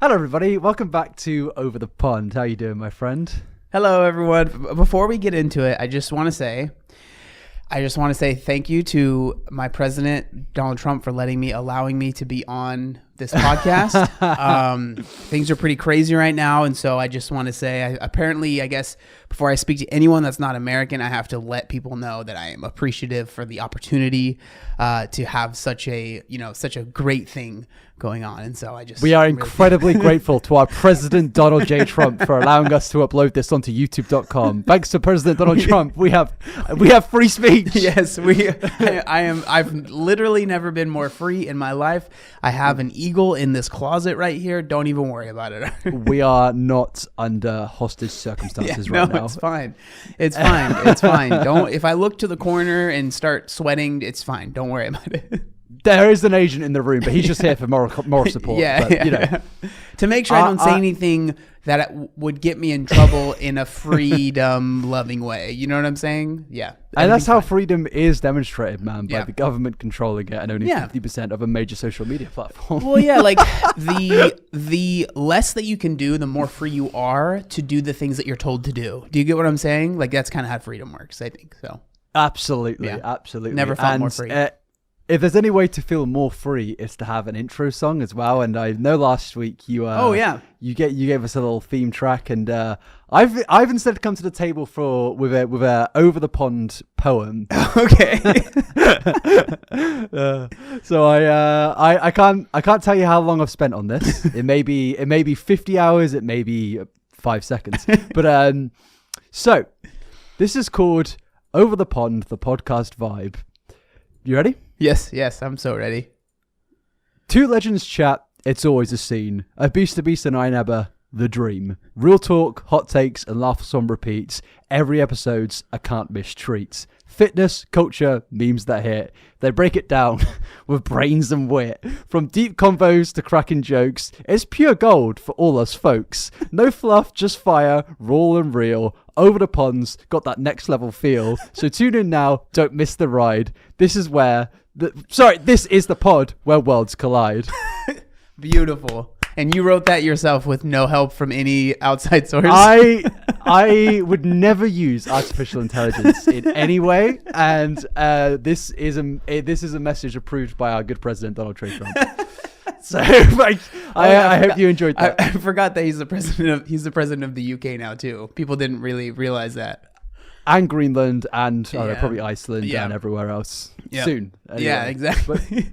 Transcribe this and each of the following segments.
Hello, everybody. Welcome back to Over the Pond. How you doing, my friend? Hello, everyone. Before we get into it, I just want to say thank you to my president, Donald Trump, for allowing me to be on this podcast. Things are pretty crazy right now, and so I just want to say, I guess, before I speak to anyone that's not American, I have to let people know that I am appreciative for the opportunity to have such a great thing going on. And so we are incredibly grateful to our president, Donald J. Trump, for allowing us to upload this onto youtube.com. Thanks to President Donald Trump, we have free speech. Yes, I've literally never been more free in my life. I have an eagle in this closet right here. Don't even worry about it. We are not under hostage circumstances right now. It's fine. It's fine. If I look to the corner and start sweating, it's fine. Don't worry about it. There is an agent in the room, but he's just here for moral support. To make sure I don't say anything that would get me in trouble in a freedom-loving way. You know what I'm saying? Yeah. And that's how freedom is demonstrated, man, by the government controlling it and only 50% of a major social media platform. Well, yeah, like the less that you can do, the more free you are to do the things that you're told to do. Do you get what I'm saying? Like, that's kind of how freedom works, I think. So. Absolutely. Never felt more free. If there's any way to feel more free, it's to have an intro song as well. And I know last week you gave us a little theme track, and I've instead come to the table with a over the pond poem. Okay. So I can't tell you how long I've spent on this. It may be 50 hours. It may be 5 seconds. But so this is called Over the Pond, the podcast vibe. You ready? Yes, I'm so ready. Two legends chat, it's always a scene. A beast to beast and inabber, the dream. Real talk, hot takes, and laughs on repeats. Every episode's a can't miss treat. Fitness, culture, memes that hit. They break it down with brains and wit. From deep convos to cracking jokes, it's pure gold for all us folks. No fluff, just fire, raw and real. Over the Ponds, got that next level feel. So tune in now, don't miss the ride. This is the pod where worlds collide. Beautiful. And you wrote that yourself with no help from any outside source? I would never use artificial intelligence in any way, and this is a message approved by our good president, Donald J. Trump. So, I hope you enjoyed that. I forgot that he's the president of the UK now too. People didn't really realize that. And Greenland, and probably Iceland, and everywhere else soon. Anyway. Yeah, exactly.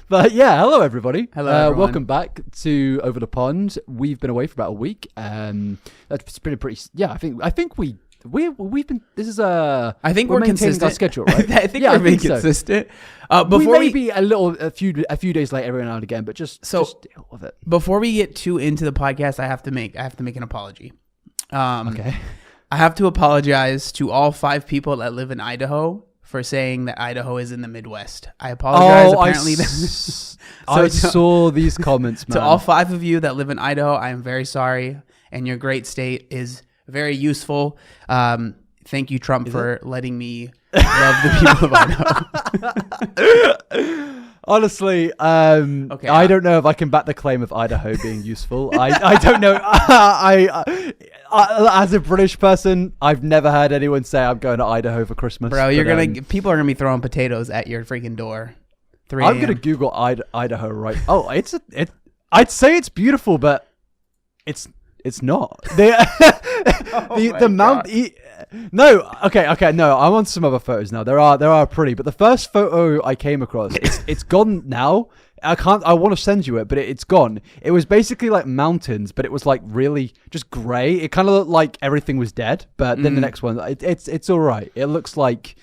But yeah, hello everybody. Hello everyone. Welcome back to Over the Pond. We've been away for about a week. That's been pretty. Yeah, I think we've been. This is a. I think we're consistent. Our schedule, right? I think we're being consistent. We may be a few days late every now and again, but just deal with it. Before we get too into the podcast, I have to make an apology. Okay. I have to apologize to all 5 people that live in Idaho for saying that Idaho is in the Midwest. I apologize. Apparently, I saw these comments, man. To all 5 of you that live in Idaho, I am very sorry, and your great state is very useful. Thank you, Trump, for letting me love the people of Idaho. Honestly, I don't know if I can back the claim of Idaho being useful. I don't know. As a British person, I've never heard anyone say I'm going to Idaho for Christmas. Bro, people are gonna be throwing potatoes at your freaking door. I'm gonna Google Idaho right. Oh, I'd say it's beautiful, but it's not. The mount. No, okay, no. I'm on some other photos now. There are pretty, but the first photo I came across, it's gone now. I want to send you it, but it's gone. It was basically like mountains, but it was like really just grey. It kind of looked like everything was dead. But then the next one, it's all right. It looks like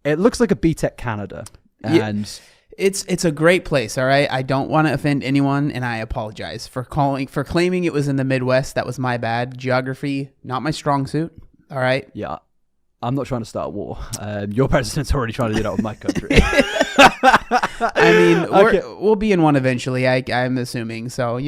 a BTEC Canada, and it's a great place. All right, I don't want to offend anyone, and I apologize for claiming it was in the Midwest. That was my bad. Geography, not my strong suit. All right. Yeah. I'm not trying to start a war. Your president's already trying to do that with my country. I mean, we'll be in one eventually, I'm assuming. So,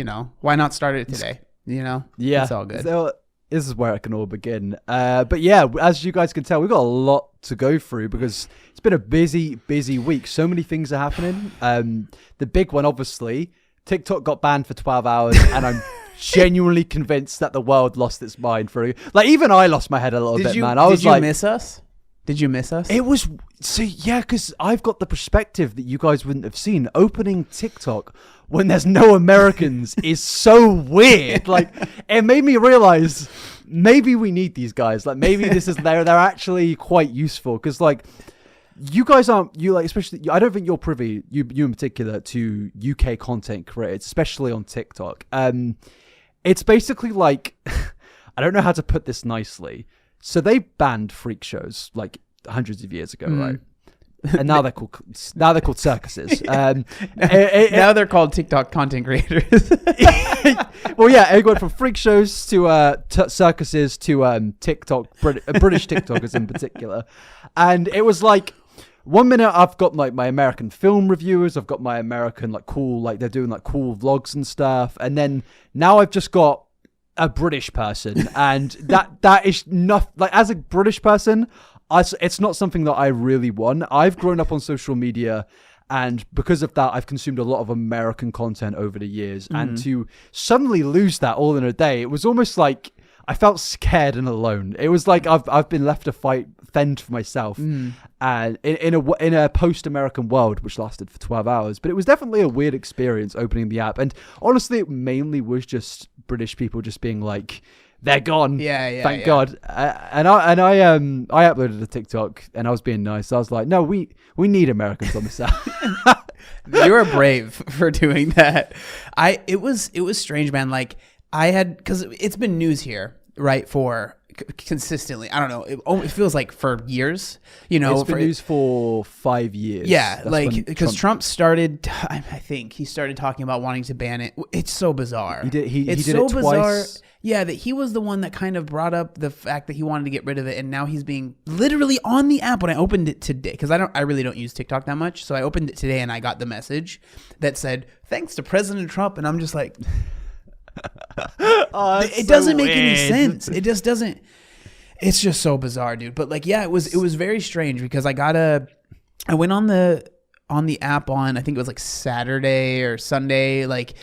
why not start it today? Yeah. It's all good. So, this is where it can all begin. But yeah, as you guys can tell, we've got a lot to go through because it's been a busy week. So many things are happening. The big one, obviously, TikTok got banned for 12 hours, and I'm genuinely convinced that the world lost its mind for like even I lost my head a little bit, man. Did you miss us? Did you miss us? It was because I've got the perspective that you guys wouldn't have seen. Opening TikTok when there's no Americans is so weird. Like, it made me realize maybe we need these guys. Like, maybe they're actually quite useful, because like you guys aren't, especially I don't think you're privy, you in particular, to UK content creators, especially on TikTok. It's basically like I don't know how to put this nicely. So they banned freak shows like hundreds of years ago, right? And now they're called circuses. Now they're called TikTok content creators. Well, yeah, it went from freak shows to circuses to TikTok, British TikTokers in particular. And it was like, one minute I've got like my American film reviewers, I've got my American like cool, like they're doing like cool vlogs and stuff, and then now I've just got a British person, and that is not like, as a British person, it's not something that I really want. I've grown up on social media, and because of that, I've consumed a lot of American content over the years. And to suddenly lose that all in a day, it was almost like I felt scared and alone. It was like I've been left to fend for myself, and in a post-American world, which lasted for 12 hours. But it was definitely a weird experience opening the app, and honestly, it mainly was just British people just being like, they're gone. Thank God. And I uploaded a TikTok, and I was being nice. I was like, no, we need Americans on this app. You were brave for doing that. It was strange, man. Like, because it's been news here, right, for consistently. I don't know. It feels like for years, It's been news for 5 years. Yeah, that's like, because Trump started, I think he started talking about wanting to ban it. It's so bizarre. He did it twice. Bizarre. Yeah, that he was the one that kind of brought up the fact that he wanted to get rid of it, and now he's being literally on the app. When I opened it today, because I really don't use TikTok that much, so I opened it today and I got the message that said, "Thanks to President Trump," and I'm just like, it doesn't make any sense. It just doesn't. It's just so bizarre, dude. But like, yeah, it was very strange, because I went on the app on, I think it was like Saturday or Sunday. Like,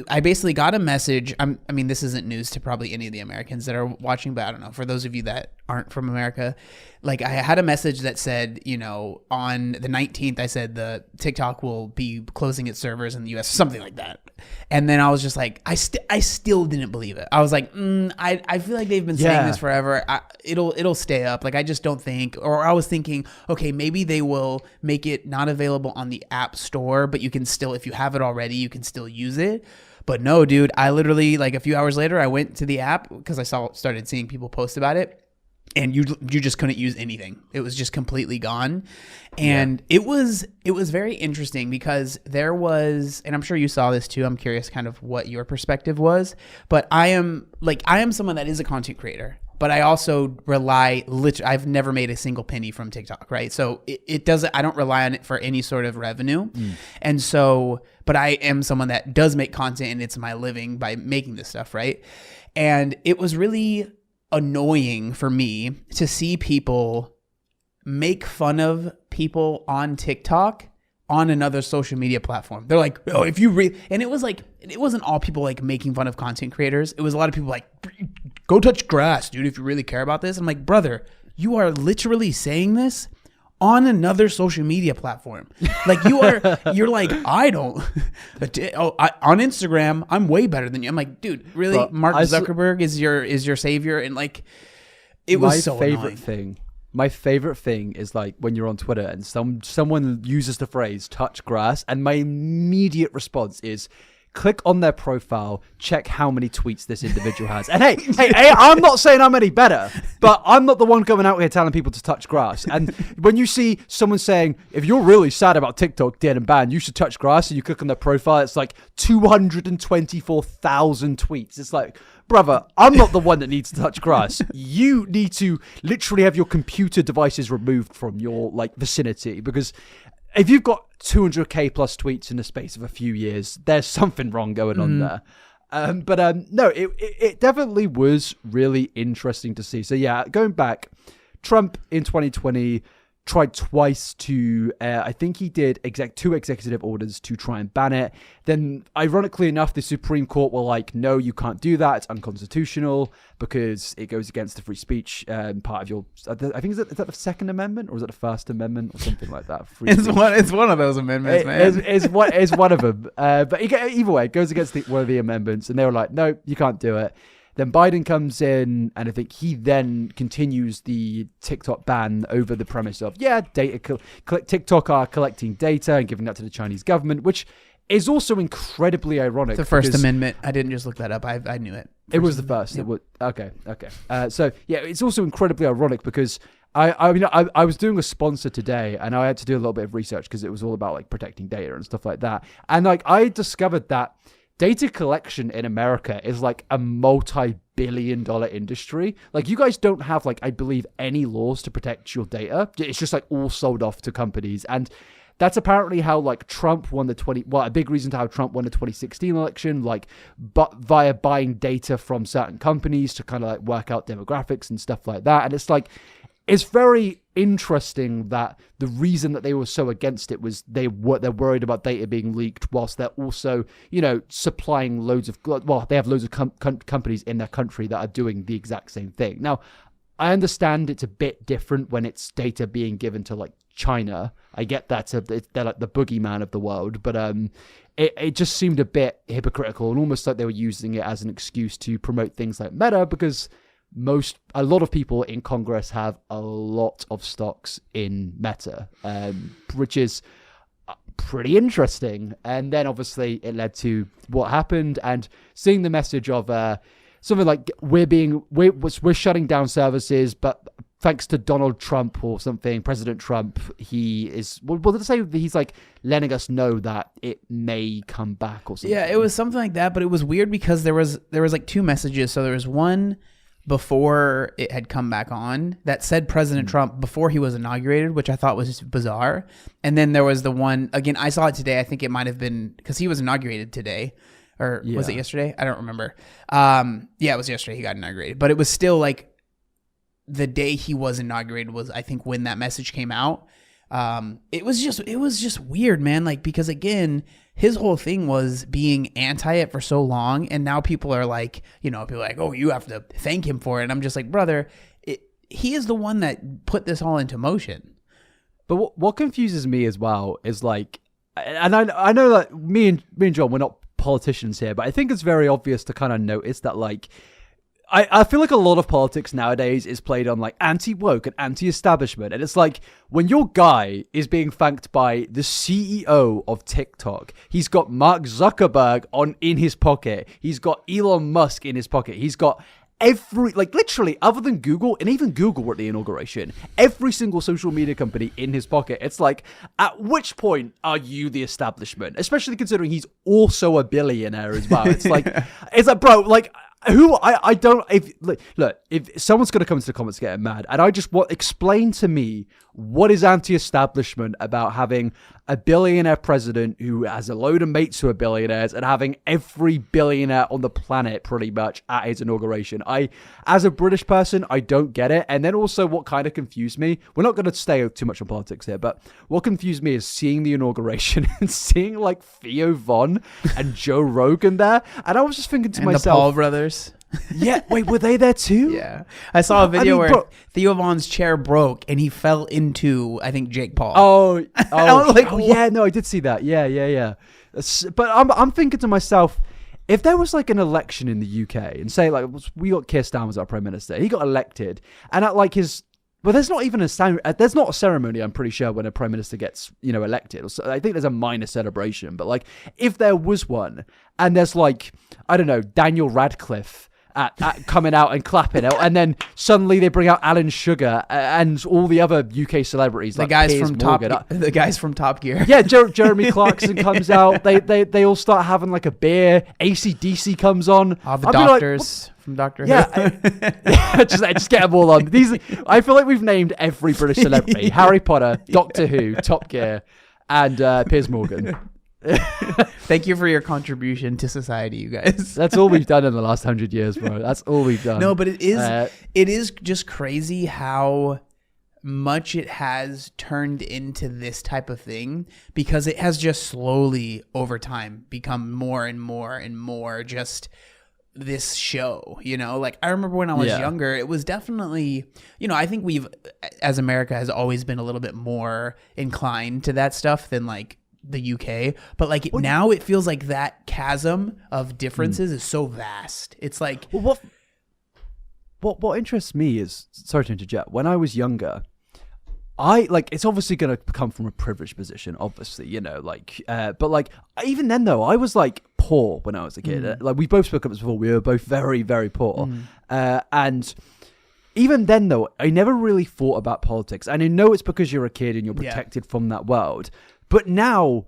I basically got a message. I mean, this isn't news to probably any of the Americans that are watching, but I don't know, for those of you that aren't from America, like, I had a message that said, on the 19th, I said the TikTok will be closing its servers in the US, something like that. And then I was just like, I still didn't believe it. I was like, I feel like they've been saying this forever. It'll stay up. Like, I just don't think, or I was thinking, okay, maybe they will make it not available on the App Store, but you can still, if you have it already, you can still use it. But no, dude, I literally, like, a few hours later, I went to the app because I started seeing people post about it. And you just couldn't use anything. It was just completely gone. And it was very interesting, because there was, and I'm sure you saw this too, I'm curious kind of what your perspective was, but I am someone that is a content creator, but I also I've never made a single penny from TikTok, right? So I don't rely on it for any sort of revenue. And so, but I am someone that does make content, and it's my living by making this stuff, right? And it was really annoying for me to see people make fun of people on TikTok on another social media platform. They're like, oh, if you and it was like, it wasn't all people like making fun of content creators. It was a lot of people like, go touch grass, dude, if you really care about this. I'm like, brother, you are literally saying this on another social media platform. Like, you're like, I don't. On Instagram, I'm way better than you. I'm like, dude, really? But Mark Zuckerberg is your savior? And like, it was so annoying. My favorite thing is like when you're on Twitter and someone uses the phrase "touch grass," and my immediate response is, click on their profile, check how many tweets this individual has. And hey, I'm not saying I'm any better, but I'm not the one going out here telling people to touch grass. And when you see someone saying, if you're really sad about TikTok dead and banned, you should touch grass, and you click on their profile, it's like 224,000 tweets. It's like, brother, I'm not the one that needs to touch grass. You need to literally have your computer devices removed from your like vicinity, because if you've got 200k plus tweets in the space of a few years, there's something wrong going on there. No, it definitely was really interesting to see. So yeah, going back, Trump in 2020 tried twice to, I think he did two executive orders to try and ban it. Then, ironically enough, the Supreme Court were like, no, you can't do that. It's unconstitutional because it goes against the free speech part of your, I think, is that the Second Amendment or is it the First Amendment or something like that? It's one of those amendments, man. It's one of them. But either way, it goes against one of the amendments. And they were like, no, you can't do it. Then Biden comes in, and I think he then continues the TikTok ban over the premise of, TikTok are collecting data and giving that to the Chinese government, which is also incredibly ironic. The First Amendment. I didn't just look that up. I knew it. It was the first. Yep. Okay. So, yeah, it's also incredibly ironic because I was doing a sponsor today, and I had to do a little bit of research because it was all about, like, protecting data and stuff like that. And, like, I discovered that data collection in America is like a multi-billion-dollar industry. Like, you guys don't have, like, I believe, any laws to protect your data. It's just, like, all sold off to companies. And that's apparently how, like, Trump won a big reason to how Trump won the 2016 election, like, but via buying data from certain companies to kind of, like, work out demographics and stuff like that. And it's like, it's very interesting that the reason that they were so against it was they're worried about data being leaked, whilst they're also, supplying they have loads of companies in their country that are doing the exact same thing. Now, I understand it's a bit different when it's data being given to, like, China. I get that they're like the boogeyman of the world, but it just seemed a bit hypocritical and almost like they were using it as an excuse to promote things like Meta, because a lot of people in Congress have a lot of stocks in Meta, which is pretty interesting. And then obviously it led to what happened, and seeing the message of something like we're shutting down services, but thanks to Donald Trump or something, President Trump, he is, did it say he's like letting us know that it may come back or something? Yeah, it was something like that, but it was weird because there was like two messages. So there was one before it had come back on that said President Trump before he was inaugurated, which I thought was just bizarre. And then there was the one, again, I saw it today. I think it might have been because he was inaugurated today, or was it yesterday? I don't remember. It was yesterday he got inaugurated, but it was still like the day he was inaugurated was, I think, when that message came out. It was just weird, man. Like, because again, his whole thing was being anti it for so long. And now people are like, oh, you have to thank him for it. And I'm just like, brother, he is the one that put this all into motion. But what confuses me as well is like, and I know that me and John, we're not politicians here, but I think it's very obvious to kind of notice that, like, I feel like a lot of politics nowadays is played on, like, anti-woke and anti-establishment. And it's like, when your guy is being thanked by the CEO of TikTok, he's got Mark Zuckerberg in his pocket. He's got Elon Musk in his pocket. He's got literally, other than Google, and even Google were at the inauguration, every single social media company in his pocket. It's like, at which point are you the establishment? Especially considering he's also a billionaire as well. It's like, bro, like, if someone's going to come into the comments getting mad, and explain to me what is anti-establishment about having a billionaire president who has a load of mates who are billionaires and having every billionaire on the planet pretty much at his inauguration. As a British person, I don't get it. And then also what kind of confused me, we're not going to stay too much on politics here, but what confused me is seeing the inauguration and seeing like Theo Von and Joe Rogan there. And I was just thinking to myself, the Paul brothers. Yeah, wait, were they there too? Yeah. I saw a video where Theo Von's chair broke and he fell into, I think, Jake Paul. I was like, yeah, no, I did see that. Yeah. But I'm thinking to myself, if there was like an election in the UK and say like we got Keir Starmer as our prime minister, he got elected, and at like there's not even there's not a ceremony, I'm pretty sure, when a prime minister gets, elected. So I think there's a minor celebration, but like if there was one, and there's like, I don't know, Daniel Radcliffe at coming out and clapping it, and then suddenly they bring out Alan Sugar and all the other UK celebrities, the guys from Top Gear. Yeah, Jeremy Clarkson comes out. They all start having like a beer. AC/DC comes on. All the doctors from Doctor Who. Yeah, just get them all on. I feel like we've named every British celebrity: Harry Potter, Doctor Who, Top Gear, and Piers Morgan. Thank you for your contribution to society, you guys. That's all we've done in the last 100 years, bro. That's all we've done. No, but it is just crazy how much it has turned into this type of thing, because it has just slowly over time become more and more and more just this show, like I remember when I was younger, it was definitely, I think as America has always been a little bit more inclined to that stuff than like the UK, but like now it feels like that chasm of differences is so vast. It's like, what interests me is, sorry to interject, when I was younger, I like, it's obviously going to come from a privileged position, obviously, but like even then though, I was like poor when I was a kid. Like we both spoke up before, we were both very, very poor. And even then though, I never really thought about politics. And I know it's because you're a kid and you're protected from that world. But now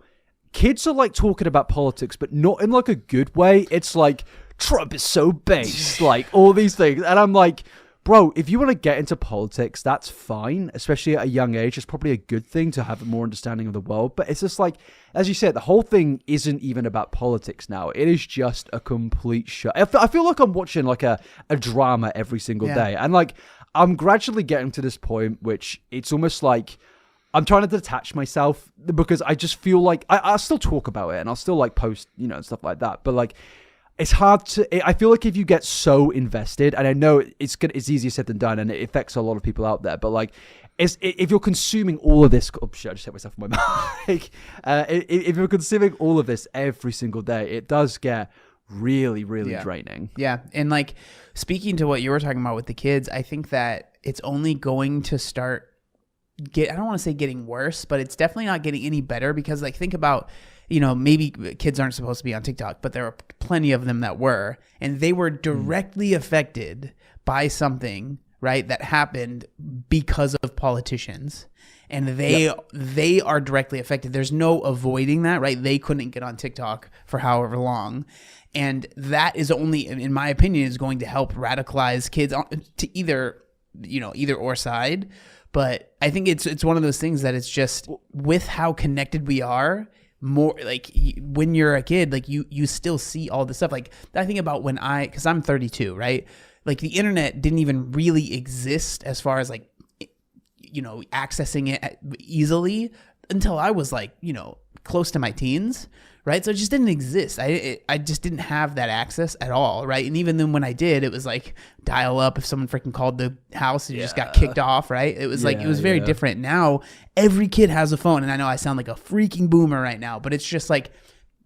kids are like talking about politics, but not in like a good way. It's like, Trump is so base, like all these things. And I'm like, bro, if you want to get into politics, that's fine. Especially at a young age, it's probably a good thing to have more understanding of the world. But it's just like, as you said, the whole thing isn't even about politics now. It is just a complete show. I feel like I'm watching like a drama every single day. And like, I'm gradually getting to this point, which it's almost like I'm trying to detach myself, because I just feel like I'll still talk about it and I'll still like post, and stuff like that. But like, it's hard to, I feel like if you get so invested, and I know it's easier said than done and it affects a lot of people out there, but like, if you're consuming all of this, oh shit, I just hit myself in my mic. If you're consuming all of this every single day, it does get really, really draining. Yeah. And like, speaking to what you were talking about with the kids, I think that it's only going to start I don't want to say getting worse, but it's definitely not getting any better, because like, think about, maybe kids aren't supposed to be on TikTok, but there are plenty of them that were, and they were directly affected by something, right, that happened because of politicians. And they are directly affected. There's no avoiding that, right? They couldn't get on TikTok for however long. And that is only, in my opinion, is going to help radicalize kids to either or side. But I think it's one of those things that it's just, with how connected we are, more like when you're a kid, like you still see all this stuff. Like I think about because I'm 32, right? Like the internet didn't even really exist as far as like, accessing it easily until I was like, close to my teens. Right. So it just didn't exist. I just didn't have that access at all. Right. And even then when I did, it was like dial up. If someone freaking called the house, you just got kicked off. Right. It was like, it was very different. Now every kid has a phone. And I know I sound like a freaking boomer right now, but it's just like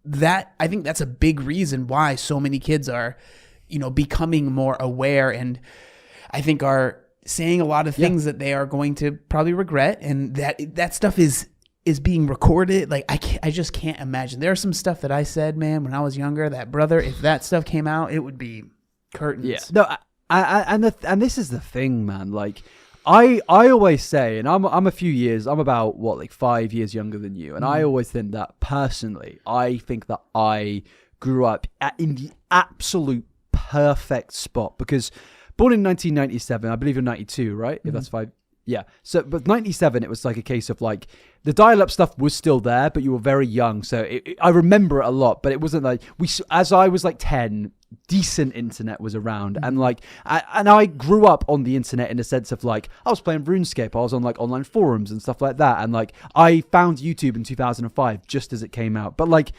that. I think that's a big reason why so many kids are, becoming more aware, and I think are saying a lot of things that they are going to probably regret. And that stuff is being recorded. Like I just can't imagine. There's some stuff that I said, man, when I was younger, that brother, if that stuff came out, it would be curtains. Yeah. No, and this is the thing, man. Like I always say, and I'm about like 5 years younger than you, and I always think that personally, I think that I grew up in the absolute perfect spot, because born in 1997, I believe you're 92, right? If that's 5. Yeah. So, but 97, it was like a case of like the dial-up stuff was still there, but you were very young. So I remember it a lot, but it wasn't like as I was like 10, decent internet was around. And like, I grew up on the internet in the sense of like, I was playing RuneScape. I was on like online forums and stuff like that. And like, I found YouTube in 2005, just as it came out. But like,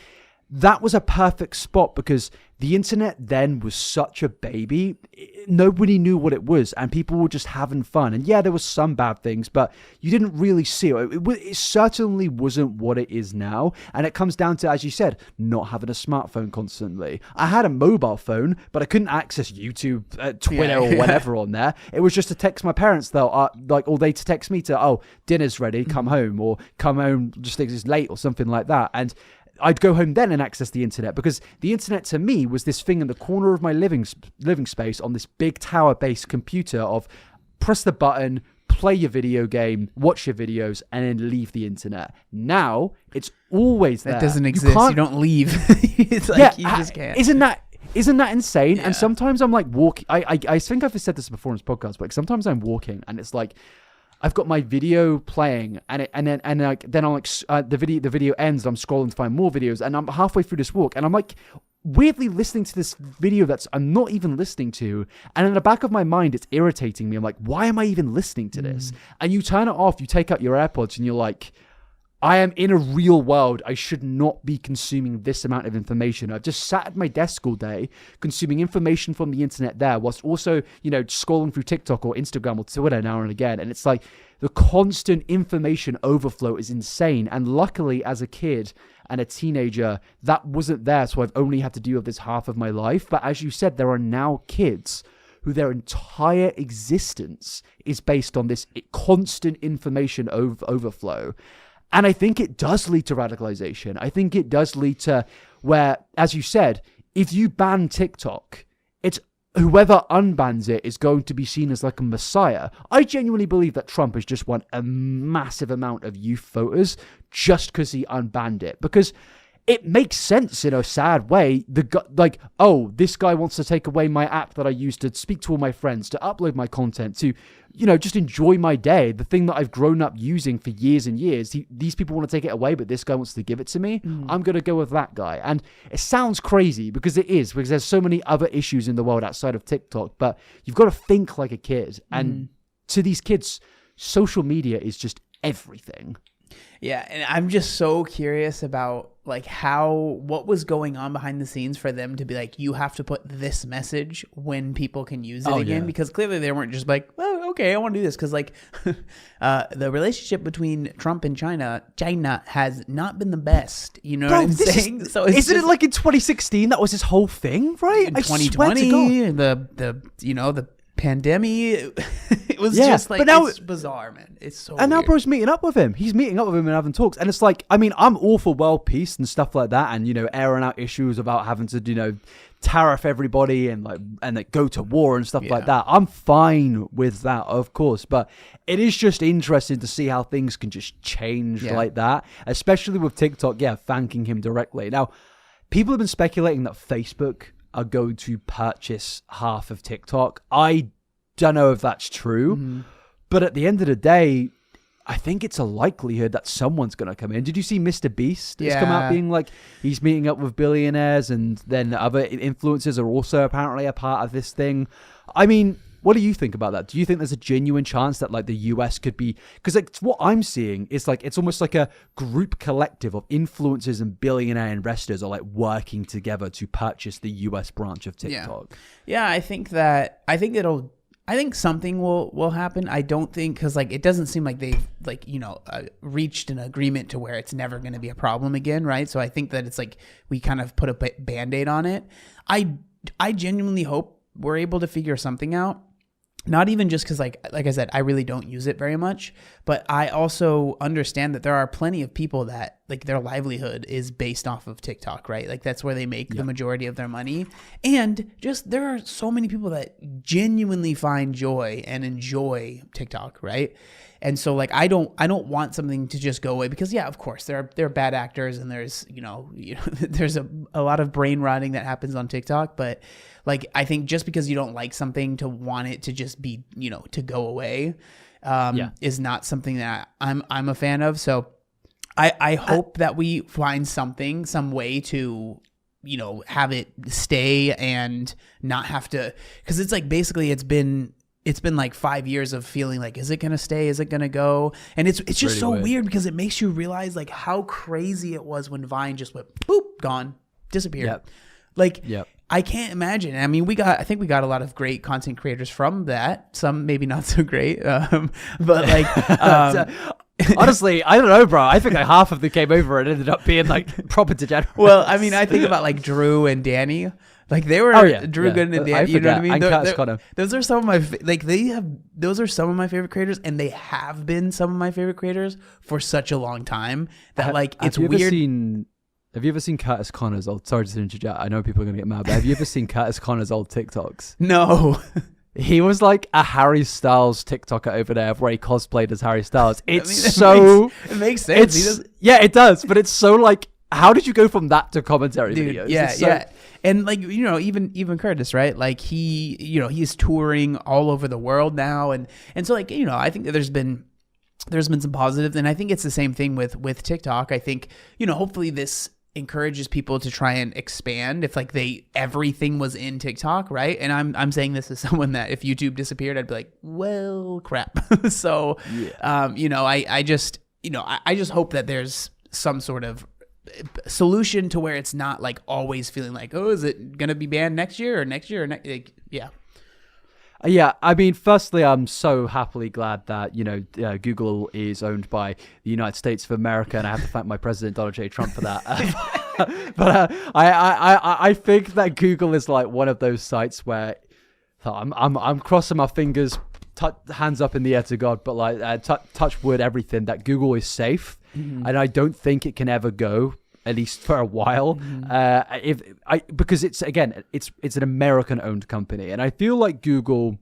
that was a perfect spot, because the internet then was such a baby. Nobody knew what it was, and people were just having fun. And yeah, there was some bad things, but you didn't really see it. It certainly wasn't what it is now. And it comes down to, as you said, not having a smartphone constantly. I had a mobile phone, but I couldn't access YouTube, Twitter, or whatever on there. It was just to text my parents, though, like, or they to text me to, dinner's ready, come home, or come home just think it's late, or something like that. And I'd go home then and access the internet, because the internet to me was this thing in the corner of my living space on this big tower-based computer of press the button, play your video game, watch your videos, and then leave the internet. Now, it's always there. That doesn't exist. You don't leave. It's like you just can't. Isn't that insane? Yeah. And sometimes I'm like walking. I think I've said this before in this podcast, but like sometimes I'm walking and it's like, I've got my video playing, and then I'm like, the video ends. I'm scrolling to find more videos, and I'm halfway through this walk, and I'm like, weirdly listening to this video I'm not even listening to, and in the back of my mind it's irritating me. I'm like, why am I even listening to this? And you turn it off, you take out your AirPods, and you're like, I am in a real world. I should not be consuming this amount of information. I've just sat at my desk all day consuming information from the internet there, whilst also, scrolling through TikTok or Instagram or Twitter now and again. And it's like the constant information overflow is insane. And luckily, as a kid and a teenager, that wasn't there. So I've only had to deal with this half of my life. But as you said, there are now kids who their entire existence is based on this constant information overflow. And I think it does lead to radicalization. I think it does lead to where, as you said, if you ban TikTok, it's whoever unbans it is going to be seen as like a messiah. I genuinely believe that Trump has just won a massive amount of youth voters just because he unbanned it. Because it makes sense in a sad way. This guy wants to take away my app that I use to speak to all my friends, to upload my content, to, just enjoy my day. The thing that I've grown up using for years and years. These people want to take it away, but this guy wants to give it to me. I'm going to go with that guy. And it sounds crazy because it is, because there's so many other issues in the world outside of TikTok, but you've got to think like a kid. And to these kids, social media is just everything. Yeah, and I'm just so curious about what was going on behind the scenes for them to be like, you have to put this message when people can use it again. Yeah. Because clearly they weren't just like, oh, okay, I want to do this. Because the relationship between Trump and China has not been the best. You know what I'm saying? Isn't it like in 2016 that was his whole thing, right? In 2020, the pandemic, it was just like, but now, it's bizarre, man. It's so and weird. Now bro's meeting up with him. He's meeting up with him and having talks. And it's like, I mean, I'm all for world peace and stuff like that, and airing out issues about having to tariff everybody and go to war and stuff like that. I'm fine with that, of course, but it is just interesting to see how things can just change like that, especially with TikTok thanking him directly. Now, people have been speculating that Facebook are going to purchase half of TikTok. I don't know if that's true, but at the end of the day, I think it's a likelihood that someone's going to come in. Did you see Mr. Beast has come out being like he's meeting up with billionaires, and then other influencers are also apparently a part of this thing? I mean, what do you think about that? Do you think there's a genuine chance that the US could be, because what I'm seeing is it's almost like a group collective of influencers and billionaire investors are working together to purchase the US branch of TikTok. Yeah, I think something will happen. I don't think, because it doesn't seem like they've reached an agreement to where it's never going to be a problem again, right? So I think that it's we kind of put a Band-Aid on it. I genuinely hope we're able to figure something out. Not even just because, like I said, I really don't use it very much, but I also understand that there are plenty of people that their livelihood is based off of TikTok, right? That's where they make the majority of their money. And just there are so many people that genuinely find joy and enjoy TikTok, right? And so I don't want something to just go away, because of course there are bad actors, and there's there's a lot of brain rotting that happens on TikTok, but I think just because you don't like something, to want it to just be to go away is not something that I'm a fan of. So I hope that we find some way to have it stay and not have to, because it's basically it's been 5 years of feeling is it going to stay? Is it going to go? And it's just really so weird, because it makes you realize how crazy it was when Vine just went boop, gone, disappeared. I can't imagine. I mean, I think we got a lot of great content creators from that. Some maybe not so great, but honestly, I don't know, bro. I think half of them came over and ended up being proper degenerates. Well, I mean, I think about Drew and Danny. They were Drew Gooden and Danny. You know what I mean? And Curtis Connor. Those are some of my those are some of my favorite creators, and they have been some of my favorite creators for such a long time that it's weird. Have you ever seen Curtis Connor's old? Sorry to interject. I know people are gonna get mad, but have you ever seen Curtis Connor's old TikToks? No. He was a Harry Styles TikToker over there, where he cosplayed as Harry Styles. It makes sense. It does, but it's so how did you go from that to commentary videos? Yeah. And even Curtis, right? He's touring all over the world now, and so I think that there's been some positives, and I think it's the same thing with TikTok. I think hopefully this encourages people to try and expand if like everything was in TikTok, right? And I'm saying this as someone that if YouTube disappeared, I'd be like, well, crap. So, I just hope that there's some sort of solution to where it's not like always feeling like, oh, is it gonna be banned next year? Yeah, I mean, firstly, I'm so happily glad that, Google is owned by the United States of America, and I have to thank my president, Donald J. Trump, for that. But I think that Google is like one of those sites where I'm crossing my fingers, hands up in the air to God, but like touch wood, everything, that Google is safe, and I don't think it can ever go, at least for a while, because it's an American-owned company, and I feel like Google,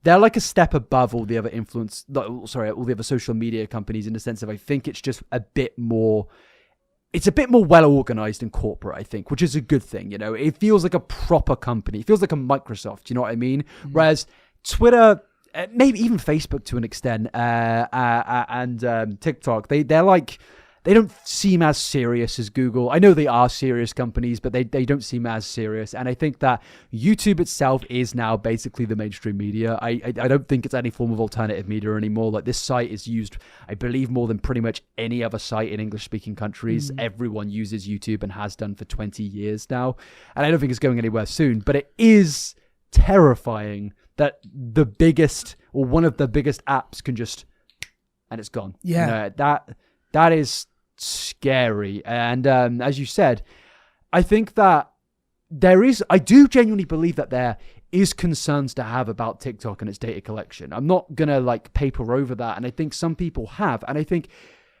they're like a step above all the other social media companies in the sense of I think it's just a bit more well organized and corporate, I think, which is a good thing. It feels like a proper company. It feels like a Microsoft. You know what I mean? Whereas Twitter, maybe even Facebook to an extent, and TikTok, they're like, they don't seem as serious as Google. I know they are serious companies, but they don't seem as serious. And I think that YouTube itself is now basically the mainstream media. I don't think it's any form of alternative media anymore. Like, this site is used, I believe, more than pretty much any other site in English-speaking countries. Everyone uses YouTube and has done for 20 years now. And I don't think it's going anywhere soon. But it is terrifying that the biggest, or one of the biggest apps can just, and it's gone. Yeah. That is scary. And as you said, I think that I do genuinely believe that there is concerns to have about TikTok and its data collection. I'm not gonna like paper over that, and I think some people have. And I think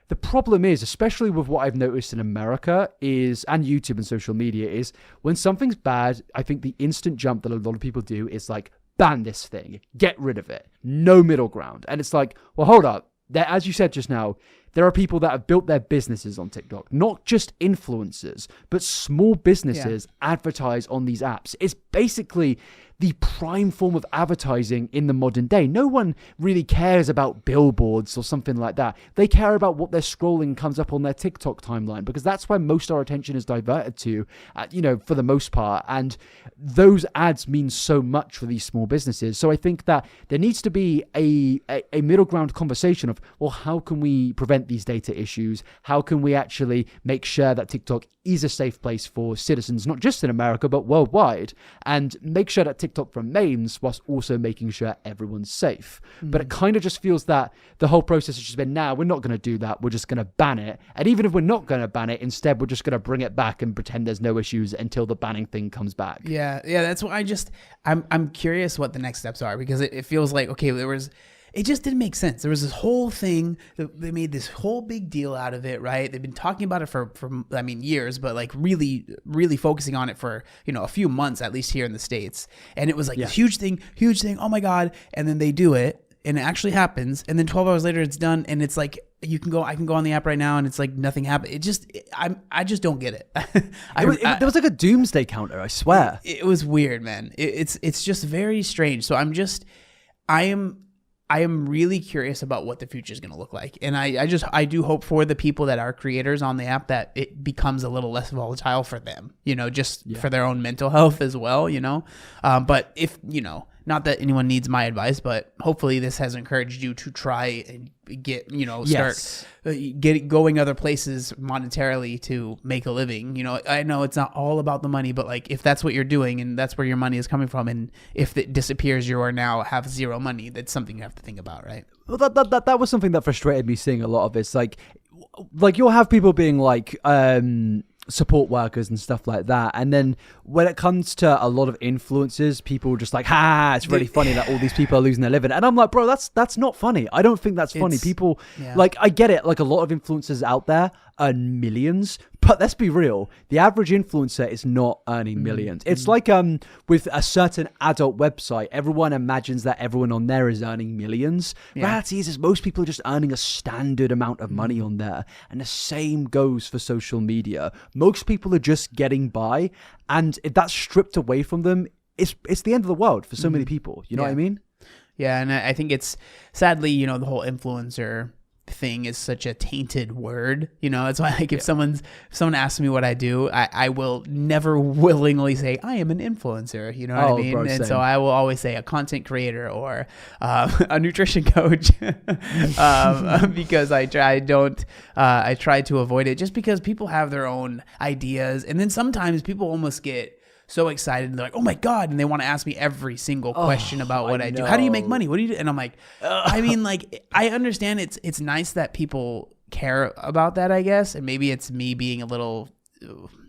the problem is, especially with what I've noticed in America and YouTube and social media, is when something's bad, I think the instant jump that a lot of people do is like, ban this thing, get rid of it, no middle ground. And it's like, well, hold up. As you said just now, there are people that have built their businesses on TikTok, not just influencers, but small businesses advertise on these apps. It's basically the prime form of advertising in the modern day. No one really cares about billboards or something like that. They care about what they're scrolling comes up on their TikTok timeline, because that's where most of our attention is diverted to, for the most part. And those ads mean so much for these small businesses. So I think that there needs to be a middle ground conversation of, well, how can we prevent these data issues? How can we actually make sure that TikTok is a safe place for citizens, not just in America, but worldwide, and make sure that TikTok remains whilst also making sure everyone's safe. But it kind of just feels that the whole process has just been, we're not going to do that. We're just going to ban it. And even if we're not going to ban it, instead, we're just going to bring it back and pretend there's no issues until the banning thing comes back. Yeah. That's what I'm curious what the next steps are, because it feels like, okay, it just didn't make sense. There was this whole thing that they made this whole big deal out of it, right? They've been talking about it for years, but like really, really focusing on it for, a few months, at least here in the States. And it was like this huge thing. Oh my God. And then they do it and it actually happens. And then 12 hours later it's done. And it's like, I can go on the app right now and it's like nothing happened. I just don't get it. There was like a doomsday counter, I swear. It was weird, man. It's just very strange. So I am really curious about what the future is going to look like. And I do hope for the people that are creators on the app that it becomes a little less volatile for them, for their own mental health as well, but if, not that anyone needs my advice, but hopefully this has encouraged you to try and get, start going other places monetarily to make a living. I know it's not all about the money, but like if that's what you're doing and that's where your money is coming from, and if it disappears, you are now have zero money. That's something you have to think about, right? Well, that was something that frustrated me seeing a lot of this. Like you'll have people being like, support workers and stuff like that, and then when it comes to a lot of influencers, people are just like, it's really funny that all these people are losing their living. And I'm like, bro, that's not funny. I don't think that's funny. People like, I get it, like a lot of influencers out there earn millions, but let's be real, the average influencer is not earning millions. It's like with a certain adult website, everyone imagines that everyone on there is earning millions. Reality is most people are just earning a standard amount of money on there, and the same goes for social media. Most people are just getting by, and if that's stripped away from them, it's the end of the world for so many people. You know what I mean? Yeah, and I think it's sadly, the whole influencer thing is such a tainted word. You know, it's why like if someone asks me what I do, I will never willingly say I am an influencer. You know what I mean? Bro, and same. so I will always say a content creator or a nutrition coach because I try to avoid it just because people have their own ideas, and then sometimes people almost get so excited and they're like, oh my God, and they want to ask me every single question about what I do. How do you make money? What do you do? And I'm like, I mean, like, I understand it's nice that people care about that, I guess, and maybe it's me being a little,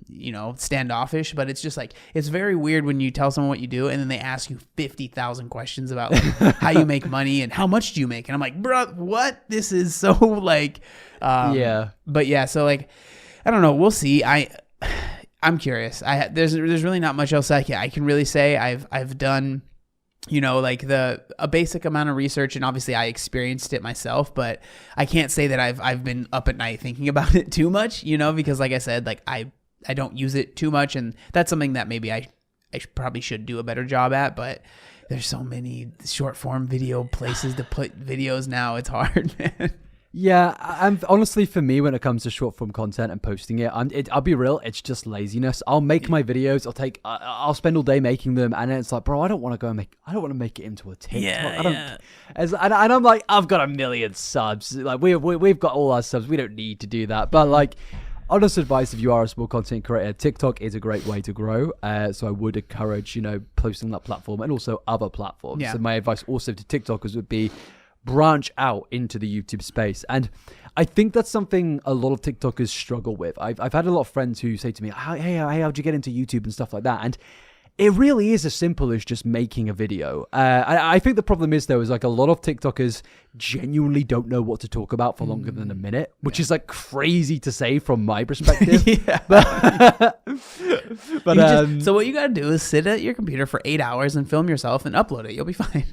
you know, standoffish, but it's just like, it's very weird when you tell someone what you do and then they ask you 50,000 questions about like how you make money and how much do you make, and I'm like, bro, what? This is so like but yeah, so like, I don't know, we'll see. I'm curious. There's really not much else I can really say. I've done, you know, like a basic amount of research, and obviously I experienced it myself, but I can't say that I've been up at night thinking about it too much, you know, because like I said, like I don't use it too much, and that's something that maybe I probably should do a better job at, but there's so many short form video places to put videos now. It's hard, man. Yeah, I'm honestly, for me, when it comes to short form content and posting it, I'll be real, it's just laziness. I'll make my videos, I'll spend all day making them, and then it's like, bro, I don't want to make it into a TikTok. And I'm like, I've got 1 million subs. Like we've got all our subs. We don't need to do that. But like, honest advice, if you are a small content creator, TikTok is a great way to grow. So I would encourage, you know, posting that platform and also other platforms. Yeah. So my advice also to TikTokers would be, branch out into the YouTube space. And I think that's something a lot of TikTokers struggle with. I've had a lot of friends who say to me, hey, how'd you get into YouTube and stuff like that? And it really is as simple as just making a video. I think the problem is, though, is like a lot of TikTokers genuinely don't know what to talk about for longer than a minute, which is like crazy to say from my perspective. So what you got to do is sit at your computer for 8 hours and film yourself and upload it. You'll be fine.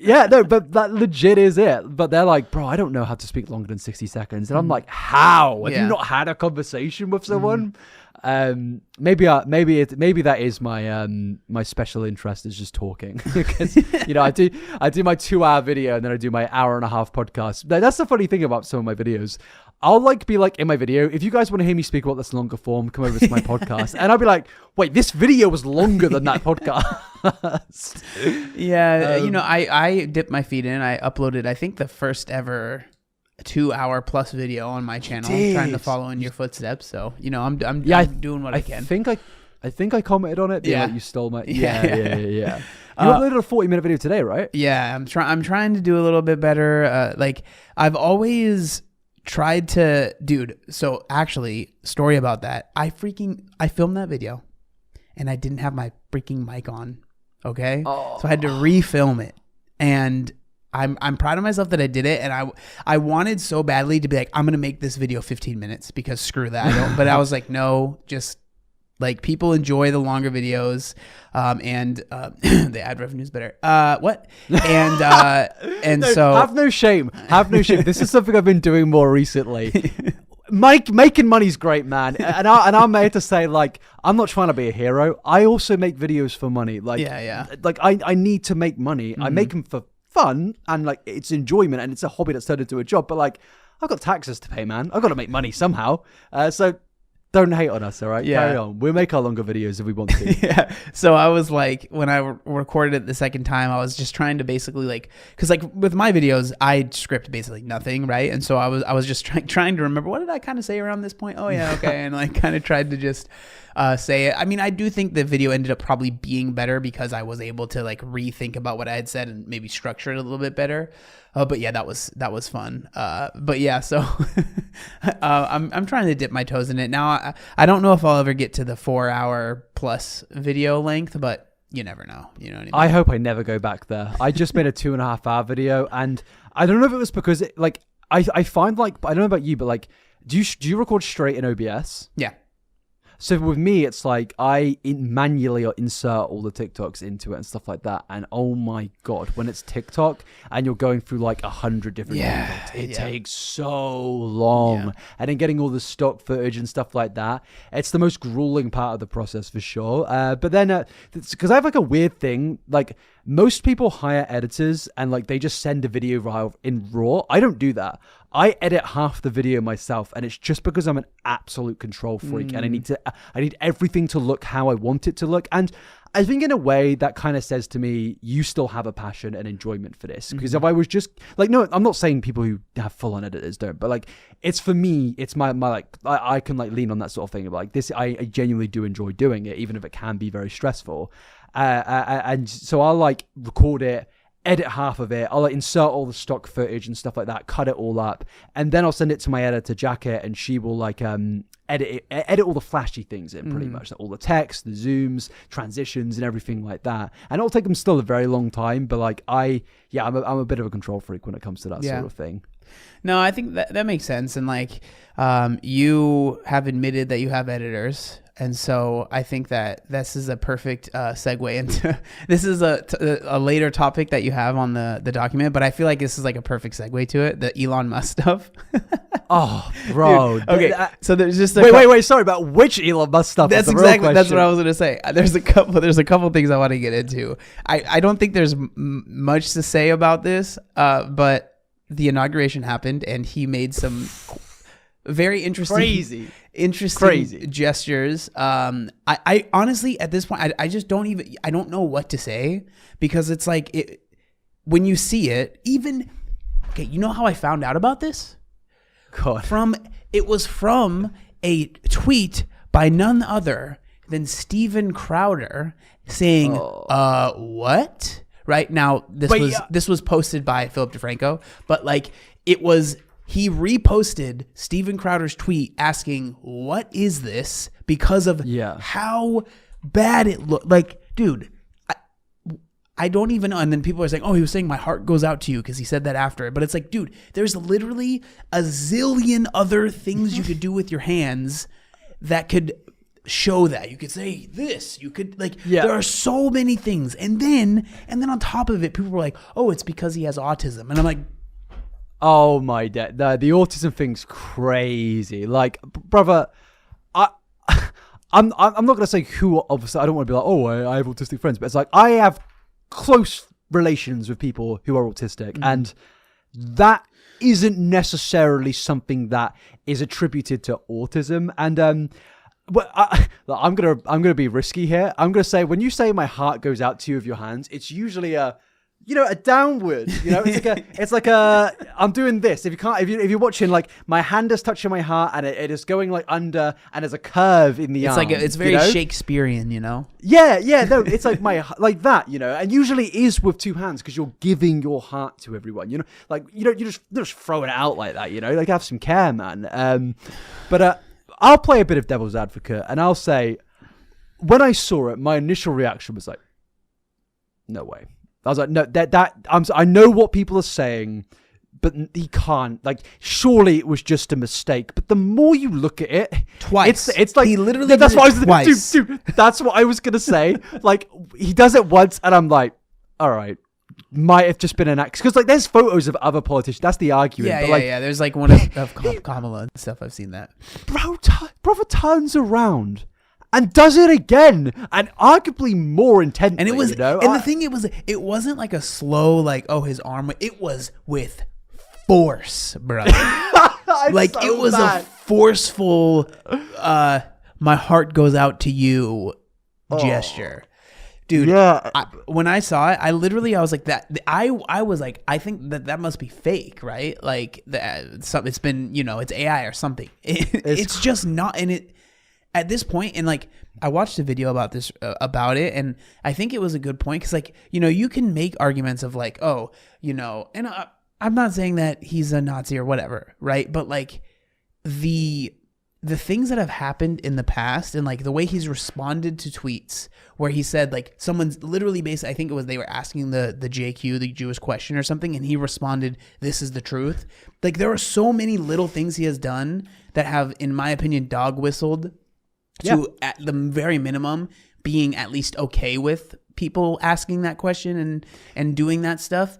Yeah, no, but that legit is it. But they're like, bro, I don't know how to speak longer than 60 seconds. And I'm like, how? Have you not had a conversation with someone? Maybe that is my my special interest is just talking. Because, you know, I do my 2-hour video and then I do my 1.5-hour podcast. That's the funny thing about some of my videos. I'll be like in my video, if you guys want to hear me speak about this longer form, come over to my podcast. And I'll be like, wait, this video was longer than that podcast. Yeah, you know, I dipped my feet in. I uploaded, I think, the first ever 2-hour plus video on my channel, trying to follow in your footsteps. So, you know, I'm doing what I can. I think I commented on it. Like, you stole my. Yeah. You uploaded a 40-minute video today, right? Yeah, I'm trying to do a little bit better. Like, I've always tried to, dude. So actually, story about that. I filmed that video, and I didn't have my freaking mic on. Okay, so I had to refilm it, and I'm proud of myself that I did it, and I wanted so badly to be like, I'm gonna make this video 15 minutes because screw that. But I was like, no, just like, people enjoy the longer videos, and the ad revenue is better. What? And no, so have no shame. This is something I've been doing more recently. Making money's great, man, and I'm here to say, like, I'm not trying to be a hero. I also make videos for money. Like, like I need to make money. I make them for fun and like it's enjoyment, and it's a hobby that's turned into a job. But like, I've got taxes to pay, man. I've got to make money somehow. So don't hate on us, all right? Yeah. Carry on. We'll make our longer videos if we want to. Yeah. So I was like, when I recorded it the second time, I was just trying to basically like, because like with my videos, I script basically nothing, right? And so I was just trying to remember, what did I kind of say around this point? Oh yeah, okay. And like kind of tried to just say it. I mean, I do think the video ended up probably being better because I was able to like rethink about what I had said and maybe structure it a little bit better. But yeah, that was fun. But yeah, so I'm trying to dip my toes in it now. I don't know if I'll ever get to the 4-hour plus video length, but you never know. You know what I mean? I hope I never go back there. I just made a 2.5-hour video, and I don't know if it was because I find, like, I don't know about you, but like, do you record straight in OBS? Yeah. So with me, it's like I manually insert all the TikToks into it and stuff like that. And oh my God, when it's TikTok and you're going through like 100 different TikToks, it takes so long. Yeah. And then getting all the stock footage and stuff like that, it's the most grueling part of the process for sure. But then, because I have like a weird thing, like most people hire editors and like they just send a video in RAW. I don't do that. I edit half the video myself, and it's just because I'm an absolute control freak, and I need everything to look how I want it to look. And I think in a way that kind of says to me, you still have a passion and enjoyment for this. Because if I was just like, no, I'm not saying people who have full on editors don't, but like, it's for me, it's my like, I can like lean on that sort of thing. But like this, I genuinely do enjoy doing it, even if it can be very stressful. And so I'll like record it, edit half of it, I'll like insert all the stock footage and stuff like that, cut it all up, and then I'll send it to my editor Jacket, and she will like edit all the flashy things in, pretty much, like all the text, the zooms, transitions, and everything like that. And it'll take them still a very long time, but like I'm a bit of a control freak when it comes to that sort of thing. No, I think that makes sense. And like, you have admitted that you have editors. And so I think that this is a perfect segue into, this is a later topic that you have on the document, but I feel like this is like a perfect segue to it, the Elon Musk stuff. Oh, bro. Dude, okay, so there's just wait, sorry, about which Elon Musk stuff? That's exactly, that's what I was going to say. There's a couple things I want to get into. I don't think there's much to say about this, but the inauguration happened and he made some very interesting gestures. I honestly, at this point, I just I don't know what to say, because it's like, when you see it, okay, you know how I found out about this? God. It was from a tweet by none other than Steven Crowder saying, what? Right now, this was posted by Philip DeFranco, but like, he reposted Steven Crowder's tweet asking, what is this? Because of how bad it looked. Like, dude, I don't even know. And then people are saying, oh, he was saying my heart goes out to you because he said that after it. But it's like, dude, there's literally a zillion other things you could do with your hands that could show that. You could say this. You could there are so many things. And then on top of it, people were like, oh, it's because he has autism. And I'm like, oh my dad, the autism thing's crazy. Like, brother, I'm not gonna say who. Obviously, I don't want to be like, oh, I have autistic friends, but it's like I have close relations with people who are autistic, and that isn't necessarily something that is attributed to autism. And but I'm gonna be risky here. I'm gonna say, when you say my heart goes out to you with your hands, it's usually a downward, it's like I'm doing this. If you're watching, like, my hand is touching my heart and it is going like under, and there's a curve in the arm. It's very Shakespearean, no, it's like like that, and usually it is with two hands, because you're giving your heart to everyone, like, you just throw it out like that, like, have some care, man. But I'll play a bit of devil's advocate, and I'll say, when I saw it, my initial reaction was like, no way. I was like, no, I know what people are saying, but he can't. Like, surely it was just a mistake. But the more you look at it, twice, it's like, he literally that's what I was twice. Dude, that's what I was gonna say. Like, he does it once, and I'm like, all right, might have just been an accident. Because like, there's photos of other politicians. That's the argument. Yeah. There's like one of Kamala and stuff. I've seen that. Brother turns around and does it again, and arguably more intently. And it was, and the thing, it wasn't like a slow, like, oh, his arm. It was with force, bro. Like, so it was a forceful, my heart goes out to you gesture. Dude, when I saw it, I was like, that. I was like, I think that must be fake, right? Like, it's been, it's AI or something. It's just not, and it. At this point, and like, I watched a video about this, about it, and I think it was a good point, because like, you can make arguments of like, oh, and I'm not saying that he's a Nazi or whatever, right? But like, the things that have happened in the past, and like the way he's responded to tweets where he said, like, someone's literally I think it was, they were asking the JQ, the Jewish question or something, and he responded, this is the truth. Like, there are so many little things he has done that have, in my opinion, dog whistled to, at the very minimum, being at least okay with people asking that question and doing that stuff.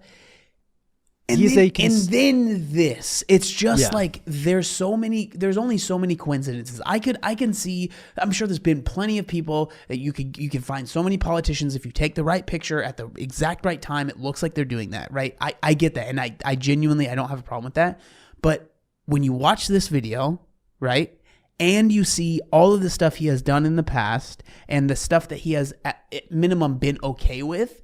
And then this, it's just like, there's only so many coincidences. I can see, I'm sure there's been plenty of people that you can find so many politicians, if you take the right picture at the exact right time, it looks like they're doing that, right? I get that. And I genuinely, I don't have a problem with that. But when you watch this video, right, and you see all of the stuff he has done in the past and the stuff that he has at minimum been okay with,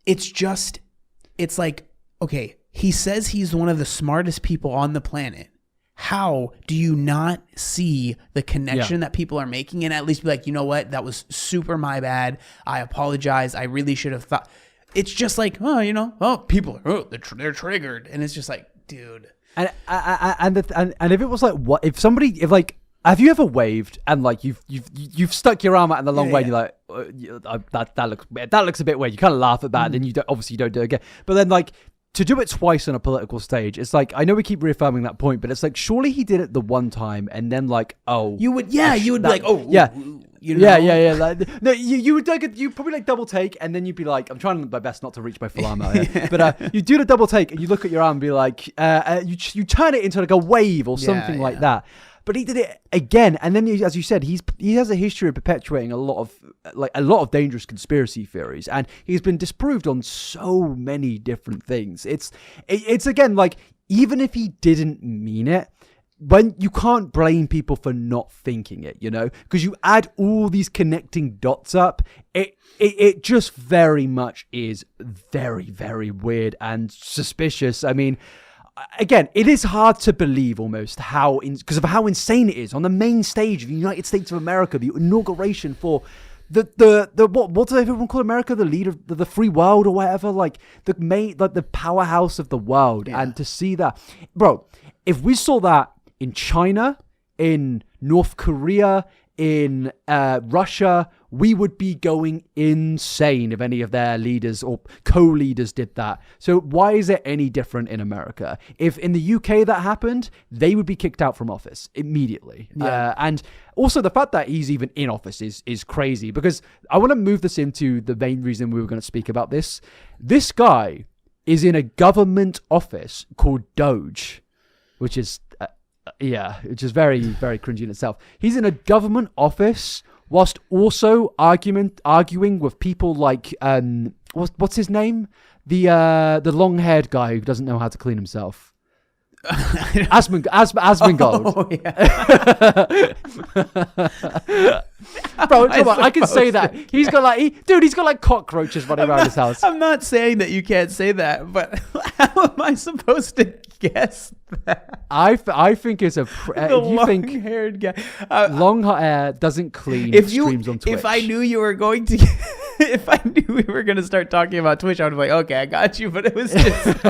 it's like, okay, he says he's one of the smartest people on the planet. How do you not see the connection that people are making and at least be like, you know what? That was super my bad. I apologize. I really should have thought. It's just like, people are, they're triggered. And it's just like, dude. And if it was like, what if like, have you ever waved and like you've stuck your arm out in the long way and you're like, that looks a bit weird. You kind of laugh at that, and then you don't do it again. But then like, to do it twice on a political stage, it's like, I know we keep reaffirming that point, but it's like, surely he did it the one time and then like, you would be like, Like, no, you would like, you probably like double take, and then you'd be like, I'm trying my best not to reach my full arm out here, but you do the double take and you look at your arm and be like, you turn it into like a wave or something like that. But he did it again, and then as you said, he has a history of perpetuating a lot of dangerous conspiracy theories, and he's been disproved on so many different things. It's again like, even if he didn't mean it, when you can't blame people for not thinking it, because you add all these connecting dots up, it just very much is very, very weird and suspicious. I mean, again, it is hard to believe almost because of how insane it is on the main stage of the United States of America, the inauguration for the what do everyone call America? The leader of the free world or whatever, like the powerhouse of the world. And to see that, bro, if we saw that in China, in North Korea, in Russia, we would be going insane if any of their leaders or co-leaders did that. So why is it any different in America? If in the UK that happened, they would be kicked out from office immediately. And also the fact that he's even in office is crazy, because I want to move this into the main reason we were going to speak about this. This guy is in a government office called Doge, which is which is very, very cringy in itself. He's in a government office whilst also arguing with people like what's his name? The long-haired guy who doesn't know how to clean himself. Asmongold. Oh, yeah. Bro, come on, I can say that. He's got like cockroaches running around his house. I'm not saying that you can't say that, but how am I supposed to guess that? I think it's the long-haired guy. Long hair doesn't clean streams on Twitch. If I knew you were going to, if I knew we were going to start talking about Twitch, I would be like, okay, I got you. But it was just.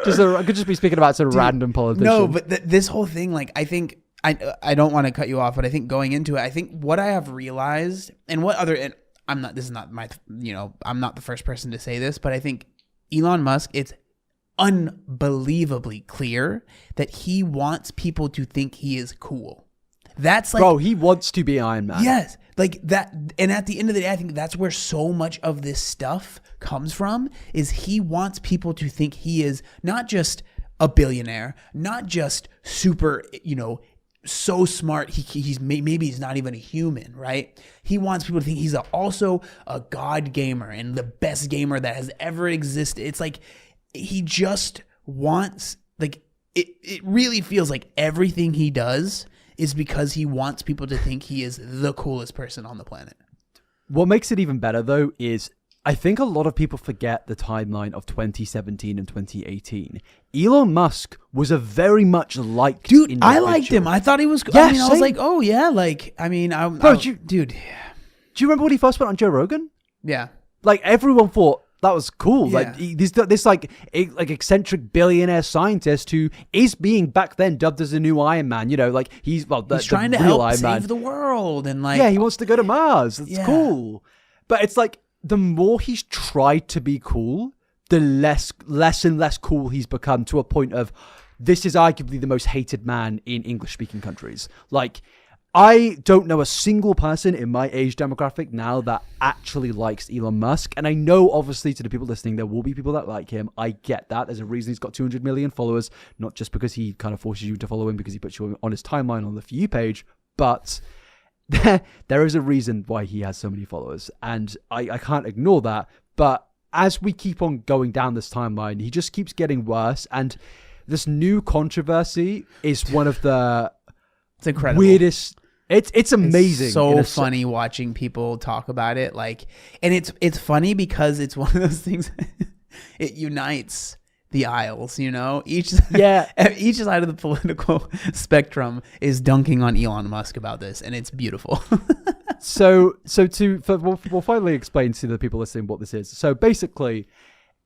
I could just be speaking about some random politician. No, but this whole thing, like, I think I don't want to cut you off, but I think going into it, I think what I have realized, and I'm not the first person to say this, but I think Elon Musk, it's unbelievably clear that he wants people to think he is cool. That's like, bro, he wants to be Iron Man. Yes, like that. And at the end of the day, I think that's where so much of this stuff comes from, is he wants people to think he is not just a billionaire, not just super, so smart. Maybe he's not even a human, right? He wants people to think he's also a god gamer and the best gamer that has ever existed. It's like, he just wants, like, it really feels like everything he does is because he wants people to think he is the coolest person on the planet. What makes it even better, though, is I think a lot of people forget the timeline of 2017 and 2018. Elon Musk was a very much liked individual. I liked him. I thought he was. Yeah, I was like, oh yeah, like, I mean, dude. Do you remember when he first went on Joe Rogan? Yeah. Like, everyone thought that was cool. Yeah. Like, this like eccentric billionaire scientist who is being back then dubbed as a new Iron Man. Like, he's trying to help save the world, and like, he wants to go to Mars. It's cool, but it's like, the more he's tried to be cool, the less and less cool he's become, to a point of, this is arguably the most hated man in English-speaking countries. Like, I don't know a single person in my age demographic now that actually likes Elon Musk. And I know, obviously, to the people listening, there will be people that like him. I get that. There's a reason he's got 200 million followers, not just because he kind of forces you to follow him because he puts you on his timeline on the For You page, but there is a reason why he has so many followers, and I can't ignore that. But as we keep on going down this timeline, he just keeps getting worse. And this new controversy is one of the it's incredible. weirdest. It's amazing. It's so funny watching people talk about it. Like, and it's funny because it's one of those things. It unites the aisles, you know. Each side of the political spectrum is dunking on Elon Musk about this, and it's beautiful. We'll finally explain to the people listening what this is. So basically,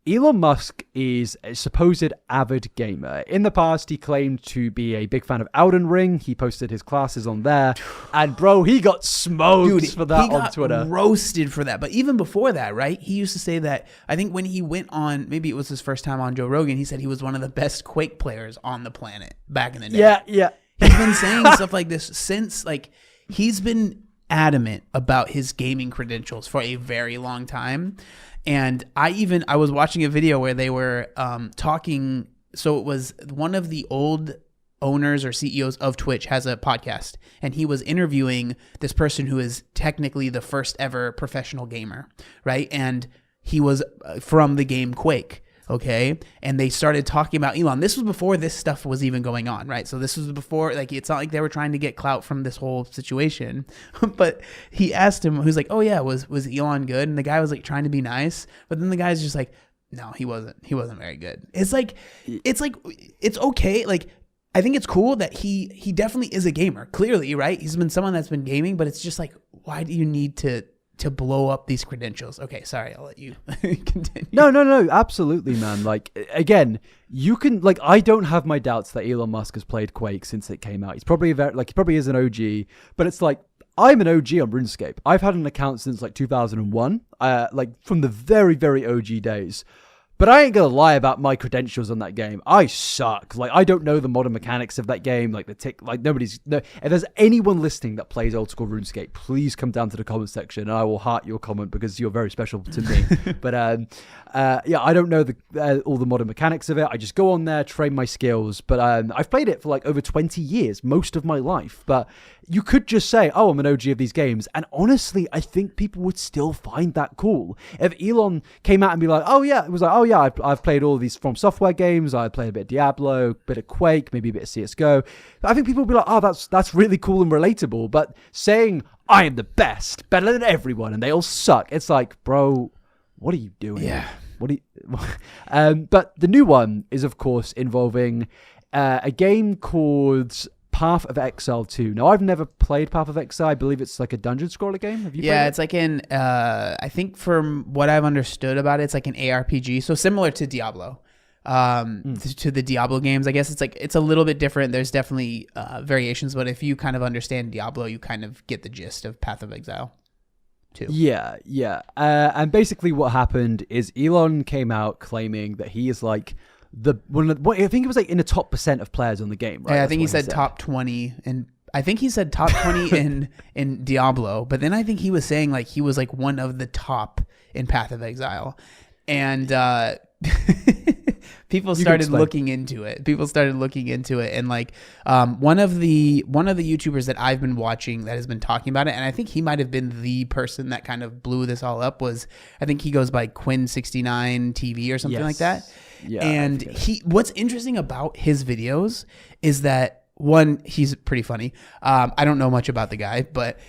Elon Musk is a supposed avid gamer. In the past, he claimed to be a big fan of Elden Ring. He posted his classes on there. And bro, he got smoked for that on Twitter. Roasted for that. But even before that, right? He used to say that, I think when he went on, maybe it was his first time on Joe Rogan, he said he was one of the best Quake players on the planet back in the day. Yeah. He's been saying stuff like this since, like, he's been adamant about his gaming credentials for a very long time. And I was watching a video where they were talking. So it was one of the old owners or CEOs of Twitch has a podcast, and he was interviewing this person who is technically the first ever professional gamer, right? And he was from the game Quake. Okay. And they started talking about Elon. This was before this stuff was even going on, right? So this was before, like, it's not like they were trying to get clout from this whole situation. But he asked him, who's like, oh yeah, was Elon good? And the guy was like trying to be nice. But then the guy's just like, no, he wasn't very good. It's okay. Like, I think it's cool that he definitely is a gamer, clearly, right? He's been someone that's been gaming, but it's just like, why do you need to blow up these credentials? Okay, sorry, I'll let you continue. No, absolutely, man. Like, again, you can, like, I don't have my doubts that Elon Musk has played Quake since it came out. He's probably he probably is an OG, but it's like, I'm an OG on RuneScape. I've had an account since like 2001, like from the very, very OG days. But I ain't gonna lie about my credentials on that game. I suck. Like, I don't know the modern mechanics of that game. Like, if there's anyone listening that plays old school RuneScape, please come down to the comment section and I will heart your comment because you're very special to me. But I don't know all the modern mechanics of it. I just go on there, train my skills. But I've played it for like over 20 years, most of my life. But you could just say, oh, I'm an OG of these games. And honestly, I think people would still find that cool. If Elon came out and be like, I've played all these From Software games. I played a bit of Diablo, a bit of Quake, maybe a bit of CSGO. I think people would be like, oh, that's really cool and relatable. But saying, I am the best, better than everyone, and they all suck. It's like, bro, what are you doing? Yeah. But the new one is, of course, involving a game called Path of Exile 2. Now, I've never played Path of Exile. I believe it's like a dungeon scroller game. Have you played it? It's like I think from what I've understood about it, it's like an ARPG. So similar to Diablo, to the Diablo games. I guess it's a little bit different. There's definitely variations, but if you kind of understand Diablo, you kind of get the gist of Path of Exile too. Yeah. And basically what happened is Elon came out claiming that he is like I think it was like in the top % of players on the game, right? Yeah, I think he said top 20, and I think he said top 20 in Diablo, but then I think he was saying like he was like one of the top in Path of Exile, and people started looking into it. And like one of the YouTubers that I've been watching that has been talking about it, and I think he might have been the person that kind of blew this all up, was, I think he goes by Quinn69 TV or something like that. Yeah, and what's interesting about his videos is that, one, he's pretty funny. I don't know much about the guy, but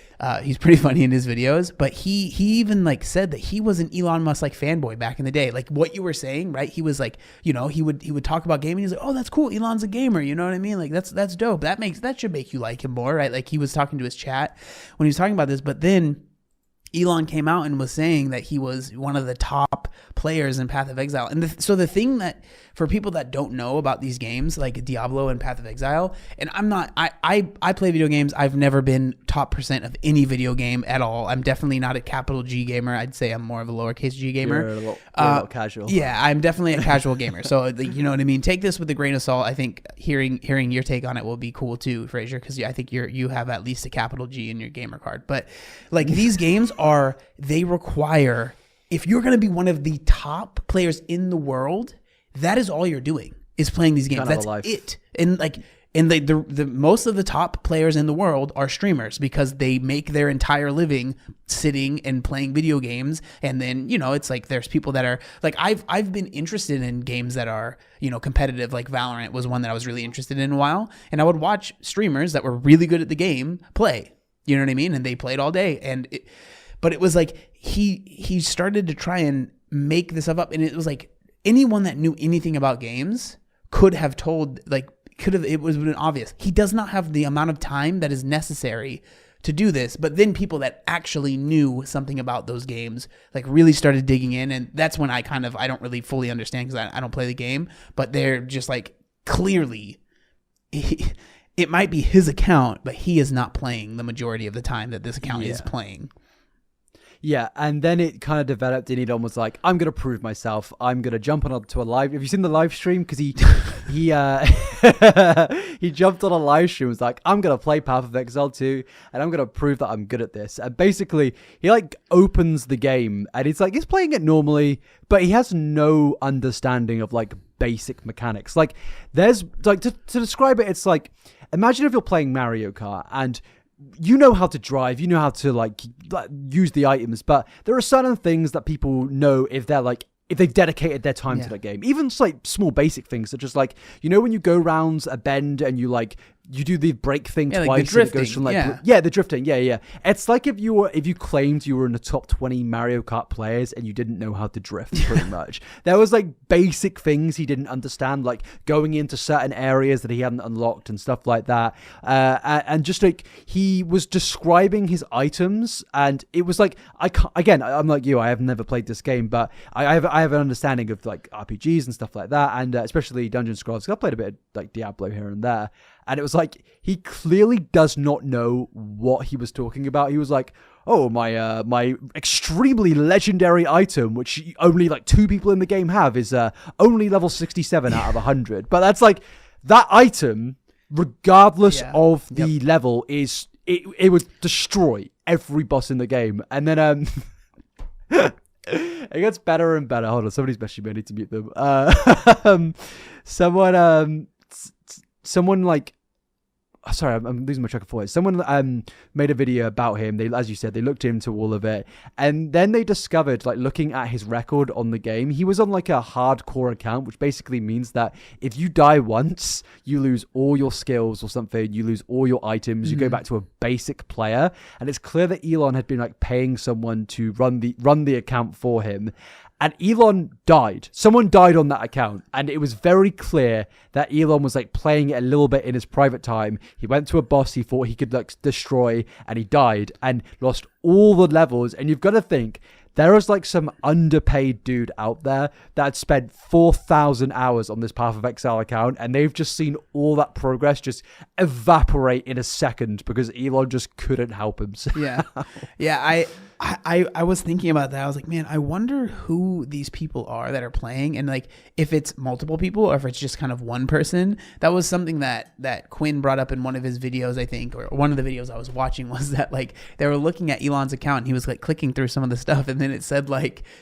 he's pretty funny in his videos. But he even like said that he was an Elon Musk like fanboy back in the day. Like what you were saying, right? He was like, you know, he would talk about gaming. He's like, oh, that's cool. Elon's a gamer. You know what I mean? Like that's dope. That should make you like him more, right? Like he was talking to his chat when he was talking about this. But then Elon came out and was saying that he was one of the top players in Path of Exile. And so the thing that, for people that don't know about these games like Diablo and Path of Exile, and I play video games. I've never been top % of any video game at all. I'm definitely not a capital G gamer. I'd say I'm more of a lowercase G gamer. You're a little casual. Yeah, I'm definitely a casual gamer. So you know what I mean? Take this with a grain of salt. I think hearing your take on it will be cool too, Fraser, because I think you have at least a capital G in your gamer card. But like these games they require, if you're going to be one of the top players in the world, that is all you're doing, is playing these games. That's it. And like And the most of the top players in the world are streamers because they make their entire living sitting and playing video games. And then, it's like there's people that are like, I've been interested in games that are, competitive, like Valorant was one that I was really interested in a while. And I would watch streamers that were really good at the game play, you know what I mean? And they played all day. But it was like, he started to try and make this stuff up. And it was like anyone that knew anything about games could have told, it was been obvious. He does not have the amount of time that is necessary to do this. But then people that actually knew something about those games, really started digging in. And that's when I don't really fully understand because I don't play the game. But they're just clearly, it might be his account, but he is not playing the majority of the time that this account is playing. Yeah, and then it kind of developed, and Elon was like, "I'm gonna prove myself. I'm gonna jump onto a live." Have you seen the live stream? Because he jumped on a live stream. Was like, "I'm gonna play Path of Exile 2, and I'm gonna prove that I'm good at this." And basically, he opens the game, and he's playing it normally, but he has no understanding of basic mechanics. There's to describe it, it's imagine if you're playing Mario Kart and you know how to drive, you know how to use the items, but there are certain things that people know if they're if they've dedicated their time to that game. Even just small basic things such as when you go around a bend and you do the brake thing twice, the drifting, and it goes from the drifting, It's like if you claimed you were in the top 20 Mario Kart players and you didn't know how to drift, pretty much. There was basic things he didn't understand, going into certain areas that he hadn't unlocked and stuff like that. And just he was describing his items, and it was I'm like you, I have never played this game, but I have an understanding of RPGs and stuff like that, and especially Dungeon Scrolls. I played a bit of Diablo here and there. And it was he clearly does not know what he was talking about. He was like, "Oh, my extremely legendary item, which only 2 people in the game have, is only level 67 out of 100." But that's that item, regardless of the level, it would destroy every boss in the game. And then it gets better and better. Hold on, somebody's messaging me. I need to mute them. Someone sorry, I'm losing my track of thought. Someone made a video about him. They, as you said, they looked into all of it, and then they discovered, looking at his record on the game, he was on a hardcore account, which basically means that if you die once, you lose all your skills or something. You lose all your items. You go back to a basic player, and it's clear that Elon had been paying someone to run the account for him. And Elon died. Someone died on that account. And it was very clear that Elon was playing it a little bit in his private time. He went to a boss he thought he could destroy, and he died and lost all the levels. And you've got to think, there is some underpaid dude out there that had spent 4,000 hours on this Path of Exile account, and they've just seen all that progress just evaporate in a second because Elon just couldn't help himself. Yeah. I was thinking about that. I was like, man, I wonder who these people are that are playing, and if it's multiple people or if it's just kind of one person. That was something that Quinn brought up in one of his videos, I think, or one of the videos I was watching, was that they were looking at Elon's account and he was clicking through some of the stuff, and then it said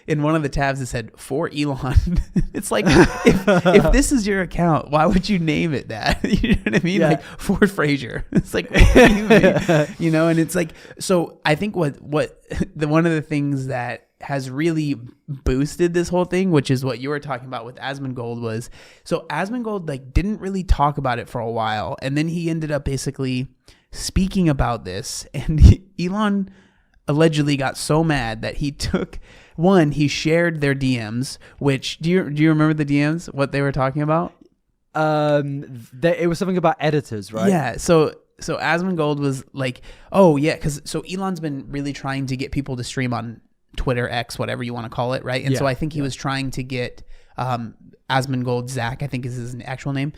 in one of the tabs it said for Elon. It's if this is your account, why would you name it that? You know what I mean? For Fraser. It's what do you mean? And it's so I think what one of the things that has really boosted this whole thing, which is what you were talking about with Asmongold, was so Asmongold didn't really talk about it for a while, and then he ended up basically speaking about this, and Elon allegedly got so mad that he shared their DMs. Which do you remember the DMs? What they were talking about? It was something about editors, right? Yeah. So Asmongold was oh yeah, because Elon's been really trying to get people to stream on Twitter, X, whatever you want to call it, right? And so I think he was trying to get Asmongold, Zach, I think is his actual name,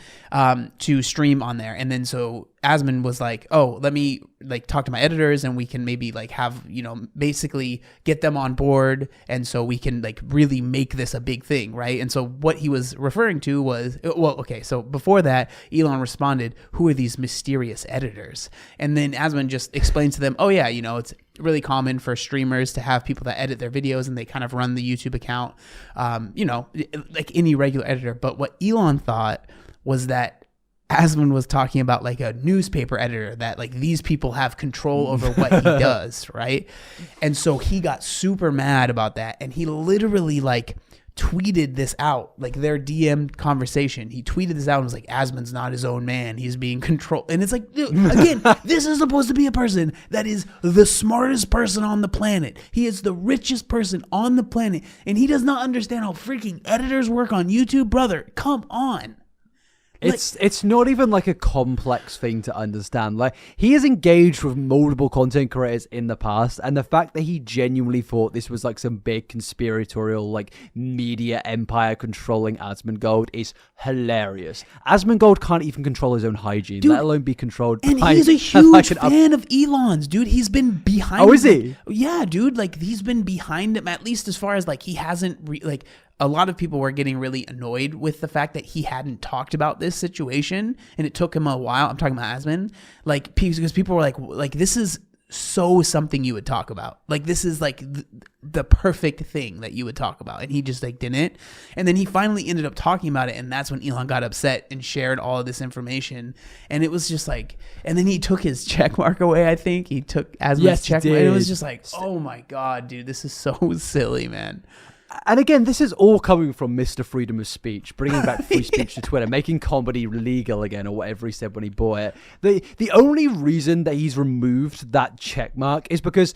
to stream on there. And then so Asmon was like, oh, let me talk to my editors and we can maybe have, basically get them on board. And so we can really make this a big thing. Right. And so what he was referring to was, well, okay. So before that, Elon responded, who are these mysterious editors? And then Asmon just explained to them, oh yeah, it's really common for streamers to have people that edit their videos and they kind of run the YouTube account, like any regular editor. But what Elon thought was that Asmund was talking about like a newspaper editor, that like these people have control over what he does, right? And so he got super mad about that, and he literally like tweeted this out, like their DM conversation. He tweeted this out and was like, Asmund's not his own man. He's being controlled. And it's like, dude, again, this is supposed to be a person that is the smartest person on the planet. He is the richest person on the planet. And he does not understand how freaking editors work on YouTube. Brother, come on. It's not even like a complex thing to understand. Like, he has engaged with multiple content creators in the past, and the fact that he genuinely thought this was like some big conspiratorial like media empire controlling Asmongold is hilarious. Asmongold can't even control his own hygiene, dude, let alone be controlled. And by, he's a huge fan of Elon's, dude. He's been behind. Oh, is he? Yeah, dude. Like, he's been behind him, at least as far as like he hasn't like. A lot of people were getting really annoyed with the fact that he hadn't talked about this situation, and it took him a while. I'm talking about Asmund, like, because people were like, this is so something you would talk about. Like, this is like the perfect thing that you would talk about, and he just like didn't. And then he finally ended up talking about it, and that's when Elon got upset and shared all of this information. And it was just like, and then he took his check mark away. I think he took Asmund's check mark. And it was just like, oh my god, dude, this is so silly, man. And again, this is all coming from Mr. Freedom of Speech, bringing back free speech to Twitter, making comedy legal again, or whatever he said when he bought it. The only reason that he's removed that check mark is because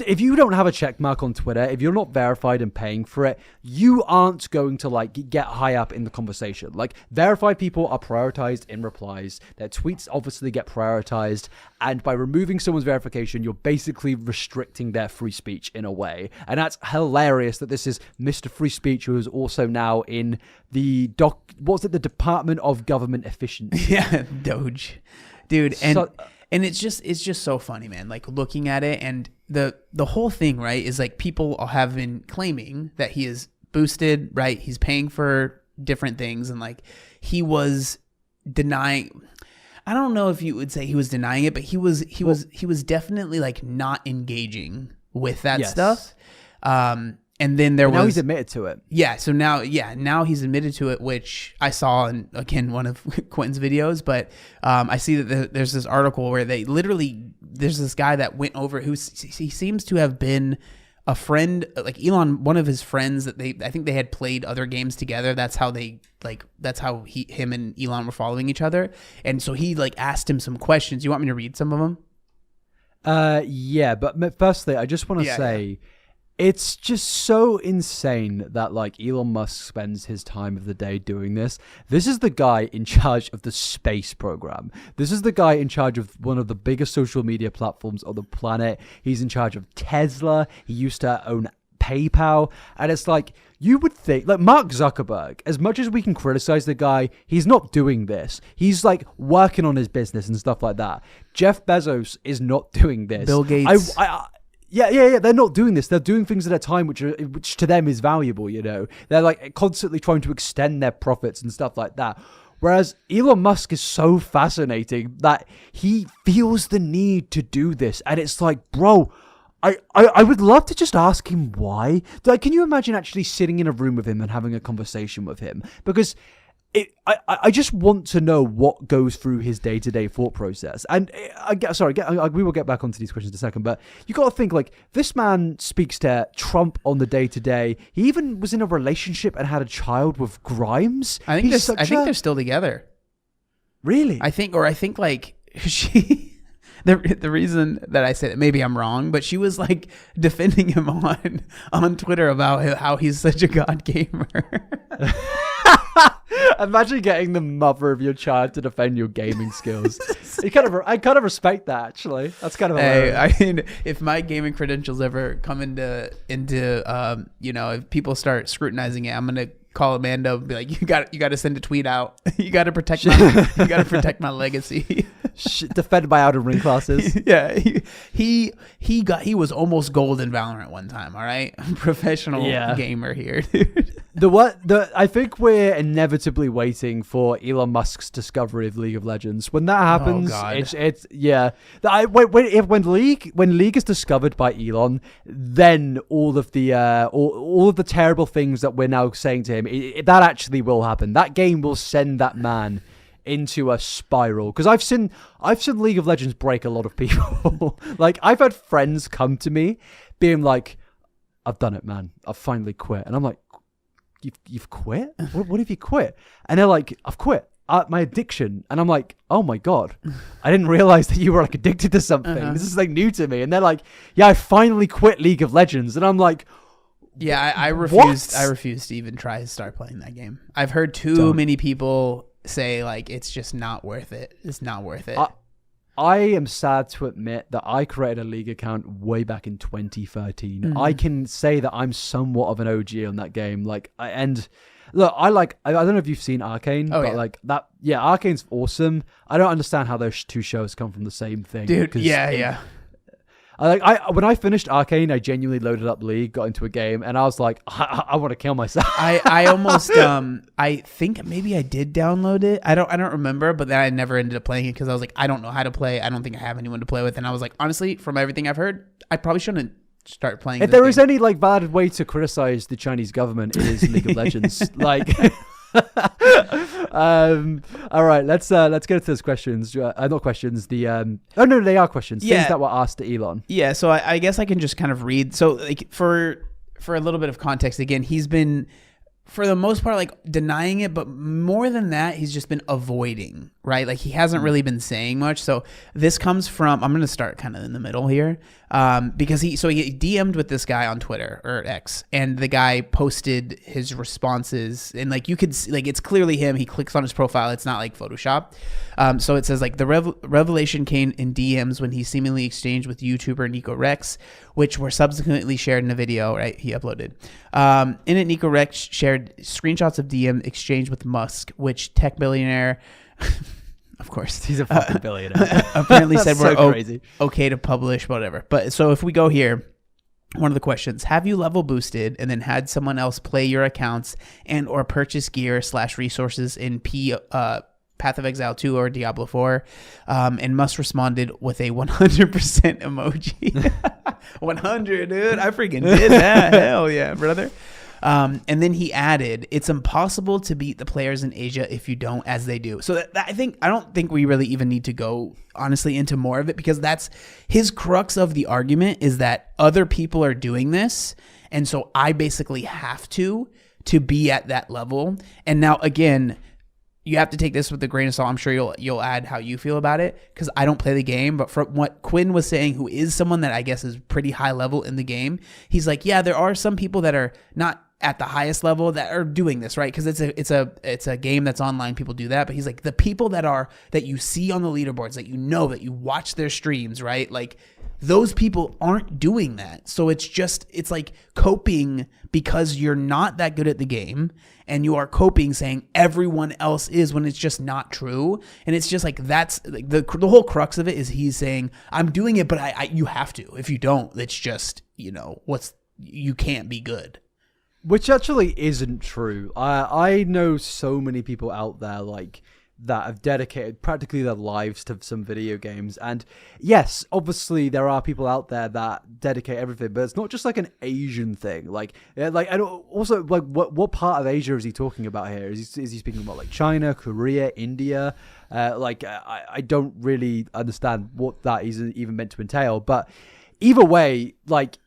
if you don't have a check mark on Twitter, if you're not verified and paying for it, you aren't going to like get high up in the conversation. Like, verified people are prioritized in replies. Their tweets obviously get prioritized. And by removing someone's verification, you're basically restricting their free speech in a way. And that's hilarious that this is Mr. Free Speech, who is also now in the the Department of Government Efficiency. Yeah, Doge. Dude, and it's just so funny, man. Like, looking at it, and the whole thing, right, is like people have been claiming that he is boosted, right? He's paying for different things, and like he was denying. I don't know if you would say he was denying it, but he was definitely like not engaging with that stuff. And then now he's admitted to it. Yeah. So now he's admitted to it, which I saw in, again, one of Quentin's videos. But I see that there's this article where there's this guy that went over he seems to have been a friend, like Elon, one of his friends that I think they had played other games together. That's how him and Elon were following each other. And so he like asked him some questions. You want me to read some of them? Yeah. But firstly, I just want to say, it's just so insane that like Elon Musk spends his time of the day doing this. This is the guy in charge of the space program. This is the guy in charge of one of the biggest social media platforms on the planet. He's in charge of Tesla. He used to own PayPal. And it's like, you would think, like Mark Zuckerberg, as much as we can criticize the guy, he's not doing this. He's like working on his business and stuff like that. Jeff Bezos is not doing this. Bill Gates. Yeah. They're not doing this. They're doing things at a time which to them is valuable, you know. They're like constantly trying to extend their profits and stuff like that. Whereas Elon Musk is so fascinating that he feels the need to do this. And it's like, bro, I would love to just ask him why. Like, can you imagine actually sitting in a room with him and having a conversation with him? Because I just want to know what goes through his day-to-day thought process. And we will get back onto these questions in a second, but you got to think, like, this man speaks to Trump on the day-to-day. He even was in a relationship and had a child with Grimes. I think they're still together. Really? I think like she. The reason that I say that, maybe I'm wrong, but she was like defending him on Twitter about how he's such a god gamer. Imagine getting the mother of your child to defend your gaming skills. I kind of respect that, actually. That's kind of hilarious. I mean, if my gaming credentials ever come into if people start scrutinizing it, I'm gonna call Amanda and be like, you got to send a tweet out. You got to protect my legacy. Defended by Outer Ring classes. Yeah, he was almost gold in Valorant one time. All right, professional gamer here, dude. I think we're inevitably waiting for Elon Musk's discovery of League of Legends. When that happens, when League is discovered by Elon, then all of the terrible things that we're now saying to him, that actually will happen. That game will send that man into a spiral, because I've seen League of Legends break a lot of people. Like, I've had friends come to me being like, I've done it, man. I've finally quit. And I'm like, you've quit? What have you quit? And they're like, I've quit. My addiction. And I'm like, oh my God, I didn't realize that you were like addicted to something. This is like new to me. And they're like, yeah, I finally quit League of Legends. And I'm like, yeah, I refused. I refused to even try to start playing that game. I've heard too many people say like it's just not worth it. It's not worth it. I am sad to admit that I created a League account way back in 2013. I can say that I'm somewhat of an OG on that game. Like, look, I don't know if you've seen Arcane, but like that, yeah, Arcane's awesome. I don't understand how those two shows come from the same thing. Dude, yeah. When I finished Arcane, I genuinely loaded up League, got into a game, and I was like, I want to kill myself. I almost I think maybe I did download it. I don't remember, but then I never ended up playing it because I was like, I don't know how to play. I don't think I have anyone to play with, and I was like, honestly, from everything I've heard, I probably shouldn't start playing. If there is any like valid way to criticize the Chinese government, it is League of Legends. Like. All right, let's get to those questions. Not questions. They are questions. Yeah. Things that were asked to Elon. Yeah, so I guess I can just kind of read. So like for a little bit of context, again, he's been for the most part like denying it, but more than that, he's just been avoiding, right? Like he hasn't really been saying much. So this comes from, I'm going to start kind of in the middle here, because he DM'd with this guy on Twitter or X, and the guy posted his responses, and like you could see, like it's clearly him. He clicks on his profile. It's not like Photoshop. So it says like the revelation came in DMs when he seemingly exchanged with YouTuber Nico Rex, which were subsequently shared in a video, right? He uploaded. In it, Nico Rex shared screenshots of DM exchange with Musk, which tech billionaire, of course, he's a fucking billionaire, apparently said so we're crazy. Okay to publish, whatever. But so if we go here, one of the questions, have you level boosted and then had someone else play your accounts and or purchase gear / resources in Path of Exile 2 or Diablo 4? And Musk responded with a 100% emoji. 100, dude. I freaking did that. Hell yeah, brother. And then he added, it's impossible to beat the players in Asia if you don't as they do. So I don't think we really even need to go honestly into more of it, because that's his crux of the argument, is that other people are doing this. And so I basically have to be at that level. And now again, you have to take this with a grain of salt. I'm sure you'll add how you feel about it, because I don't play the game. But from what Quinn was saying, who is someone that I guess is pretty high level in the game, he's like, yeah, there are some people that are not at the highest level that are doing this, right? Because it's a game that's online. People do that, but he's like, the people that you see on the leaderboards, that that you watch their streams, right? Like those people aren't doing that. So it's like coping, because you're not that good at the game, and you are coping saying everyone else is, when it's just not true. And it's just like, that's like the whole crux of it is he's saying, I'm doing it, but you have to. If you don't, it's just, you can't be good. Which actually isn't true. I know so many people out there like that have dedicated practically their lives to some video games. And yes, obviously there are people out there that dedicate everything, but it's not just like an Asian thing. And also like what part of Asia is he talking about here? Is he speaking about like China, Korea, India? I don't really understand what that is even meant to entail. But either way, like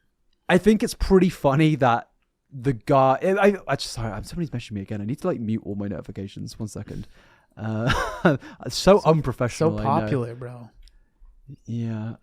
I think it's pretty funny that the guy, somebody's messaging me again. I need to like mute all my notifications. 1 second. So unprofessional. So popular, bro. Yeah.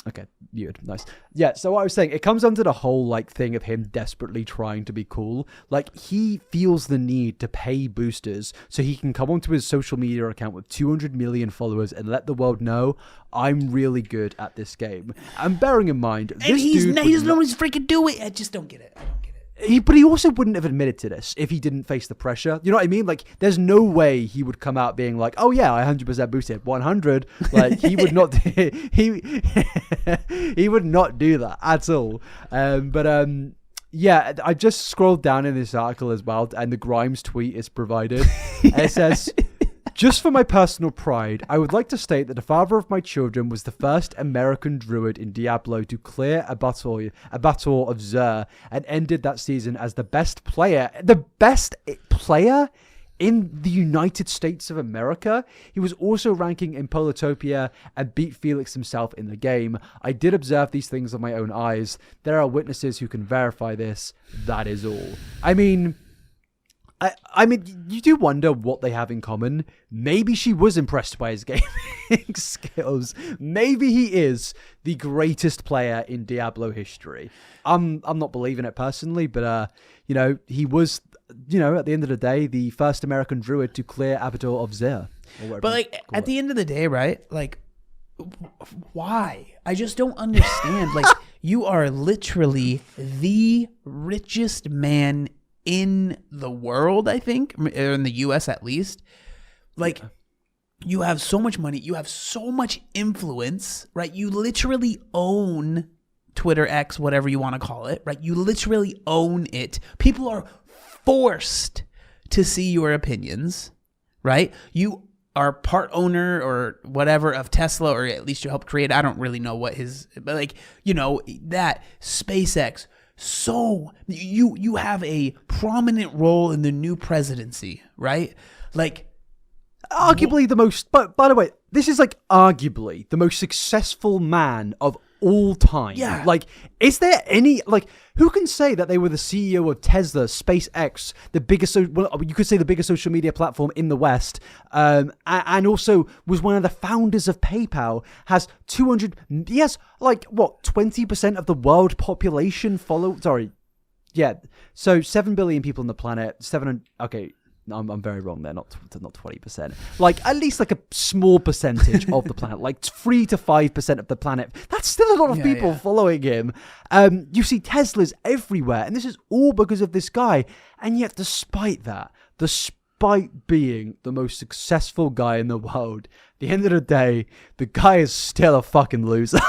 Okay, muted. Nice. Yeah, so what I was saying, it comes under the whole like thing of him desperately trying to be cool. Like he feels the need to pay boosters so he can come onto his social media account with 200 million followers and let the world know I'm really good at this game. And bearing in mind, and he doesn't always freaking do it. I just don't get it. But he also wouldn't have admitted to this if he didn't face the pressure. You know what I mean? Like, there's no way he would come out being like, "Oh yeah, I 100% boosted 100." Like, he would not. He would not do that at all. Yeah, I just scrolled down in this article as well, and the Grimes tweet is provided. And it says, just for my personal pride, I would like to state that the father of my children was the first American druid in Diablo to clear a battle of Xur, and ended that season as the best player in the United States of America. He was also ranking in Polytopia and beat Felix himself in the game. I did observe these things with my own eyes. There are witnesses who can verify this. That is all. I mean, you do wonder what they have in common. Maybe she was impressed by his gaming skills. Maybe he is the greatest player in Diablo history. I'm not believing it personally, but he was, at the end of the day, the first American druid to clear Abaddon of Zir. But like at the end of the day, right? Like, why? I just don't understand. Like, you are literally the richest man in the world, I think, or in the US at least. Like, you have so much money, you have so much influence, right? You literally own Twitter, X, whatever you want to call it, right? You literally own it. People are forced to see your opinions, right? You are part owner or whatever of Tesla, or at least you helped create. I don't really know what but like, that SpaceX. So you have a prominent role in the new presidency, right? Like, arguably the most, but by the way, this is like arguably the most successful man of all time. Yeah. Like, is there any, like, who can say that they were the CEO of Tesla, SpaceX, the biggest, well, you could say the biggest social media platform in the West, and also was one of the founders of PayPal, has 20% of the world population so 7 billion people on the planet, 700, okay, I'm very wrong there, not 20%. Like, at least like a small percentage of the planet, like 3 to 5% of the planet. That's still a lot of people following him. You see Teslas everywhere, and this is all because of this guy. And yet, despite being the most successful guy in the world, at the end of the day, the guy is still a fucking loser.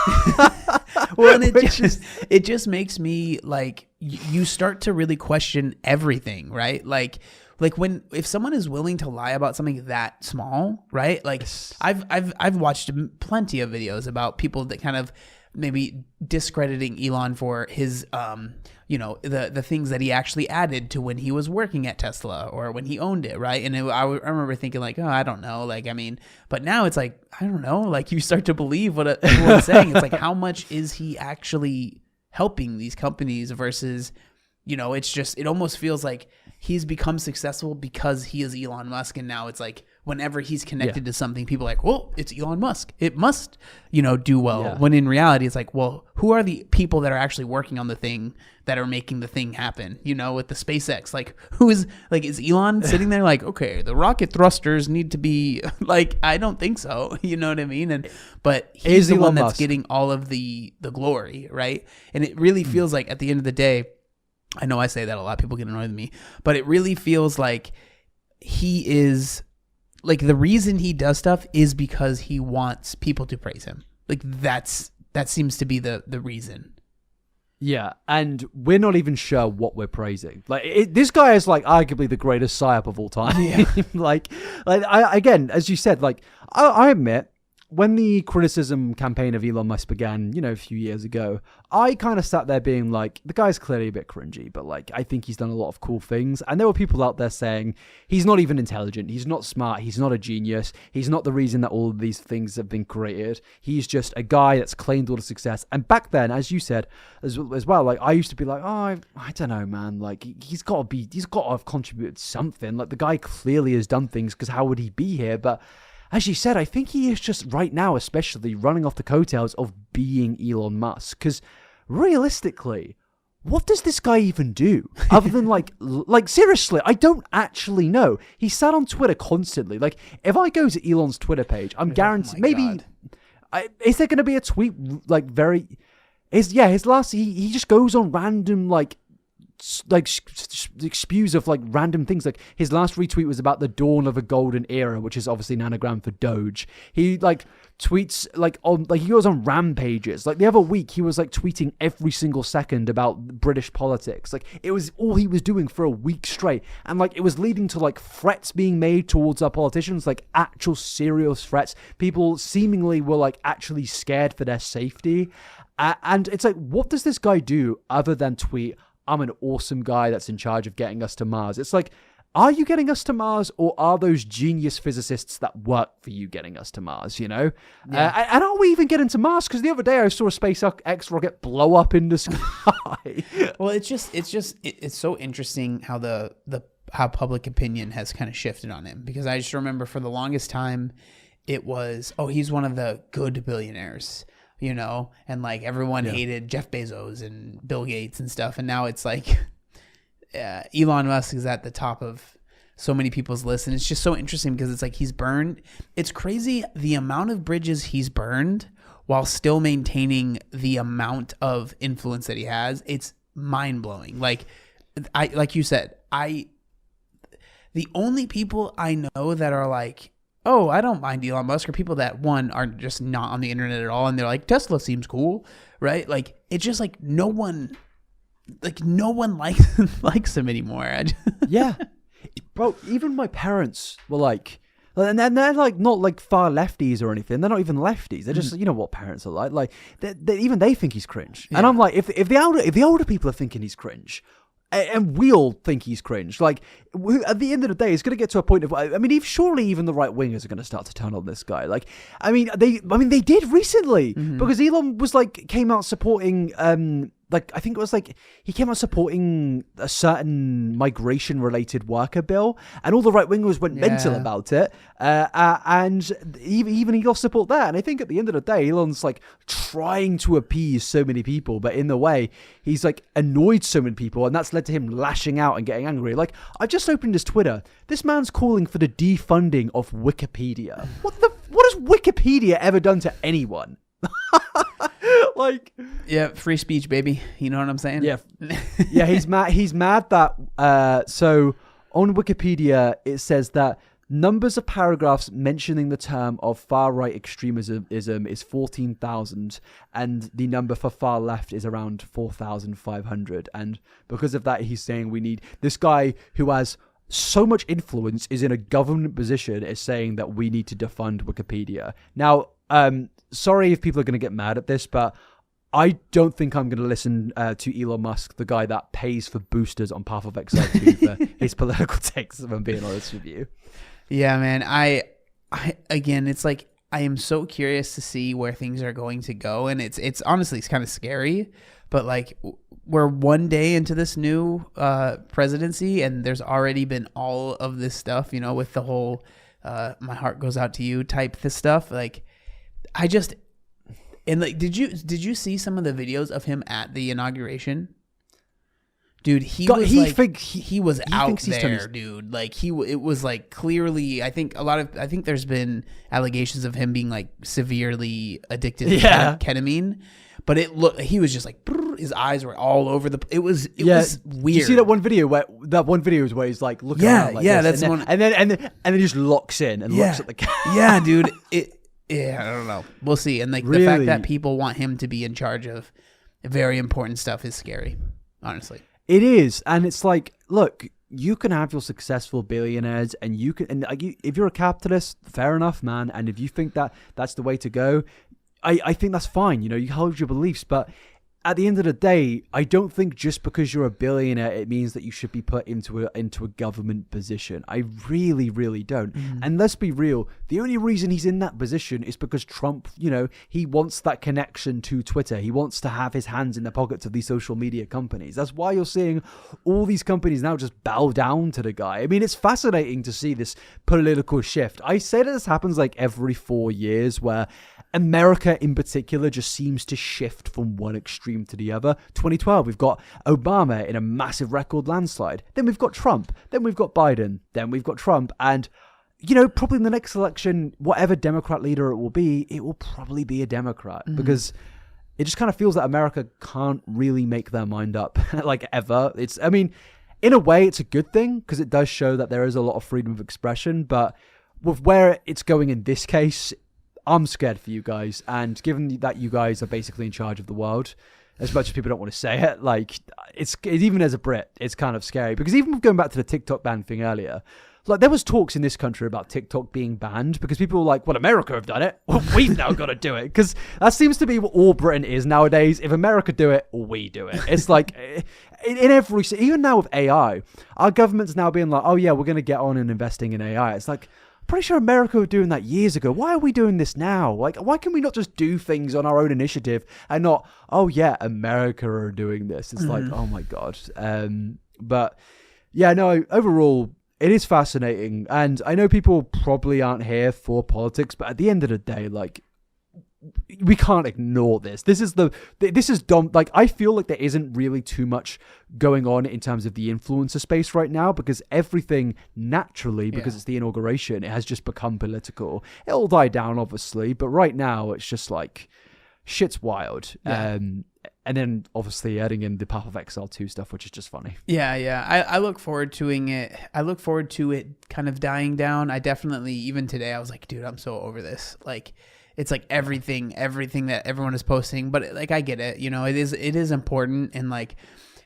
Well, and it just makes me, like, you start to really question everything, right? Like if someone is willing to lie about something that small, right? Like, I've watched plenty of videos about people that kind of maybe discrediting Elon for his the things that he actually added to when he was working at Tesla or when he owned it, right? And I remember thinking like, oh, I don't know, like, I mean, but now it's like, I don't know, like, you start to believe what everyone's saying. It's like, how much is he actually helping these companies versus, it's just, it almost feels like he's become successful because he is Elon Musk, and now it's like whenever he's connected to something, people are like, well, it's Elon Musk, it must, do well. Yeah. When in reality, it's like, well, who are the people that are actually working on the thing that are making the thing happen? With the SpaceX, like, who is, like, is Elon sitting there like, okay, the rocket thrusters need to be like, I don't think so. You know what I mean? But he's the one that's getting all of the glory, right? And it really feels like at the end of the day, I know I say that a lot, people get annoyed with me, but it really feels like he is, like, the reason he does stuff is because he wants people to praise him. Like, that seems to be the reason. Yeah, and we're not even sure what we're praising. Like, this guy is, like, arguably the greatest psyop of all time. Yeah. like I again, as you said, like, I admit, when the criticism campaign of Elon Musk began, a few years ago, I kind of sat there being like, the guy's clearly a bit cringy, but, like, I think he's done a lot of cool things. And there were people out there saying he's not even intelligent, he's not smart, he's not a genius, he's not the reason that all of these things have been created. He's just a guy that's claimed all the success. And back then, as you said as well, like, I used to be like, oh, I don't know, man. Like, he's got to have contributed something. Like, the guy clearly has done things, because how would he be here? But as you said, I think he is just right now, especially running off the coattails of being Elon Musk. Because realistically, what does this guy even do other than like seriously? I don't actually know. He sat on Twitter constantly. Like, if I go to Elon's Twitter page, I'm guaranteed is there going to be a tweet like his last he just goes on random spews of like random things. Like, his last retweet was about the dawn of a golden era, which is obviously an anagram for Doge. He like tweets he goes on rampages. Like, the other week he was like tweeting every single second about British politics. Like, it was all he was doing for a week straight, and like, it was leading to like threats being made towards our politicians, like actual serious threats. People seemingly were like actually scared for their safety, and it's like, what does this guy do other than tweet, I'm an awesome guy that's in charge of getting us to Mars? It's like, are you getting us to Mars, or are those genius physicists that work for you getting us to Mars, you know? Yeah. And are we even getting to Mars? Because the other day I saw a SpaceX rocket blow up in the sky. Well, it's so interesting how how public opinion has kind of shifted on him, because I just remember for the longest time it was, oh, he's one of the good billionaires, you know, and like everyone hated Jeff Bezos and Bill Gates and stuff, and now it's like Elon Musk is at the top of so many people's lists, and it's just so interesting because it's like he's burned. It's crazy the amount of bridges he's burned while still maintaining the amount of influence that he has. It's mind blowing. Like you said, the only people I know that are like, oh, I don't mind Elon Musk, are people that, one, are just not on the internet at all, and they're like, Tesla seems cool, right? Like, it's just like no one likes him anymore. Yeah. Bro, even my parents were like, and they're like not like far lefties or anything. They're not even lefties. They're just, you know what parents are like. Like, even they think he's cringe. Yeah. And I'm like, if the older people are thinking he's cringe, and we all think he's cringe, like, at the end of the day, it's going to get to a point of, I mean, surely even the right wingers are going to start to turn on this guy. Like, they did recently, because Elon was like, came out supporting, like, I think it was like, he came out supporting a certain migration-related worker bill, and all the right-wingers went mental about it, and even he lost support there. And I think at the end of the day, Elon's like trying to appease so many people, but in the way, he's like annoyed so many people, and that's led to him lashing out and getting angry. Like, I just opened his Twitter. This man's calling for the defunding of Wikipedia. What has Wikipedia ever done to anyone? Like, yeah, free speech, baby. You know what I'm saying? Yeah, yeah. He's mad that so on Wikipedia it says that numbers of paragraphs mentioning the term of far right extremism is 14,000, and the number for far left is around 4,500. And because of that, he's saying we need this guy who has so much influence, is in a government position, is saying that we need to defund Wikipedia. Now, sorry if people are going to get mad at this, but I don't think I'm going to listen to Elon Musk, the guy that pays for boosters on Path of Exile 2 for his political takes, if I'm being honest with you. Yeah, man. I again, it's like, I am so curious to see where things are going to go, and it's honestly, it's kind of scary, but like, we're one day into this new presidency, and there's already been all of this stuff, you know, with the whole my heart goes out to you type this stuff. Like, and like, did you see some of the videos of him at the inauguration? Dude, he was out there, dude. Like, it was like, clearly, I think there's been allegations of him being like severely addicted to ketamine, but he was just like, his eyes were all over it was weird. Did you see that one video where he's like looking around like this, and then he just locks in and looks at the camera. Yeah, dude. I don't know. We'll see. And like, really, the fact that people want him to be in charge of very important stuff is scary, honestly. It is. And it's like, look, you can have your successful billionaires, and if you're a capitalist, fair enough, man. And if you think that that's the way to go, I think that's fine. You know, you hold your beliefs, but at the end of the day, I don't think just because you're a billionaire, it means that you should be put into a government position. I really, really don't. And let's be real, the only reason he's in that position is because Trump, you know, he wants that connection to Twitter. He wants to have his hands in the pockets of these social media companies. That's why you're seeing all these companies now just bow down to the guy. I mean, it's fascinating to see this political shift. I say that this happens like every 4 years, where America in particular just seems to shift from one extreme to the other. 2012, we've got Obama in a massive record landslide. Then we've got Trump. Then we've got Biden. Then we've got Trump. And, you know, probably in the next election, whatever Democrat leader it will probably be a Democrat, because it just kind of feels that America can't really make their mind up, like, ever. I mean, in a way, it's a good thing, because it does show that there is a lot of freedom of expression. But with where it's going in this case, I'm scared for you guys. And given that you guys are basically in charge of the world, as much as people don't want to say it, like, it's even as a Brit, it's kind of scary. Because even going back to the TikTok ban thing earlier, like there was talks in this country about TikTok being banned because people were like, well, America have done it. Well, we've now got to do it. Because that seems to be what all Britain is nowadays. If America do it, we do it. It's like in every, even now with AI, our government's now being like, oh yeah, we're going to get on and investing in AI. It's like, pretty sure America were doing that years ago. Why are we doing this now? Like, why can we not just do things on our own initiative and not, oh yeah, America are doing this? It's like, oh my God. But yeah, no, overall, it is fascinating. And I know people probably aren't here for politics, but at the end of the day, like, we can't ignore this. This is dumb. Like, I feel like there isn't really too much going on in terms of the influencer space right now because everything naturally, because it's the inauguration, it has just become political. It'll die down, obviously, but right now it's just like shit's wild. Yeah. And then obviously adding in the Path of Exile 2 stuff, which is just funny. Yeah. I look forward to it. I look forward to it kind of dying down. I definitely, even today, I was like, dude, I'm so over this. Like, it's like everything that everyone is posting, but like, I get it. You know, it is important. And like,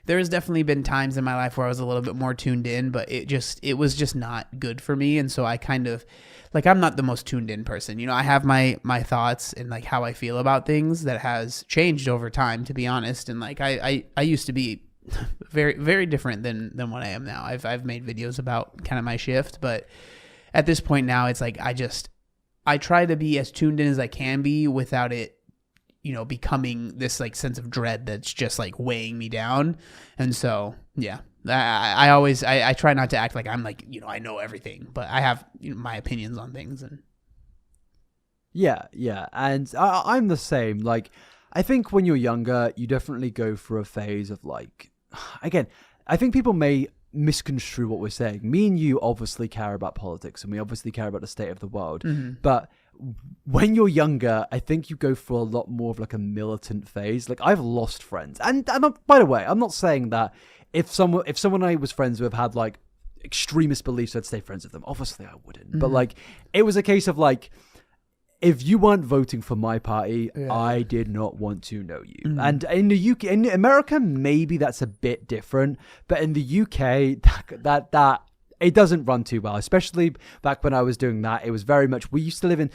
there has definitely been times in my life where I was a little bit more tuned in, but it was just not good for me. And so I kind of, like, I'm not the most tuned in person. You know, I have my thoughts and like how I feel about things that has changed over time, to be honest. And like, I used to be very, very different than what I am now. I've made videos about kind of my shift, but at this point now it's like, I try to be as tuned in as I can be without it, you know, becoming this like sense of dread that's just like weighing me down. And so, yeah, I always try not to act like I'm like, you know, I know everything, but I have, you know, my opinions on things. And yeah. And I'm the same. Like, I think when you're younger, you definitely go through a phase of like, again, I think people may misconstrue what we're saying. Me and you obviously care about politics and we obviously care about the state of the world. But when you're younger, I think you go for a lot more of like a militant phase. Like, I've lost friends. And by the way, I'm not saying that if someone I was friends with had like extremist beliefs, I'd stay friends with them. Obviously I wouldn't. But like, it was a case of like, if you weren't voting for my party, I did not want to know you. And in the UK, in America, maybe that's a bit different. But in the UK, that it doesn't run too well. Especially back when I was doing that, it was very much, we used to live in,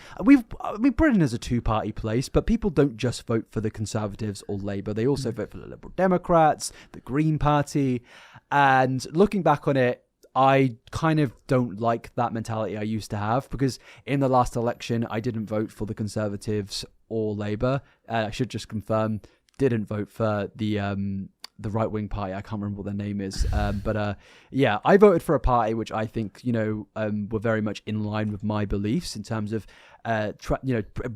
Britain is a two-party place, but people don't just vote for the Conservatives or Labour. They also vote for the Liberal Democrats, the Green Party. And looking back on it, I kind of don't like that mentality I used to have, because in the last election, I didn't vote for the Conservatives or Labour. I should just confirm, didn't vote for the right-wing party. I can't remember what their name is. Yeah, I voted for a party which I think, you know, were very much in line with my beliefs in terms of, the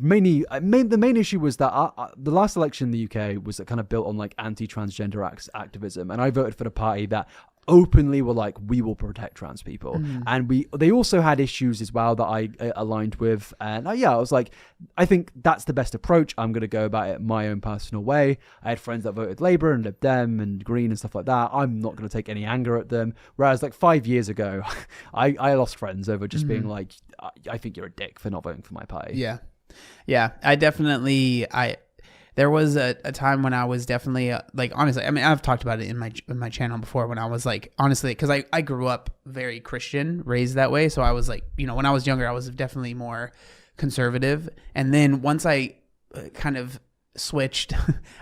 main issue was that the last election in the UK was kind of built on like anti-transgender activism. And I voted for the party that openly were like, we will protect trans people. And they also had issues as well that I aligned with. And I was like, I think that's the best approach. I'm going to go about it my own personal way. I had friends that voted Labour and Lib Dem and Green and stuff like that. I'm not going to take any anger at them. Whereas like 5 years ago, I lost friends over just being like, I think you're a dick for not voting for my party. Yeah. I definitely, there was a time when I was definitely like, honestly, I mean, I've talked about it in my channel before, when I was like, honestly, because I grew up very Christian, raised that way. So I was like, you know, when I was younger, I was definitely more conservative. And then once I kind of switched,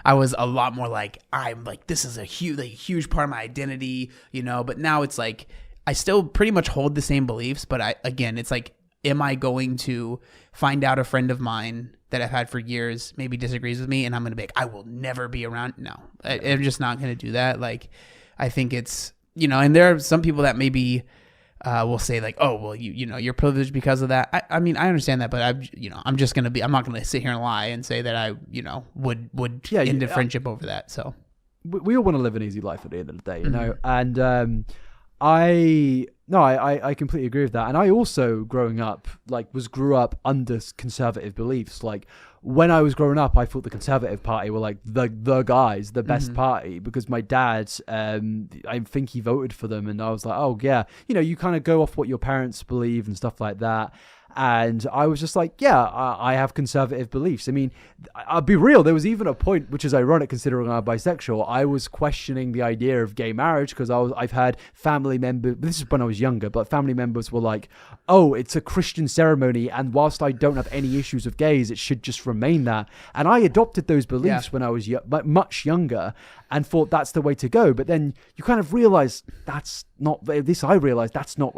I was a lot more like, I'm like, this is a huge part of my identity, you know. But now it's like, I still pretty much hold the same beliefs, but it's like, am I going to find out a friend of mine that I've had for years maybe disagrees with me, and I'm going to be like, I will never be around? No, I'm just not going to do that. Like, I think it's, you know, and there are some people that maybe will say like, oh, well, you know, you're privileged because of that. I mean, I understand that, but I'm not going to sit here and lie and say that I, you know, would end a friendship over that. So we all want to live an easy life at the end of the day, you know? And, I completely agree with that. And I also, growing up, grew up under conservative beliefs. Like, when I was growing up, I thought the Conservative Party were like the guys, the best party, because my dad, I think he voted for them, and I was like, oh yeah, you know, you kind of go off what your parents believe and stuff like that. And I was just like, yeah, I have conservative beliefs. I mean, I'll be real. There was even a point, which is ironic considering I'm bisexual. I was questioning the idea of gay marriage because I've had family members, this is when I was younger, but family members were like, oh, it's a Christian ceremony. And whilst I don't have any issues with gays, it should just remain that. And I adopted those beliefs when I was much younger and thought that's the way to go. But then you kind of realize that's not, I realized that's not,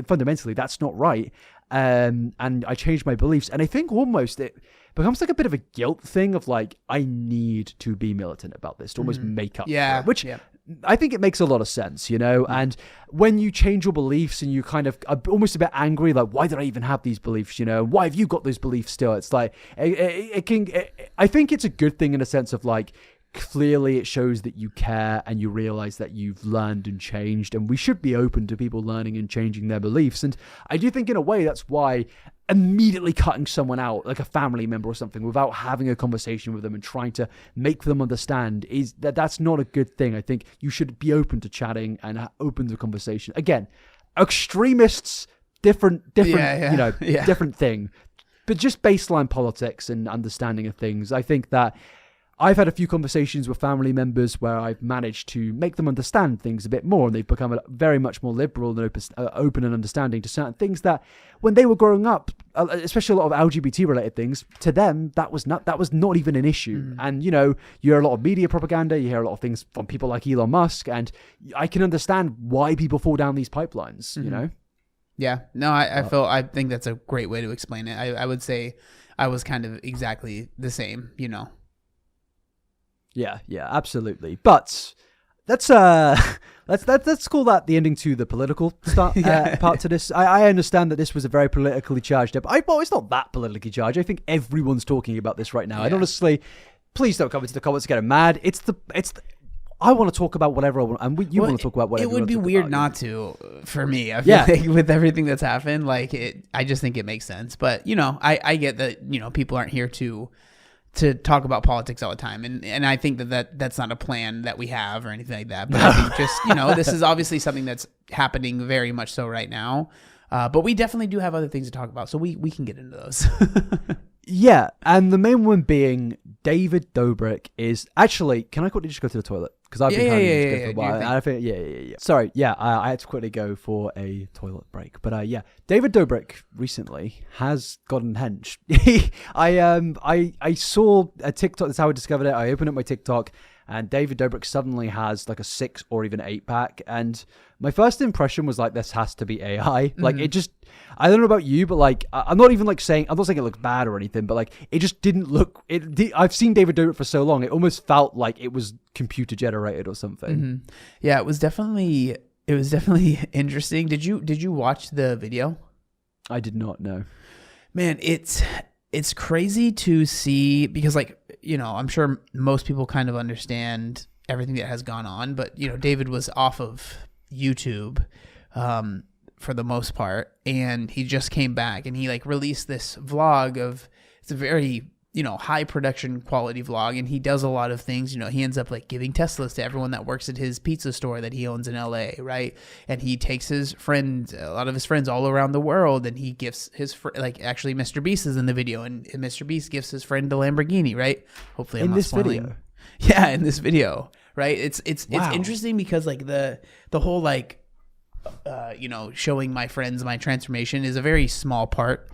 fundamentally, that's not right. And I changed my beliefs. And I think almost it becomes like a bit of a guilt thing of like, I need to be militant about this to almost make up for it, which I think it makes a lot of sense, you know? And when you change your beliefs and you kind of are almost a bit angry, like, why did I even have these beliefs, you know? Why have you got those beliefs still? It's like, I think it's a good thing in a sense of like, clearly it shows that you care and you realize that you've learned and changed, and we should be open to people learning and changing their beliefs. And I do think in a way that's why immediately cutting someone out, like a family member or something, without having a conversation with them and trying to make them understand, is that's not a good thing. I think you should be open to chatting and open to conversation. Again, extremists, different different thing, but just baseline politics and understanding of things. I think that I've had a few conversations with family members where I've managed to make them understand things a bit more, and they've become very much more liberal and open and understanding to certain things that when they were growing up, especially a lot of LGBT related things, to them that was not even an issue. And you know, you hear a lot of media propaganda, you hear a lot of things from people like Elon Musk, and I can understand why people fall down these pipelines, you know? Yeah, no, I think that's a great way to explain it. I would say I was kind of exactly the same, you know. Yeah, absolutely. But let's call that the ending to the political part to this. I understand that this was a very politically charged episode. Well, it's not that politically charged. I think everyone's talking about this right now. Yeah. And honestly, please don't come into the comments getting mad. I want to talk about whatever I want, and you want to talk about whatever. It would be weird not to, for me. I feel like with everything that's happened, like I just think it makes sense. But you know, I get that, you know, people aren't here to talk about politics all the time, and I think that's not a plan that we have or anything like that. But I think just, you know, this is obviously something that's happening very much so right now. But we definitely do have other things to talk about, so we can get into those. Yeah, and the main one being David Dobrik is actually. Can I quickly just go to the toilet? Because I've been kind of for a while. And I think, yeah. Sorry, I had to quickly go for a toilet break. But David Dobrik recently has gotten hench. I saw a TikTok. That's how I discovered it. I opened up my TikTok, and David Dobrik suddenly has like a 6 or even 8-pack. And my first impression was like, this has to be AI. Like it just, I don't know about you, but like, I'm not saying it looks bad or anything, but like, it just didn't look, I've seen David Dobrik for so long. It almost felt like it was computer generated or something. Yeah, it was definitely interesting. Did you watch the video? I did not know. Man, it's crazy to see, because like, you know, I'm sure most people kind of understand everything that has gone on, but you know, David was off of YouTube for the most part, and he just came back and he like released this vlog of, it's a very, you know, high production quality vlog, and he does a lot of things. You know, he ends up like giving Teslas to everyone that works at his pizza store that he owns in LA, right? And he takes a lot of his friends all around the world, and he gifts his actually Mr. Beast is in the video, and Mr. Beast gifts his friend a Lamborghini, right? Hopefully, I'm not spoiling. Video. Yeah, in this video, right? It's interesting because like the whole like you know, showing my friends my transformation is a very small part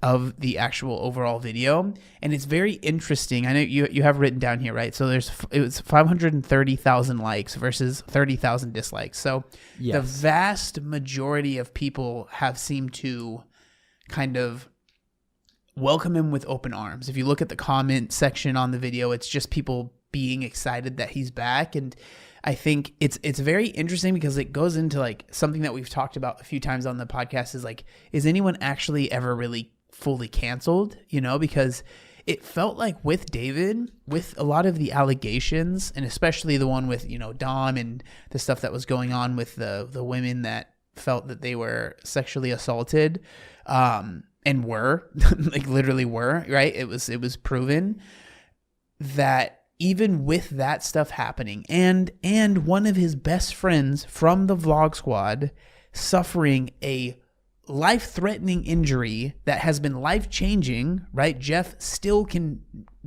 of the actual overall video, and it's very interesting. I know you have written down here, right? So it was 530,000 likes versus 30,000 dislikes. So the vast majority of people have seemed to kind of welcome him with open arms. If you look at the comment section on the video, it's just people being excited that he's back. And I think it's very interesting because it goes into like something that we've talked about a few times on the podcast, is like, is anyone actually ever really fully canceled? You know, because it felt like with David, with a lot of the allegations, and especially the one with, you know, Dom and the stuff that was going on with the women that felt that they were sexually assaulted, and were like literally were, right? It was proven that even with that stuff happening, and one of his best friends from the vlog squad suffering a life-threatening injury that has been life-changing, right? Jeff still can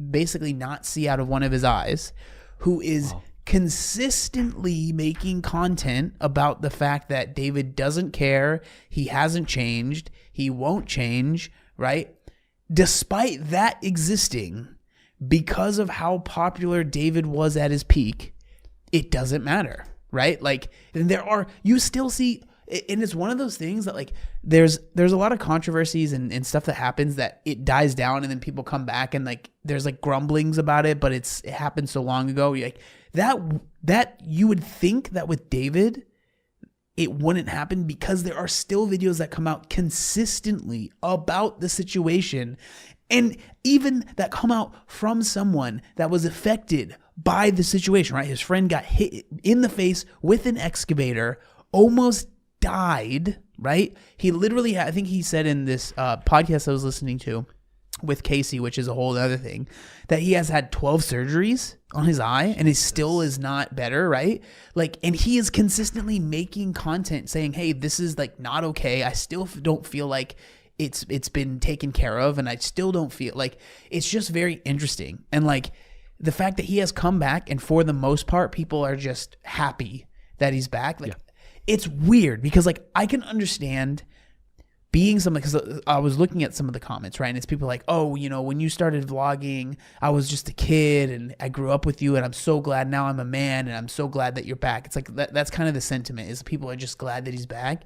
basically not see out of one of his eyes, who is consistently making content about the fact that David doesn't care, he hasn't changed, he won't change, right? Despite that existing, because of how popular David was at his peak, it doesn't matter, right? Like, and you still see, and it's one of those things that like there's a lot of controversies and stuff that happens that it dies down and then people come back and like there's like grumblings about it, but it happened so long ago. You're like that you would think that with David it wouldn't happen, because there are still videos that come out consistently about the situation, and even that come out from someone that was affected by the situation, right? His friend got hit in the face with an excavator, almost died, right? He literally, I think he said in this podcast I was listening to with Casey, which is a whole other thing, that he has had 12 surgeries on his eye and he still is not better, right? Like, and he is consistently making content saying, hey, this is like not okay. I still don't feel like it's been taken care of, and I still don't feel like, it's just very interesting. And like the fact that he has come back, and for the most part, people are just happy that he's back. Like, it's weird because like I can understand being something, because I was looking at some of the comments, right? And it's people like, oh, you know, when you started vlogging, I was just a kid and I grew up with you and I'm so glad now I'm a man and I'm so glad that you're back. It's like that's kind of the sentiment, is people are just glad that he's back.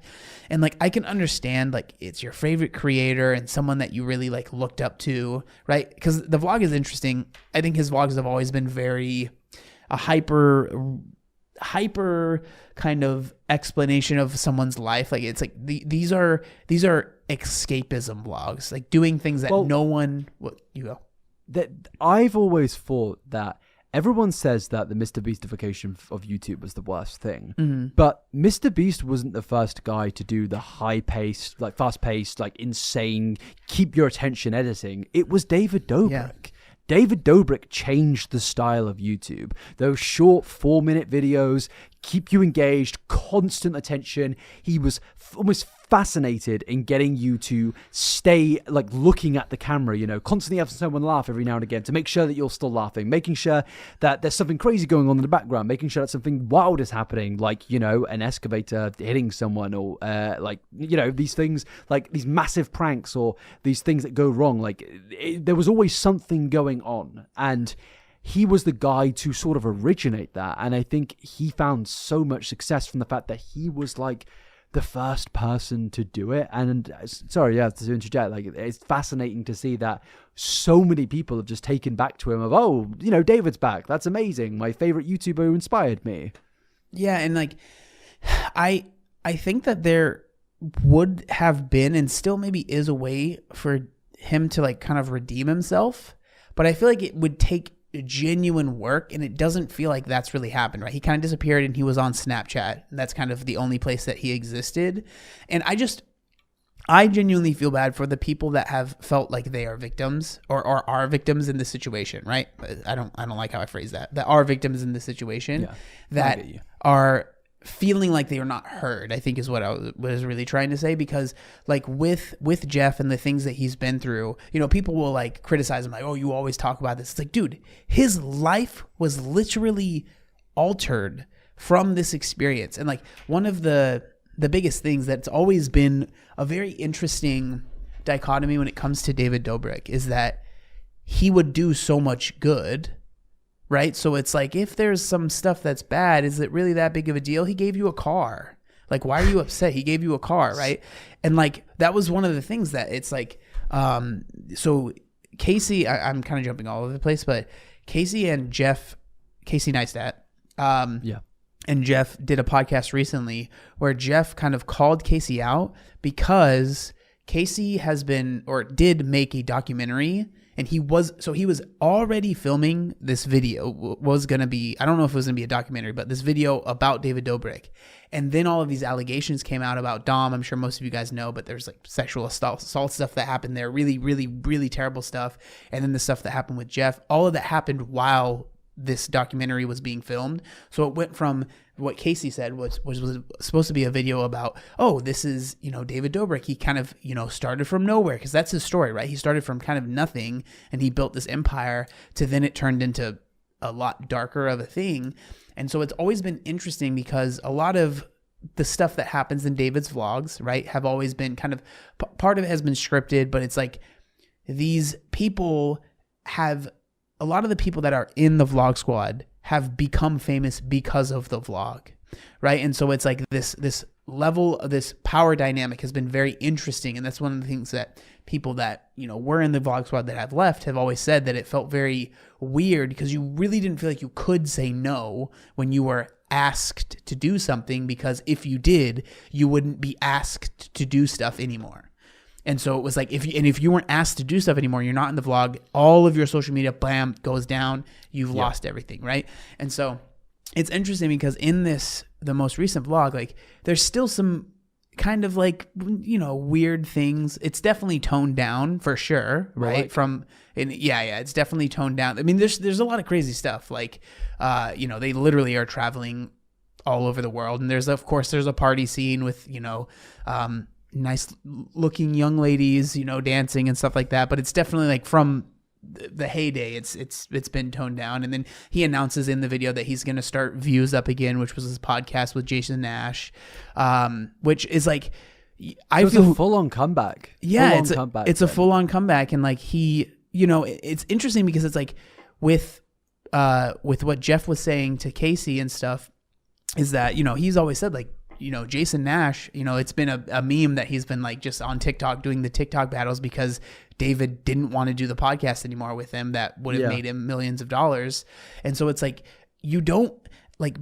And like I can understand, like, it's your favorite creator and someone that you really like looked up to, right? Because the vlog is interesting. I think his vlogs have always been very hyper kind of explanation of someone's life. Like, it's like these are escapism vlogs, like doing things that no one. What you go? That I've always thought that everyone says that the Mr. Beastification of YouTube was the worst thing, but Mr. Beast wasn't the first guy to do the high-paced, like fast-paced, like insane, keep your attention editing. It was David Dobrik. Yeah. David Dobrik changed the style of YouTube. Those short 4-minute videos, keep you engaged, constant attention. He was almost fascinated in getting you to stay like looking at the camera, you know, constantly having someone laugh every now and again to make sure that you're still laughing, making sure that there's something crazy going on in the background, making sure that something wild is happening, like, you know, an excavator hitting someone, or like, you know, these things, like these massive pranks or these things that go wrong. Like there was always something going on, and he was the guy to sort of originate that. And I think he found so much success from the fact that he was like the first person to do it. And sorry, yeah, to interject, like it's fascinating to see that so many people have just taken back to him of, oh, you know, David's back. That's amazing. My favorite YouTuber who inspired me. Yeah, and like I think that there would have been, and still maybe is, a way for him to like kind of redeem himself, but I feel like it would take genuine work, and it doesn't feel like that's really happened, right? He kind of disappeared and he was on Snapchat, and that's kind of the only place that he existed. And I genuinely feel bad for the people that have felt like they are victims or are victims in this situation, right? I don't like how I phrase that are victims in this situation, that are feeling like they are not heard, I think is what I was really trying to say. Because like with Jeff and the things that he's been through, you know, people will like criticize him like, oh, you always talk about this. It's like, dude, his life was literally altered from this experience. And like one of the biggest things that's always been a very interesting dichotomy when it comes to David Dobrik is that he would do so much good, right? So it's like, if there's some stuff that's bad, is it really that big of a deal? He gave you a car. Like, why are you upset? He gave you a car, right? And like, that was one of the things that it's like, so Casey, I'm kind of jumping all over the place, but Casey Neistat, and Jeff did a podcast recently where Jeff kind of called Casey out because Casey did make a documentary. And he was already filming this video, was going to be, I don't know if it was going to be a documentary, but this video about David Dobrik. And then all of these allegations came out about Dom. I'm sure most of you guys know, but there's like sexual assault stuff that happened there, really, really, really terrible stuff. And then the stuff that happened with Jeff, all of that happened while this documentary was being filmed. So it went from what Casey said was supposed to be a video about, oh, this is, David Dobrik. He kind of, started from nowhere, because that's his story, right? He started from kind of nothing and he built this empire to then it turned into a lot darker of a thing. And so it's always been interesting because a lot of the stuff that happens in David's vlogs, right, have always been kind of, part of it has been scripted, but it's like these people have, a lot of the people that are in the vlog squad have become famous because of the vlog, right? And so it's like this level of this power dynamic has been very interesting. And that's one of the things that people that, were in the vlog squad that have left have always said, that it felt very weird because you really didn't feel like you could say no when you were asked to do something, because if you did, you wouldn't be asked to do stuff anymore. And so it was like, if you weren't asked to do stuff anymore, you're not in the vlog, all of your social media, bam, goes down, you've lost everything, right? And so it's interesting because in the most recent vlog, like there's still some kind of like, weird things. It's definitely toned down for sure, right? It's definitely toned down. I mean, there's a lot of crazy stuff. Like, they literally are traveling all over the world. And there's a party scene with, nice looking young ladies, dancing and stuff like that. But it's definitely like from the heyday, it's been toned down. And then he announces in the video that he's going to start Views Up Again, which was his podcast with Jason Nash, which is like, I feel a full on comeback. Yeah, it's a full on comeback. And like it's interesting because it's like with what Jeff was saying to Casey and stuff, is that, he's always said like, Jason Nash, it's been a meme that he's been like just on TikTok doing the TikTok battles because David didn't want to do the podcast anymore with him. That would have made him millions of dollars. And so it's like, you don't like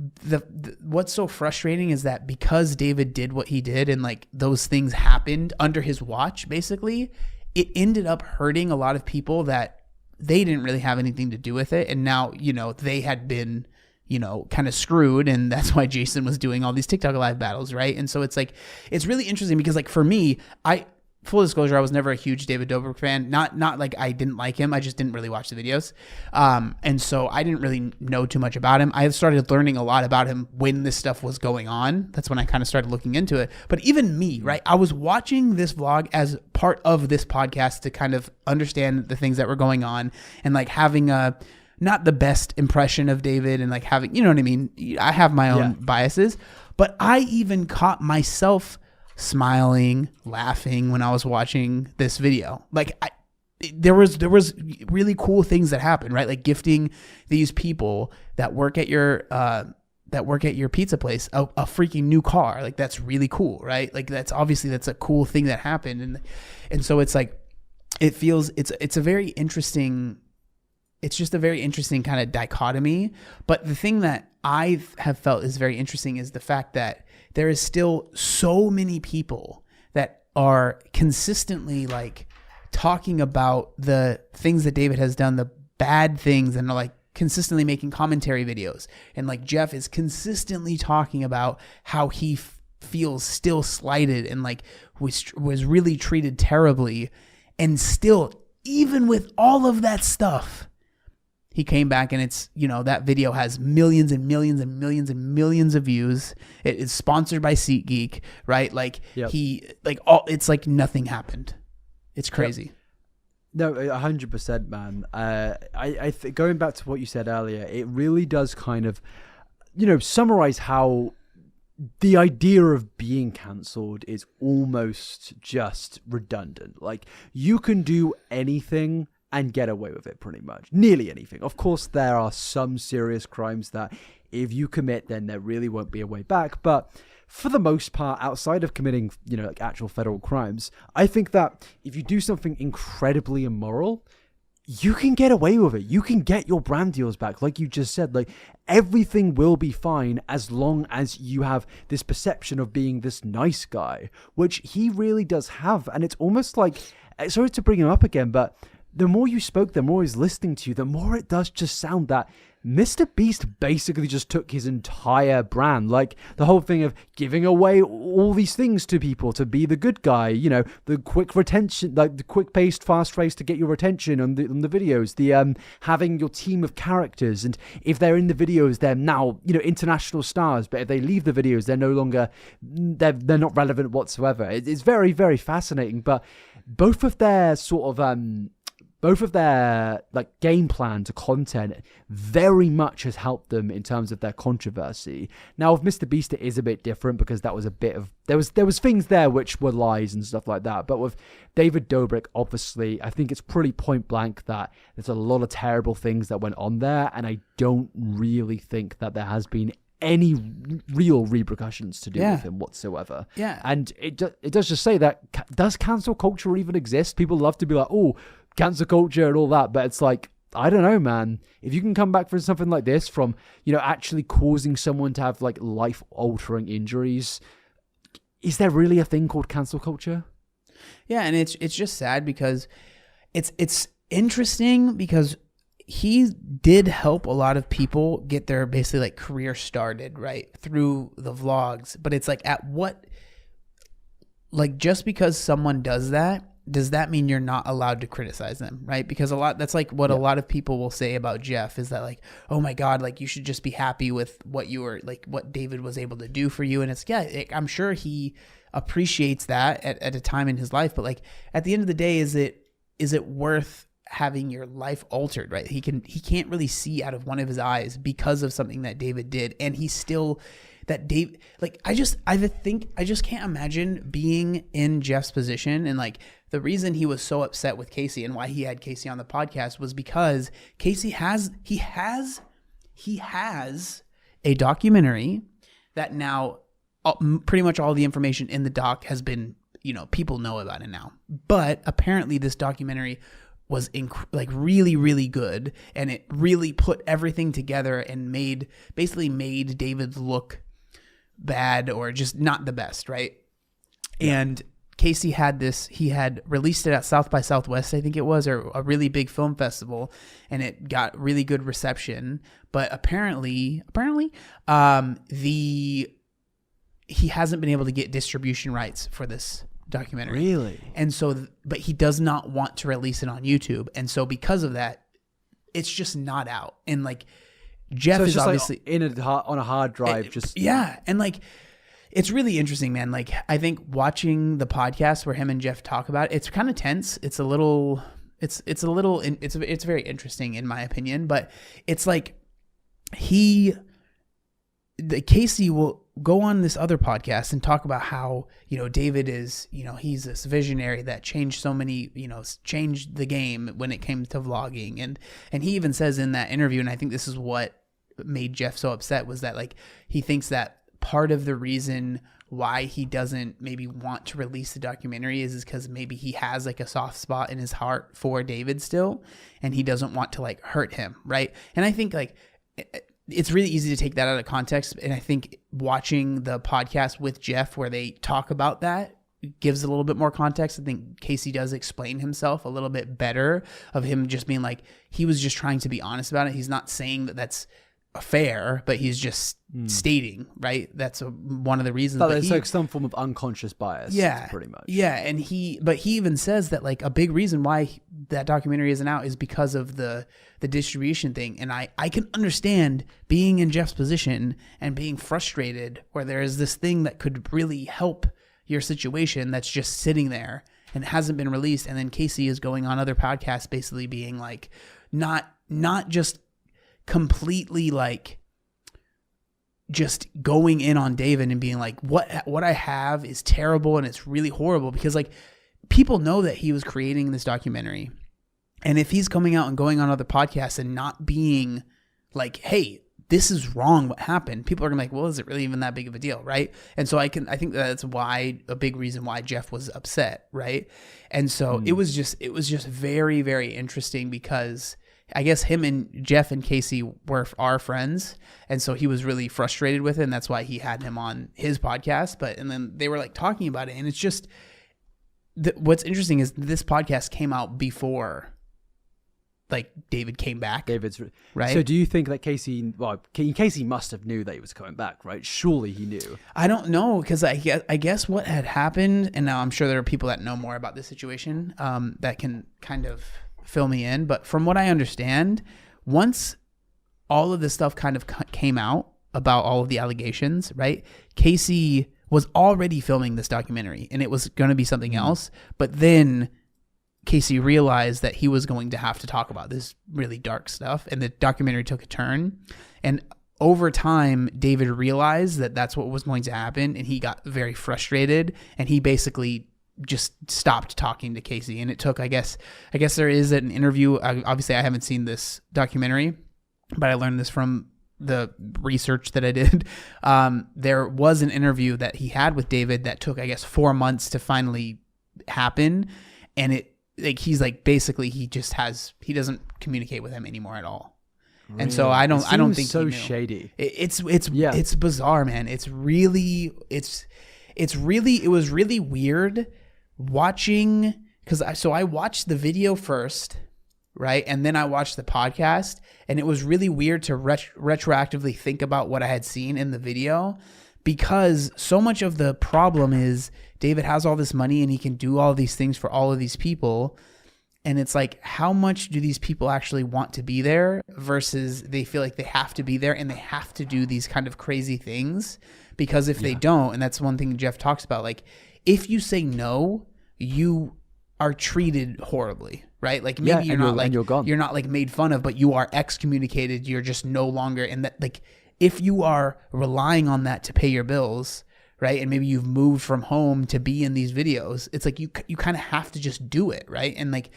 what's so frustrating is that because David did what he did and like those things happened under his watch, basically, it ended up hurting a lot of people that they didn't really have anything to do with it. And now, they had been kind of screwed. And that's why Jason was doing all these TikTok live battles. Right. And so it's like, it's really interesting because like for me, full disclosure, I was never a huge David Dobrik fan. Not like I didn't like him. I just didn't really watch the videos. And so I didn't really know too much about him. I started learning a lot about him when this stuff was going on. That's when I kind of started looking into it. But even me, right? I was watching this vlog as part of this podcast to kind of understand the things that were going on and like having not the best impression of David and like having, you know what I mean? I have my own biases, but I even caught myself smiling, laughing when I was watching this video. Like there was really cool things that happened, right? Like gifting these people that work at your pizza place a freaking new car. Like that's really cool, right? Like that's a cool thing that happened. And so it's like, it feels, it's just a very interesting kind of dichotomy. But the thing that I have felt is very interesting is the fact that there is still so many people that are consistently like talking about the things that David has done, the bad things, and are like consistently making commentary videos. And like Jeff is consistently talking about how he feels still slighted and like was really treated terribly. And still, even with all of that stuff, he came back and it's, that video has millions and millions and millions and millions of views. It is sponsored by SeatGeek, right? Like it's like nothing happened. It's crazy. No, 100%, man. Going back to what you said earlier, it really does kind of, summarize how the idea of being cancelled is almost just redundant. Like you can do anything and get away with it pretty much. Nearly anything. Of course, there are some serious crimes that if you commit, then there really won't be a way back. But for the most part, outside of committing, like actual federal crimes, I think that if you do something incredibly immoral, you can get away with it. You can get your brand deals back. Like you just said, like everything will be fine as long as you have this perception of being this nice guy, which he really does have. And it's almost like, sorry to bring him up again, but the more you spoke, the more he's listening to you, the more it does just sound that Mr. Beast basically just took his entire brand, like the whole thing of giving away all these things to people to be the good guy, you know, the quick retention, like the quick-paced, fast race to get your attention on the videos, the having your team of characters, and if they're in the videos, they're now, you know, international stars, but if they leave the videos, they're no longer, they're not relevant whatsoever. It's very, very fascinating, but both of their like game plan to content very much has helped them in terms of their controversy. Now with Mr. Beast it is a bit different because that was a bit of there was things there which were lies and stuff like that. But with David Dobrik, obviously, I think it's pretty point blank that there's a lot of terrible things that went on there, and I don't really think that there has been any real repercussions to do with him whatsoever. Yeah. And it does just say that, does cancel culture even exist? People love to be like, oh, cancel culture and all that, but it's like, I don't know, man. If you can come back from something like this, from, you know, actually causing someone to have like life-altering injuries, is there really a thing called cancel culture? Yeah, and it's just sad because it's interesting because he did help a lot of people get their basically like career started, right, through the vlogs. But it's like, at what, like, just because someone does that, does that mean you're not allowed to criticize them, right? Because that's like what a lot of people will say about Jeff, is that like, oh my God, like you should just be happy with what you were, like what David was able to do for you. And it's, I'm sure he appreciates that at a time in his life, but like at the end of the day, is it worth having your life altered, right? He can't really see out of one of his eyes because of something that David did, and he's still that Dave, like I just can't imagine being in Jeff's position. And like the reason he was so upset with Casey and why he had Casey on the podcast was because Casey has a documentary that now pretty much all the information in the doc has been, you know, people know about it now. But apparently this documentary was like really, really good, and it really put everything together and basically made David look bad or just not the best, right? Yeah. And Casey he had released it at South by Southwest, I think it was, or a really big film festival, and it got really good reception. But apparently, he hasn't been able to get distribution rights for this documentary. Really? And so, but he does not want to release it on YouTube. And so because of that, it's just not out. And like Jeff is obviously like on a hard drive. And like, it's really interesting, man. Like I think watching the podcast where him and Jeff talk about it, it's kind of tense. It's very interesting in my opinion, but it's like Casey will go on this other podcast and talk about how, you know, David is, you know, he's this visionary that changed so many, you know, changed the game when it came to vlogging. And he even says in that interview, and I think this is what made Jeff so upset, was that like, he thinks that part of the reason why he doesn't maybe want to release the documentary is because maybe he has like a soft spot in his heart for David still, and he doesn't want to like hurt him. Right. And I think like, it's really easy to take that out of context. And I think watching the podcast with Jeff where they talk about that gives a little bit more context. I think Casey does explain himself a little bit better, of him just being like, he was just trying to be honest about it. He's not saying that that's fair, but he's just stating, right? That's one of the reasons. But it's like some form of unconscious bias. Yeah, pretty much. Yeah, and he even says that like a big reason why that documentary isn't out is because of the distribution thing. And I can understand being in Jeff's position and being frustrated where there is this thing that could really help your situation that's just sitting there and hasn't been released. And then Casey is going on other podcasts basically being like, not just completely like just going in on David and being like, what I have is terrible and it's really horrible, because like people know that he was creating this documentary. And if he's coming out and going on other podcasts and not being like, hey, this is wrong, what happened, people are gonna be like, well, is it really even that big of a deal, right? And so I think that's why, a big reason why Jeff was upset, right? And so it was just very, very interesting, because I guess him and Jeff and Casey are friends, and so he was really frustrated with it, and that's why he had him on his podcast. And then they were like talking about it, and it's just what's interesting is this podcast came out before like David came back. David's right. So do you think that Casey must have knew that he was coming back, right? Surely he knew. I don't know, because I guess what had happened, and now I'm sure there are people that know more about this situation that can kind of fill me in. But from what I understand, once all of this stuff kind of came out about all of the allegations, right? Casey was already filming this documentary, and it was going to be something else. But then Casey realized that he was going to have to talk about this really dark stuff, and the documentary took a turn. And over time, David realized that that's what was going to happen, and he got very frustrated, and he basically just stopped talking to Casey. And it took, I guess there is an interview. Obviously, I haven't seen this documentary, but I learned this from the research that I did. There was an interview that he had with David that took, I guess, 4 months to finally happen, and he's like, basically he doesn't communicate with him anymore at all. Really? And so I don't think so he knew. Shady. It's bizarre, man. It was really weird watching, because I watched the video first, right? And then I watched the podcast, and it was really weird to retroactively think about what I had seen in the video, because so much of the problem is David has all this money and he can do all these things for all of these people. And it's like, how much do these people actually want to be there versus they feel like they have to be there and they have to do these kind of crazy things? Because if they don't, and that's one thing Jeff talks about, like, if you say no, you are treated horribly, right? Like, maybe you're not like made fun of, but you are excommunicated. You're just no longer, and that, like, if you are relying on that to pay your bills, right? And maybe you've moved from home to be in these videos, it's like you kind of have to just do it, right? And like,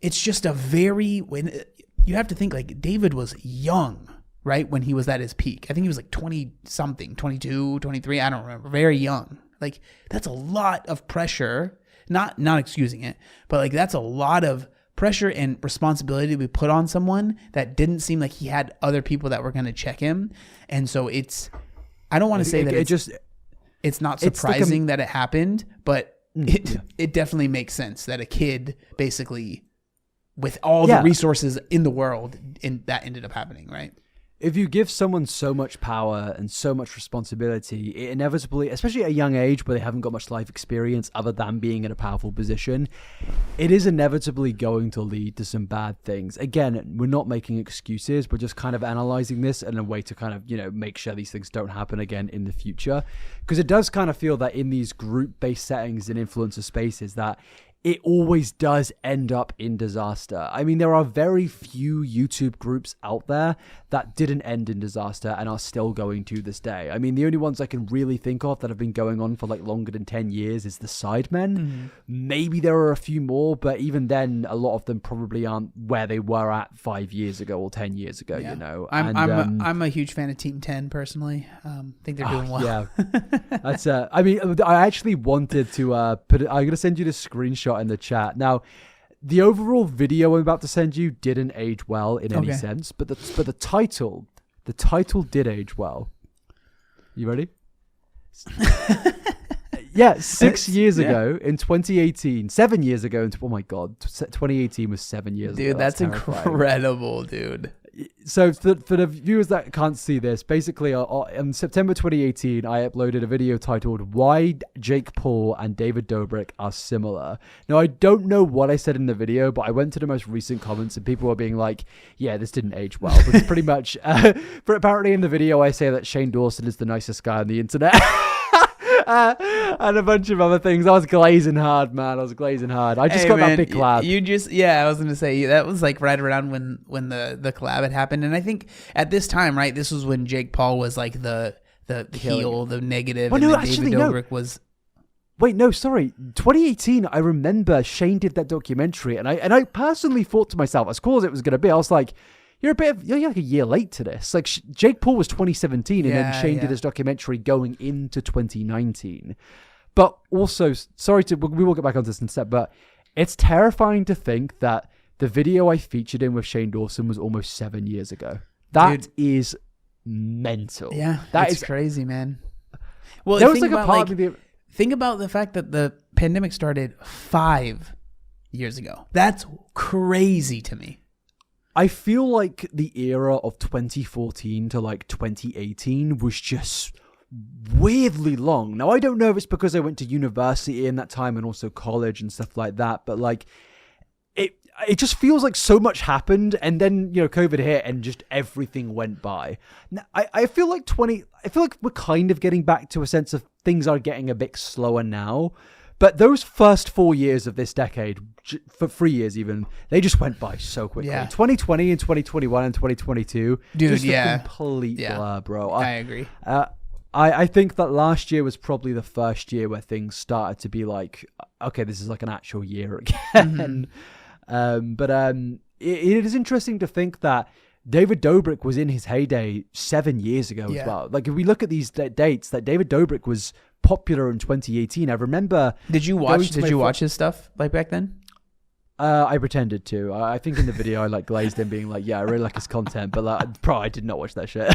it's just when you have to think, like, David was young, right? When he was at his peak. I think he was like 20 something, 22, 23, I don't remember, very young. Like, that's a lot of pressure, not excusing it, but like, that's a lot of pressure and responsibility to be put on someone that didn't seem like he had other people that were going to check him. And so I don't want to say that it's not surprising that it happened, but it definitely makes sense that a kid, basically, with all the resources in the world, that ended up happening, right? If you give someone so much power and so much responsibility, it inevitably, especially at a young age where they haven't got much life experience other than being in a powerful position, it is inevitably going to lead to some bad things. Again, we're not making excuses. We're just kind of analyzing this in a way to kind of, make sure these things don't happen again in the future. Because it does kind of feel that in these group-based settings and influencer spaces that it always does end up in disaster. I mean, there are very few YouTube groups out there that didn't end in disaster and are still going to this day. I mean, the only ones I can really think of that have been going on for like longer than 10 years is the Sidemen. Mm-hmm. Maybe there are a few more, but even then, a lot of them probably aren't where they were at 5 years ago or 10 years ago, I'm a huge fan of Team 10 personally. I think they're doing well. Yeah. That's I actually wanted to I'm going to send you the screenshot in the chat. Now, the overall video I'm about to send you didn't age well in any sense, but the title did age well. You ready? 6 years ago in 2018, 7 years ago. Oh my God, 2018 was 7 years ago. Dude, that's incredible, dude. So for the viewers that can't see this, basically in September 2018, I uploaded a video titled "Why Jake Paul and David Dobrik Are Similar." Now, I don't know what I said in the video, but I went to the most recent comments and people were being like, yeah, this didn't age well. Because pretty much, apparently in the video, I say that Shane Dawson is the nicest guy on the internet. And a bunch of other things. I was glazing hard, man. I just got that big collab. I was going to say, that was like right around when the collab had happened. And I think at this time, right, this was when Jake Paul was like the heel, the negative. Well, and no, actually, David Dobrik was... Wait, no, sorry. 2018, I remember Shane did that documentary. And I personally thought to myself, as cool as it was going to be, I was like, you're like a year late to this. Like Jake Paul was 2017 and then Shane did his documentary going into 2019. But also, we will get back onto this in a step, but it's terrifying to think that the video I featured in with Shane Dawson was almost 7 years ago. That is mental. Yeah, that's crazy, man. Well, there was like a part of think about the fact that the pandemic started 5 years ago. That's crazy to me. I feel like the era of 2014 to like 2018 was just weirdly long. Now, I don't know if it's because I went to university in that time and also college and stuff like that, but like it just feels like so much happened, and then, you know, COVID hit and just everything went by. Now, I feel like we're kind of getting back to a sense of things are getting a bit slower now. But those first 4 years of this decade, for 3 years even, they just went by so quickly. Yeah. 2020 and 2021 and 2022, dude, just a complete blur, bro. I agree. I think that last year was probably the first year where things started to be like, okay, this is like an actual year again. But it is interesting to think that David Dobrik was in his heyday 7 years ago as well. Like, if we look at these dates, that David Dobrik was popular in 2018. I remember. Did you watch his stuff like back then? I pretended to. I think in the video I like glazed him being like, yeah, I really like his content, but like, I did not watch that shit.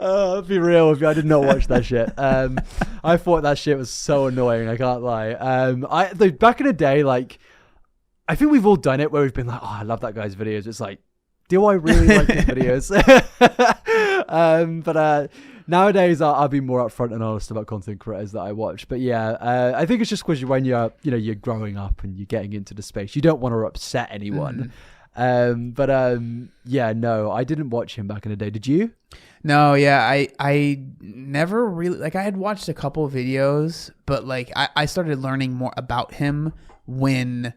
I'll be real with you, I did not watch that shit. I thought that shit was so annoying, I can't lie. Back in the day, like, I think we've all done it where we've been like, oh, I love that guy's videos. It's like, do I really like his videos? But nowadays I'll be more upfront and honest about content creators that I watch. But yeah, I think it's just because when you're growing up and you're getting into the space, you don't want to upset anyone. Yeah, no, I didn't watch him back in the day. Did you? No, yeah, I never really, like, I had watched a couple of videos, but like I started learning more about him when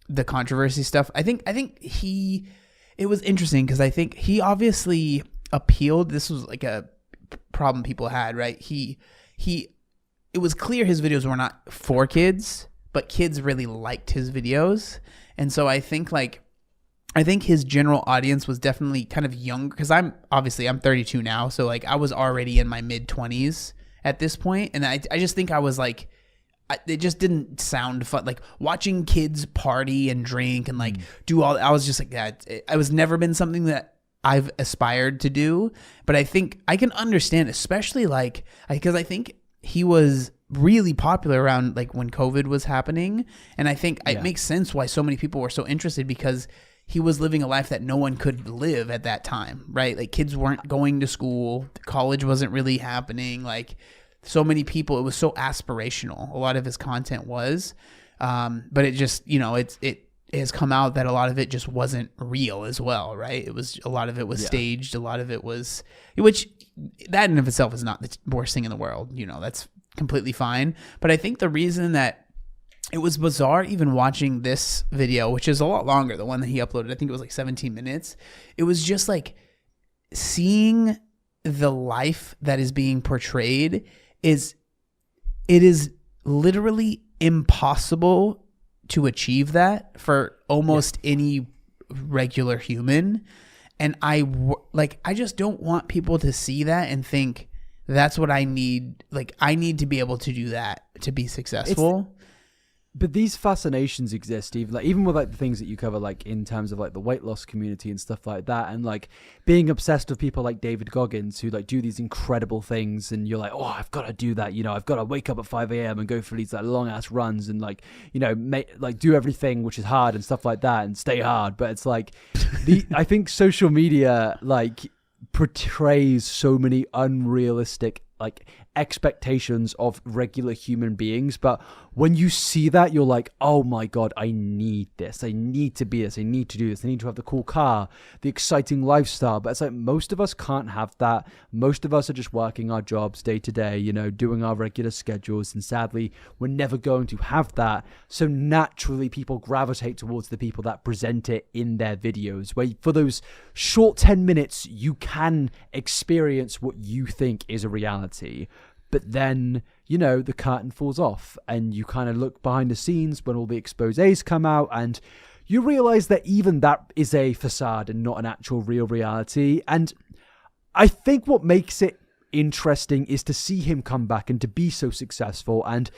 the controversy stuff. I think it was interesting because I think he obviously appealed. This was like a problem people had, right? It was clear his videos were not for kids, but kids really liked his videos. And so I think his general audience was definitely kind of young, because I'm 32 now. So like I was already in my mid 20s at this point. And I just think I was like, it just didn't sound fun. Like watching kids party and drink and like do all, I was just like, that. I was never been something that I've aspired to do. But I think I can understand, especially like, because I think he was really popular around like when COVID was happening. And I think it makes sense why so many people were so interested, because he was living a life that no one could live at that time, right? Like kids weren't going to school, college wasn't really happening. Like so many people, it was so aspirational. A lot of his content was, but it just, it has come out that a lot of it just wasn't real as well, right? It was, a lot of it was staged. A lot of it was, which that in of itself is not the worst thing in the world. That's completely fine. But I think the reason that it was bizarre, even watching this video, which is a lot longer, the one that he uploaded, I think it was like 17 minutes. It was just like seeing the life that is being portrayed it is literally impossible to achieve that for almost any regular human. And I just don't want people to see that and think that's what I need. Like I need to be able to do that to be successful. But these fascinations exist, even with like the things that you cover, like in terms of like the weight loss community and stuff like that, and like being obsessed with people like David Goggins who like do these incredible things, and you're like, oh, I've got to do that. I've got to wake up at 5 a.m. and go for these like long ass runs and like do everything which is hard and stuff like that and stay hard. But it's like I think social media like portrays so many unrealistic like expectations of regular human beings, but when you see that, you're like, oh my god, I need this, I need to be this, I need to do this, I need to have the cool car, the exciting lifestyle. But it's like most of us can't have that. Most of us are just working our jobs day to day, doing our regular schedules, and sadly we're never going to have that. So naturally people gravitate towards the people that present it in their videos, where for those short 10 minutes you can experience what you think is a reality. But then, the curtain falls off and you kind of look behind the scenes when all the exposés come out, and you realize that even that is a facade and not an actual real reality. And I think what makes it interesting is to see him come back and to be so successful. And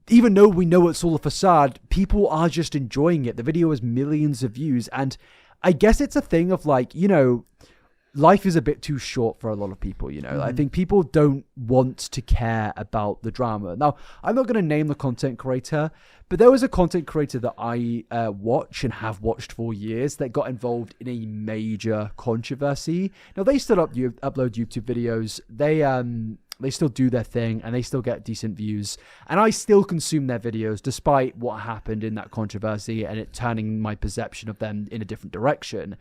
even though we know it's all a facade, people are just enjoying it. The video has millions of views. And I guess it's a thing of like, life is a bit too short for a lot of people, you know. I think people don't want to care about the drama. Now, I'm not going to name the content creator, but there was a content creator that I watch and have watched for years that got involved in a major controversy. Now, they still upload YouTube videos. They still do their thing and they still get decent views. And I still consume their videos despite what happened in that controversy and it turning my perception of them in a different direction.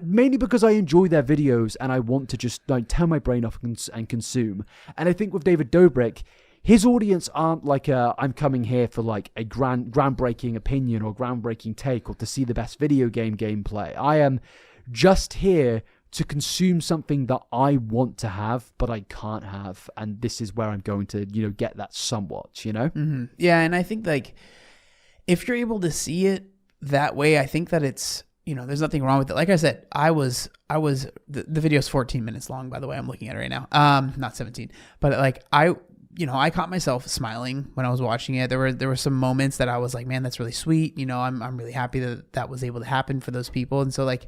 Mainly because I enjoy their videos and I want to just like turn my brain off and consume. And I think with David Dobrik, his audience aren't like I'm coming here for like a groundbreaking opinion or groundbreaking take or to see the best video game gameplay. I am just here to consume something that I want to have, but I can't have. And this is where I'm going to, you know, get that somewhat, you know? Mm-hmm. Yeah. And I think like if you're able to see it that way, I think that it's, you know, there's nothing wrong with it. Like I said, the video is 14 minutes long, by the way. I'm looking at it right now. Not 17, but like I caught myself smiling when I was watching it. There were some moments that I was like, man, that's really sweet. You know, I'm really happy that was able to happen for those people. And so like,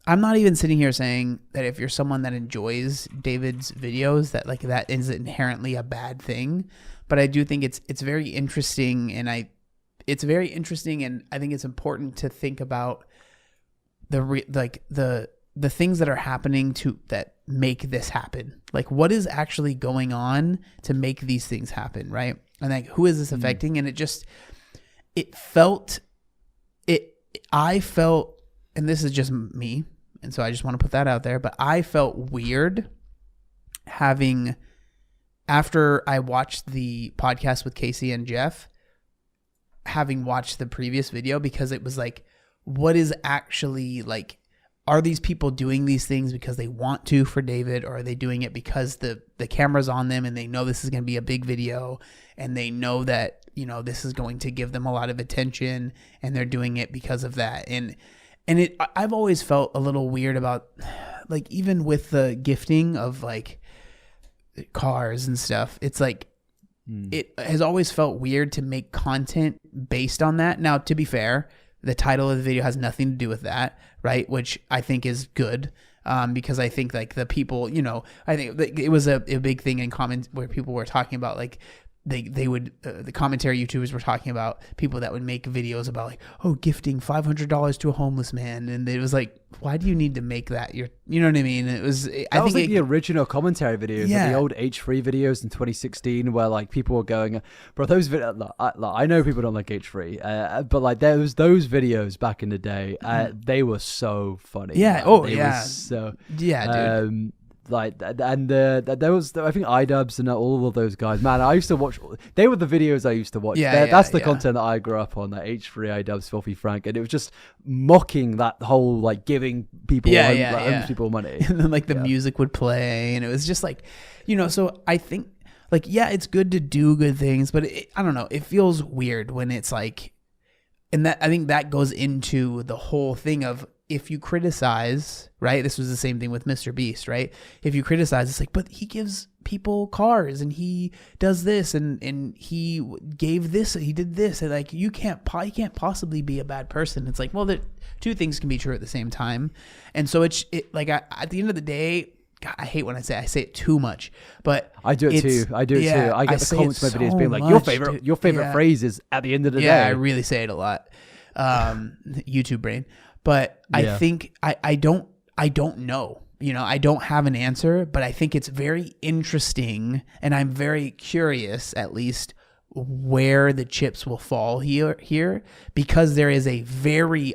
I'm not even sitting here saying that if you're someone that enjoys David's videos, that like that is inherently a bad thing. But I do think it's very interesting, and I think it's important to think about the things that are happening that make this happen. Like what is actually going on to make these things happen, right? And like who is this affecting? And I felt, and this is just me, and so I just want to put that out there, but I felt weird after I watched the podcast with Casey and Jeff, having watched the previous video, because it was like, what is actually like, are these people doing these things because they want to for David, or are they doing it because the camera's on them and they know this is going to be a big video and they know that, you know, this is going to give them a lot of attention and they're doing it because of that. And I've always felt a little weird about, like, even with the gifting of like cars and stuff, it's like, it has always felt weird to make content based on that. Now, to be fair, the title of the video has nothing to do with that, right? Which I think is good, because I think like the people, you know, I think it was a big thing in comments where people were talking about like they would the commentary YouTubers were talking about people that would make videos about like, oh, gifting $500 to a homeless man, and it was like, why do you need to make that you know what I mean? It was I think the original commentary videos, the old H3 videos in 2016, where like people were going, bro, those videos. I know people don't like H3, but like there was those videos back in the day. They were so funny. Yeah. Man. They were so dude. Like, and there was, I think, iDubbbz and all of those guys. Man, I used to watch. They were the videos I used to watch. That's the content that I grew up on. That H3, iDubbbz, Filthy Frank, and it was just mocking that whole like giving people homeless people money. And then like the music would play, and it was just like, you know. So I think like it's good to do good things, but I don't know. It feels weird when it's like, and that I think that goes into the whole thing of, if you criticize, right? This was the same thing with Mr. Beast, right? If you criticize, it's like, but he gives people cars and he does this and he gave this, he did this, and like you can't possibly be a bad person. It's like, well, the two things can be true at the same time, and so it's like at the end of the day, God, I hate when I say it too much, but I do it too. I get the comments in my videos being like, your favorite phrase is at the end of the day. Yeah, I really say it a lot. YouTube brain. But I think I don't know, you know, I don't have an answer, but I think it's very interesting, and I'm very curious at least where the chips will fall here, because there is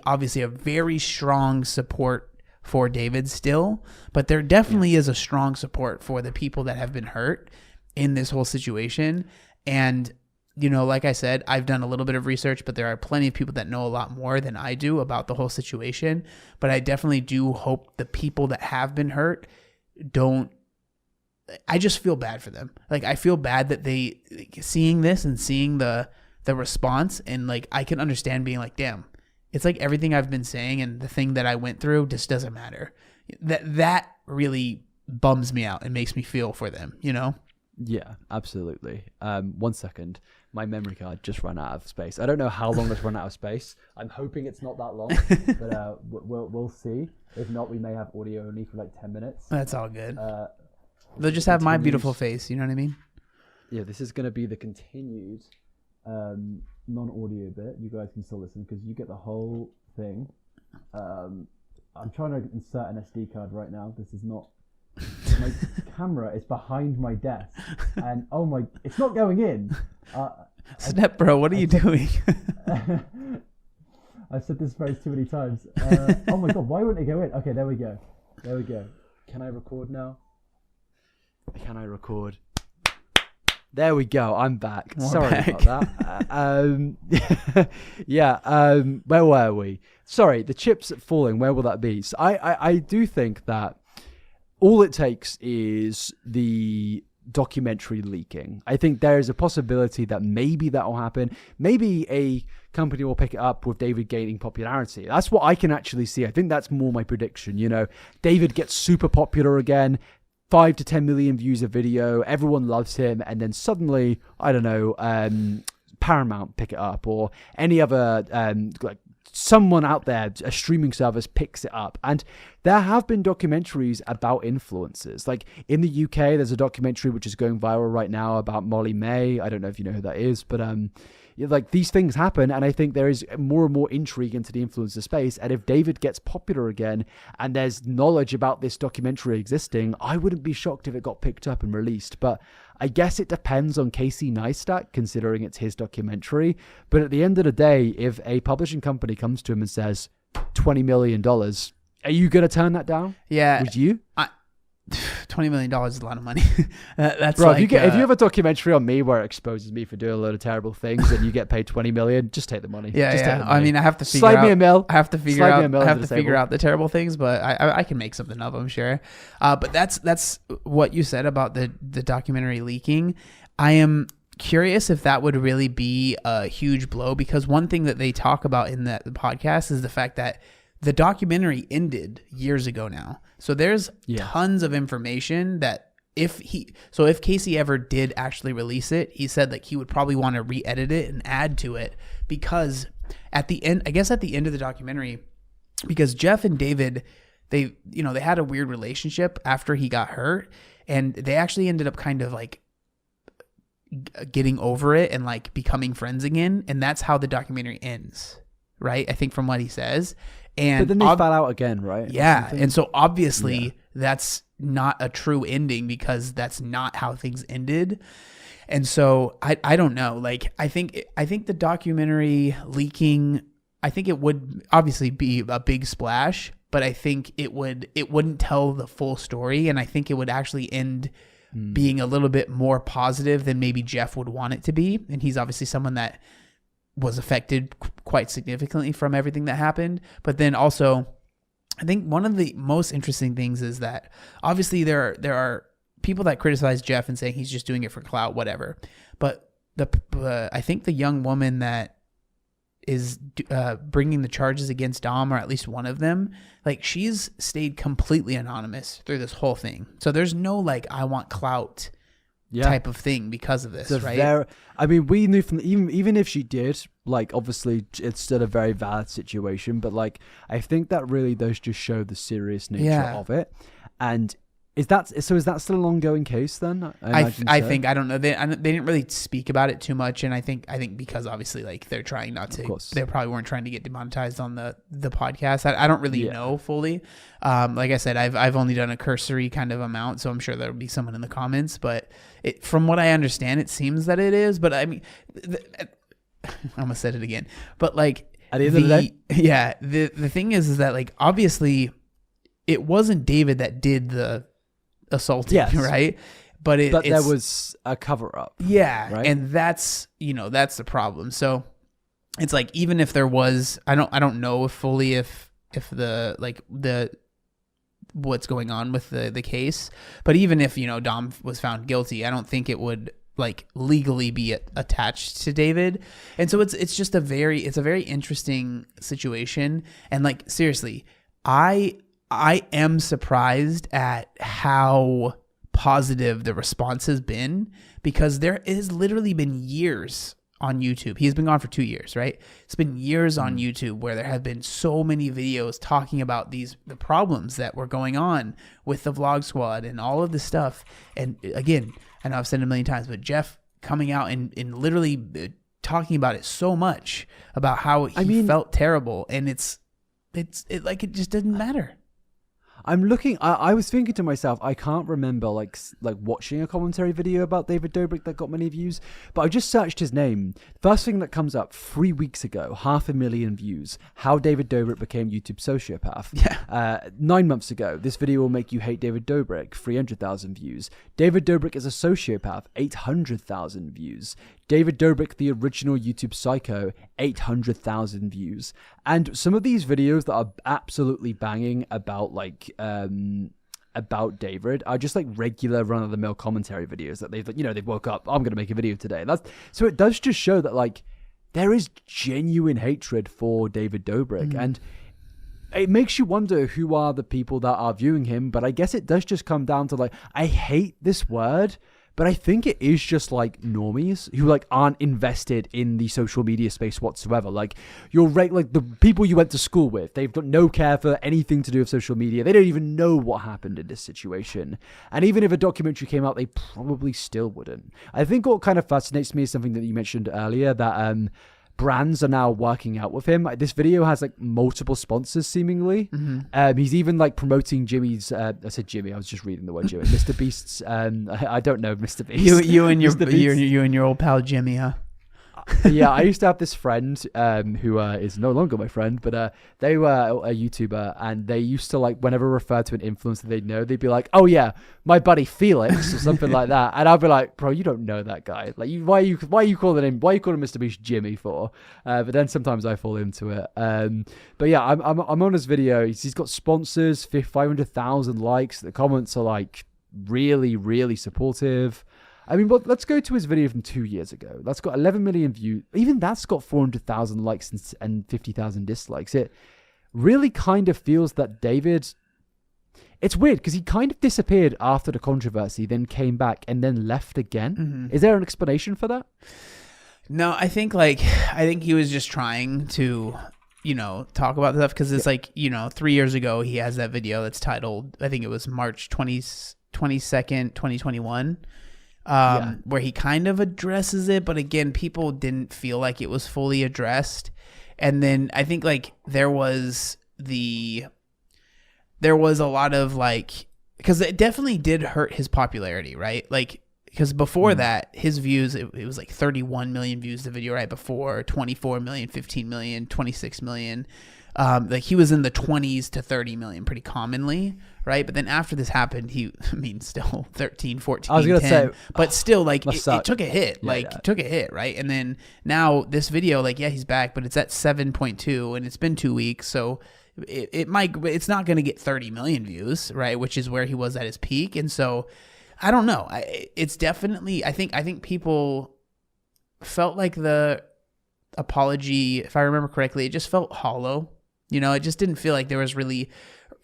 obviously a very strong support for David still, but there definitely is a strong support for the people that have been hurt in this whole situation. And you know, like I said, I've done a little bit of research, but there are plenty of people that know a lot more than I do about the whole situation. But I definitely do hope the people that have been hurt I just feel bad for them. Like, I feel bad that they, seeing this and seeing the response, and like, I can understand being like, damn, it's like everything I've been saying and the thing that I went through just doesn't matter. That really bums me out and makes me feel for them, you know? Yeah, absolutely. 1 second. My memory card just ran out of space. I don't know how long it's run out of space. I'm hoping it's not that long, but we'll see. If not, we may have audio only for like 10 minutes. That's all good. They'll just have my beautiful face. You know what I mean? Yeah, this is going to be the continued non-audio bit. You guys can still listen because you get the whole thing. I'm trying to insert an SD card right now. This is not... My camera is behind my desk, and it's not going in. Snap, bro, what are you doing? I've said this phrase too many times. Oh my god, why wouldn't it go in? Okay, there we go. Can I record now? Can I record? There we go. I'm back. Sorry about that. Where were we? Sorry, the chips falling. Where will that be? So I do think that all it takes is the documentary leaking. I think there is a possibility that maybe that will happen. Maybe a company will pick it up with David gaining popularity. That's what I can actually see. I think that's more my prediction. David gets super popular again, 5 to 10 million views a video, everyone loves him, and then suddenly, I don't know, Paramount pick it up, or any other someone out there, a streaming service picks it up. And there have been documentaries about influencers. Like in the UK, there's a documentary which is going viral right now about Molly May. I don't know if you know who that is, but these things happen, and I think there is more and more intrigue into the influencer space. And if David gets popular again and there's knowledge about this documentary existing, I wouldn't be shocked if it got picked up and released. But I guess it depends on Casey Neistat, considering it's his documentary. But at the end of the day, if a publishing company comes to him and says $20 million, are you going to turn that down? Yeah. Would you? $20 million is a lot of money. That's bro, like, if you have a documentary on me where it exposes me for doing a load of terrible things and you get paid $20 million, just take the money. Yeah, just yeah. Take the money. I mean, I have to figure Slide out. me a mill. I have to figure Slide out. me a mill I have under to the figure table. out the terrible things, but I can make something of. I'm sure. But that's what you said about the documentary leaking. I am curious if that would really be a huge blow, because one thing that they talk about in the podcast is the fact that the documentary ended years ago now. So there's tons of information that if Casey ever did actually release it, he said like he would probably want to re-edit it and add to it, because at the end of the documentary, because Jeff and David, they had a weird relationship after he got hurt, and they actually ended up kind of like getting over it and like becoming friends again. And that's how the documentary ends, right? I think from what he says. And but then they fell out again, right? Yeah. And so obviously that's not a true ending, because that's not how things ended. And so I don't know. Like I think the documentary leaking, I think it would obviously be a big splash, but I think it wouldn't tell the full story. And I think it would actually end being a little bit more positive than maybe Jeff would want it to be. And he's obviously someone that was affected quite significantly from everything that happened. But then also, I think one of the most interesting things is that obviously there are people that criticize Jeff and saying he's just doing it for clout, whatever. But I think the young woman that is bringing the charges against Dom, or at least one of them, like she's stayed completely anonymous through this whole thing. So there's no like I want clout type of thing because of this, right? I mean, we knew from even if she did, like obviously it's still a very valid situation, but like I think that really does just show the serious nature of it. And is that still an ongoing case then? I think, I don't know. They didn't really speak about it too much, and I think because obviously like they're trying not to. They probably weren't trying to get demonetized on the podcast. I don't really know fully. Like I said, I've only done a cursory kind of amount, so I'm sure there'll be someone in the comments. But from what I understand, it seems that it is. But I mean, I almost said it again. But like at the end of the day, the thing is that like obviously it wasn't David that did the assaulting, right? But there was a cover up. Yeah. Right? And that's the problem. So it's like, even if there was, I don't know fully if the what's going on with the case, but even if, Dom was found guilty, I don't think it would like legally be attached to David. And so it's just a very interesting situation. And like, seriously, I am surprised at how positive the response has been, because there has literally been years on YouTube. He's been gone for 2 years, right? It's been years on YouTube where there have been so many videos talking about the problems that were going on with the Vlog Squad and all of this stuff. And again, I know I've said it a million times, but Jeff coming out and literally talking about it so much about how he felt terrible, and it just didn't matter. I'm looking. I was thinking to myself, I can't remember like watching a commentary video about David Dobrik that got many views, but I just searched his name. First thing that comes up 3 weeks ago, 500,000 views. How David Dobrik became YouTube sociopath. Yeah. 9 months ago, this video will make you hate David Dobrik. 300,000 views. David Dobrik is a sociopath. 800,000 views. David Dobrik, the original YouTube psycho, 800,000 views. And some of these videos that are absolutely banging about about David are just like regular run-of-the-mill commentary videos that they've woke up, I'm going to make a video today. So it does just show that like there is genuine hatred for David Dobrik. And it makes you wonder who are the people that are viewing him. But I guess it does just come down to like, I hate this word, but I think it is just like normies who like aren't invested in the social media space whatsoever. Like like the people you went to school with, they've got no care for anything to do with social media. They don't even know what happened in this situation. And even if a documentary came out, they probably still wouldn't. I think what kind of fascinates me is something that you mentioned earlier, that brands are now working out with him. This video has like multiple sponsors seemingly. He's even like promoting Jimmy's I said Jimmy, I was just reading the word Jimmy. Mr. Beast's I don't know Mr. Beast. You and your old pal Jimmy, huh? Yeah, I used to have this friend who is no longer my friend, but they were a YouTuber, and they used to like whenever referred to an influencer they'd know, they'd be like, "Oh yeah, my buddy Felix" or something like that, and I'd be like, "Bro, you don't know that guy. Like, why are you calling him Mr. Beast Jimmy for?" But then sometimes I fall into it. But yeah, I'm on his video. He's got sponsors, 500,000 likes. The comments are like really, really supportive. I mean, let's go to his video from 2 years ago. That's got 11 million views. Even that's got 400,000 likes and 50,000 dislikes. It really kind of feels that David... It's weird because he kind of disappeared after the controversy, then came back and then left again. Is there an explanation for that? No, I think he was just trying to, talk about stuff, because it's 3 years ago he has that video that's titled, I think it was March 22nd, 2021. Where he kind of addresses it, but again, people didn't feel like it was fully addressed. And then I think like there was a lot of like, because it definitely did hurt his popularity, right? Like, because before that, his views, it was like 31 million views the video right before, 24 million, 15 million, 26 million. Like he was in the 20s to 30 million pretty commonly, right? But then after this happened, still 13, 14, I was gonna 10, say, but still like it took a hit, It took a hit, right? And then now this video, like, yeah, he's back, but it's at 7.2 and it's been 2 weeks. So it's not going to get 30 million views, right? Which is where he was at his peak. And so I don't know. It's definitely, I think people felt like the apology, if I remember correctly, it just felt hollow. It just didn't feel like there was really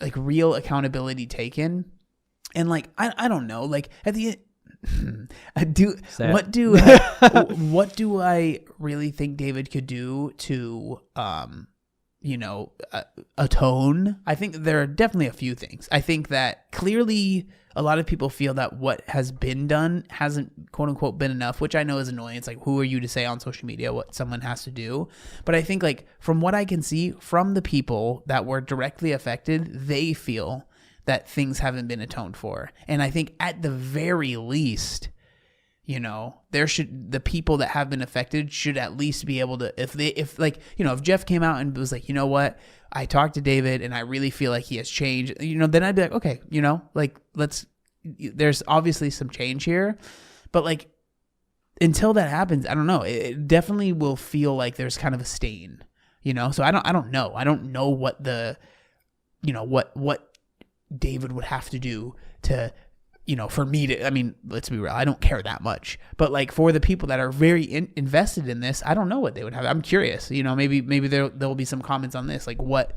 like real accountability taken. And like, I don't know, like at the end, what do I really think David could do to, atone? I think there are definitely a few things. I think that clearly a lot of people feel that what has been done hasn't, quote unquote, been enough, which I know is annoying. It's like, who are you to say on social media what someone has to do? But I think like from what I can see from the people that were directly affected, they feel that things haven't been atoned for. And I think at the very least, the people that have been affected should at least be able to, if Jeff came out and was like, you know what, I talked to David and I really feel like he has changed, then I'd be like, okay, there's obviously some change here, but like, until that happens, I don't know. It definitely will feel like there's kind of a stain, so I don't know. I don't know what what David would have to do to, for me to, I mean, let's be real, I don't care that much. But like for the people that are very invested in this, I don't know what they would have. I'm curious, maybe there'll be some comments on this, like what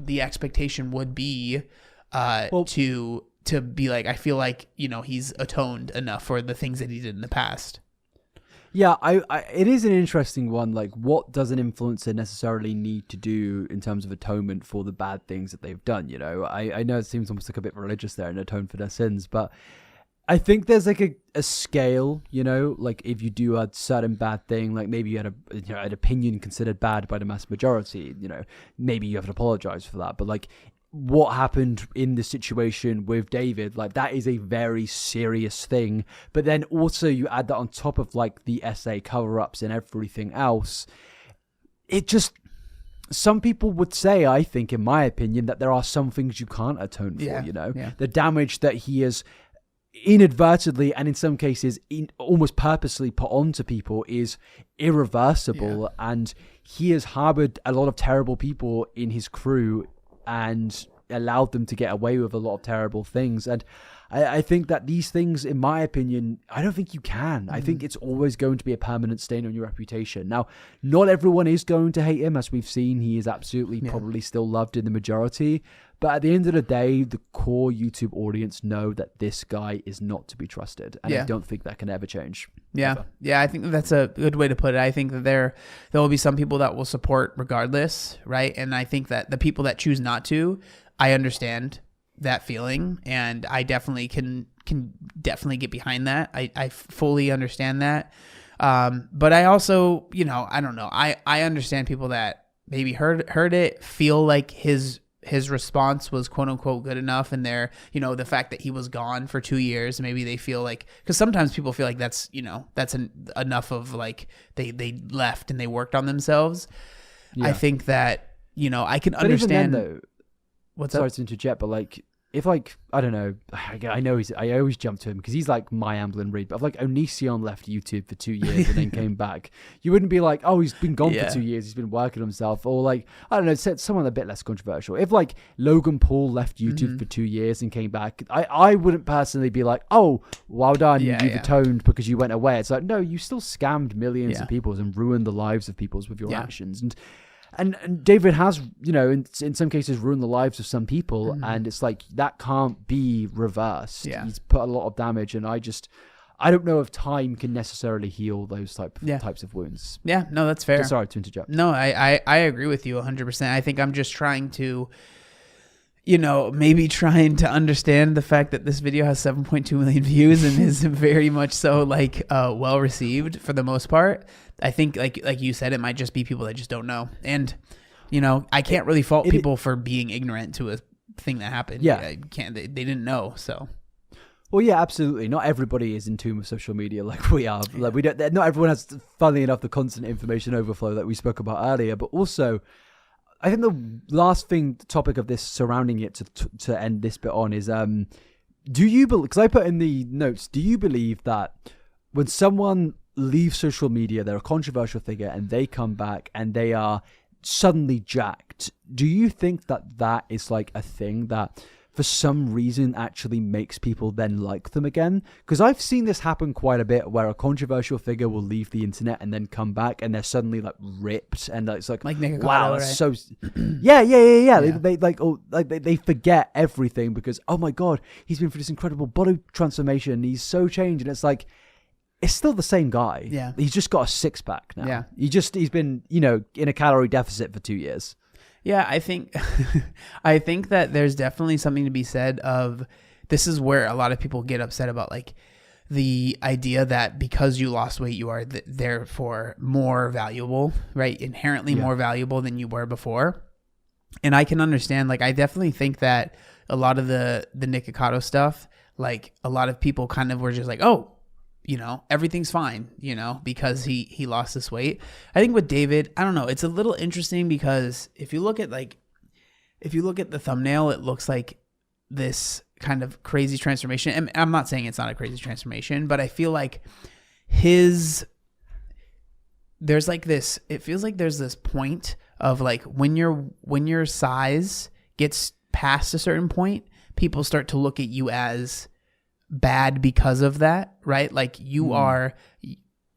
the expectation would be to to be like, I feel like, he's atoned enough for the things that he did in the past. Yeah, it is an interesting one. Like, what does an influencer necessarily need to do in terms of atonement for the bad things that they've done? I know it seems almost like a bit religious there and atone for their sins, but I think there's like a scale, like if you do a certain bad thing, like maybe you had an opinion considered bad by the mass majority, maybe you have to apologize for that. But like what happened in the situation with David, like that is a very serious thing. But then also you add that on top of like the SA cover-ups and everything else. It just, some people would say, I think, in my opinion, that there are some things you can't atone for, Yeah. The damage that he has inadvertently and in some cases almost purposely put onto people is irreversible. And he has harbored a lot of terrible people in his crew and allowed them to get away with a lot of terrible things. And I think that these things, in my opinion, I don't think you can. I think it's always going to be a permanent stain on your reputation. Now, not everyone is going to hate him. As we've seen, he is absolutely probably still loved in the majority. But at the end of the day, the core YouTube audience know that this guy is not to be trusted. And I don't think that can ever change. Yeah. Ever. Yeah, I think that's a good way to put it. I think that there will be some people that will support regardless, right? And I think that the people that choose not to, I understand that feeling, and I definitely can definitely get behind that. I fully understand that. But I also, I don't know. I understand people that maybe heard it, feel like his response was quote unquote good enough, and they're, the fact that he was gone for 2 years, maybe they feel like, because sometimes people feel like that's enough of like they left and they worked on themselves. I think that, I can understand. But even then, though, sorry to interject, but like, if like, I don't know, I know I always jump to him because he's like my Amblin Reed, but if like Onision left YouTube for 2 years and then came back, you wouldn't be like, oh, he's been gone for 2 years, he's been working on himself. Or like, I don't know, someone a bit less controversial. If like Logan Paul left YouTube for 2 years and came back, I wouldn't personally be like, oh, well done, you've atoned because you went away. It's like, no, you still scammed millions of people and ruined the lives of people with your actions. And David has, in some cases ruined the lives of some people, and it's like that can't be reversed. Yeah. He's put a lot of damage, and I don't know if time can necessarily heal those types of wounds. Yeah, no, that's fair. Sorry to interject. No, I agree with you 100%. I think I'm just trying to, maybe trying to understand the fact that this video has 7.2 million views and is very much so like well received for the most part. I think like you said, it might just be people that just don't know. And, I can't really fault people for being ignorant to a thing that happened. Yeah. I can't, they didn't know. So. Well, yeah, absolutely. Not everybody is in tune with social media like we are. Like we don't. Not everyone has, funnily enough, the constant information overflow that we spoke about earlier. But also, I think the last topic of this surrounding it to end this bit on is, do you believe? Because I put in the notes, do you believe that when someone leave social media, they're a controversial figure, and they come back and they are suddenly jacked, do you think that is like a thing that for some reason actually makes people then like them again? Because I've seen this happen quite a bit, where a controversial figure will leave the internet and then come back and they're suddenly like ripped, and it's like Nick wow, right? that's so yeah. They forget everything because, oh my god, he's been through this incredible body transformation, he's so changed, and it's like, it's still the same guy. Yeah. He's just got a six-pack now. Yeah. He's been, in a calorie deficit for 2 years. Yeah, I think that there's definitely something to be said of, this is where a lot of people get upset about, like, the idea that because you lost weight, you are therefore more valuable, right? Inherently more valuable than you were before. And I can understand, like, I definitely think that a lot of the Nick Ocado stuff, like, a lot of people kind of were just like, oh, everything's fine, because he lost this weight. I think with David, I don't know, it's a little interesting because if you look at the thumbnail, it looks like this kind of crazy transformation. And I'm not saying it's not a crazy transformation, but I feel like it feels like there's this point of like, when your size gets past a certain point, people start to look at you as bad because of that, right? Like you are,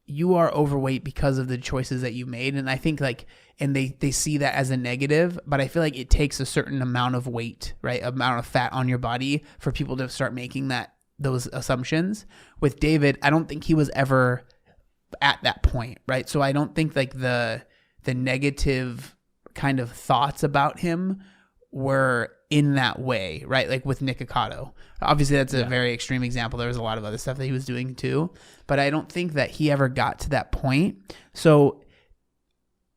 you are overweight because of the choices that you made. And I think like, and they see that as a negative, but I feel like it takes a certain amount of weight, right? Amount of fat on your body for people to start making those assumptions. With David, I don't think he was ever at that point, right? So I don't think like the negative kind of thoughts about him were in that way, right? Like with Nick Ocado. Obviously, that's a very extreme example. There was a lot of other stuff that he was doing too, but I don't think that he ever got to that point. So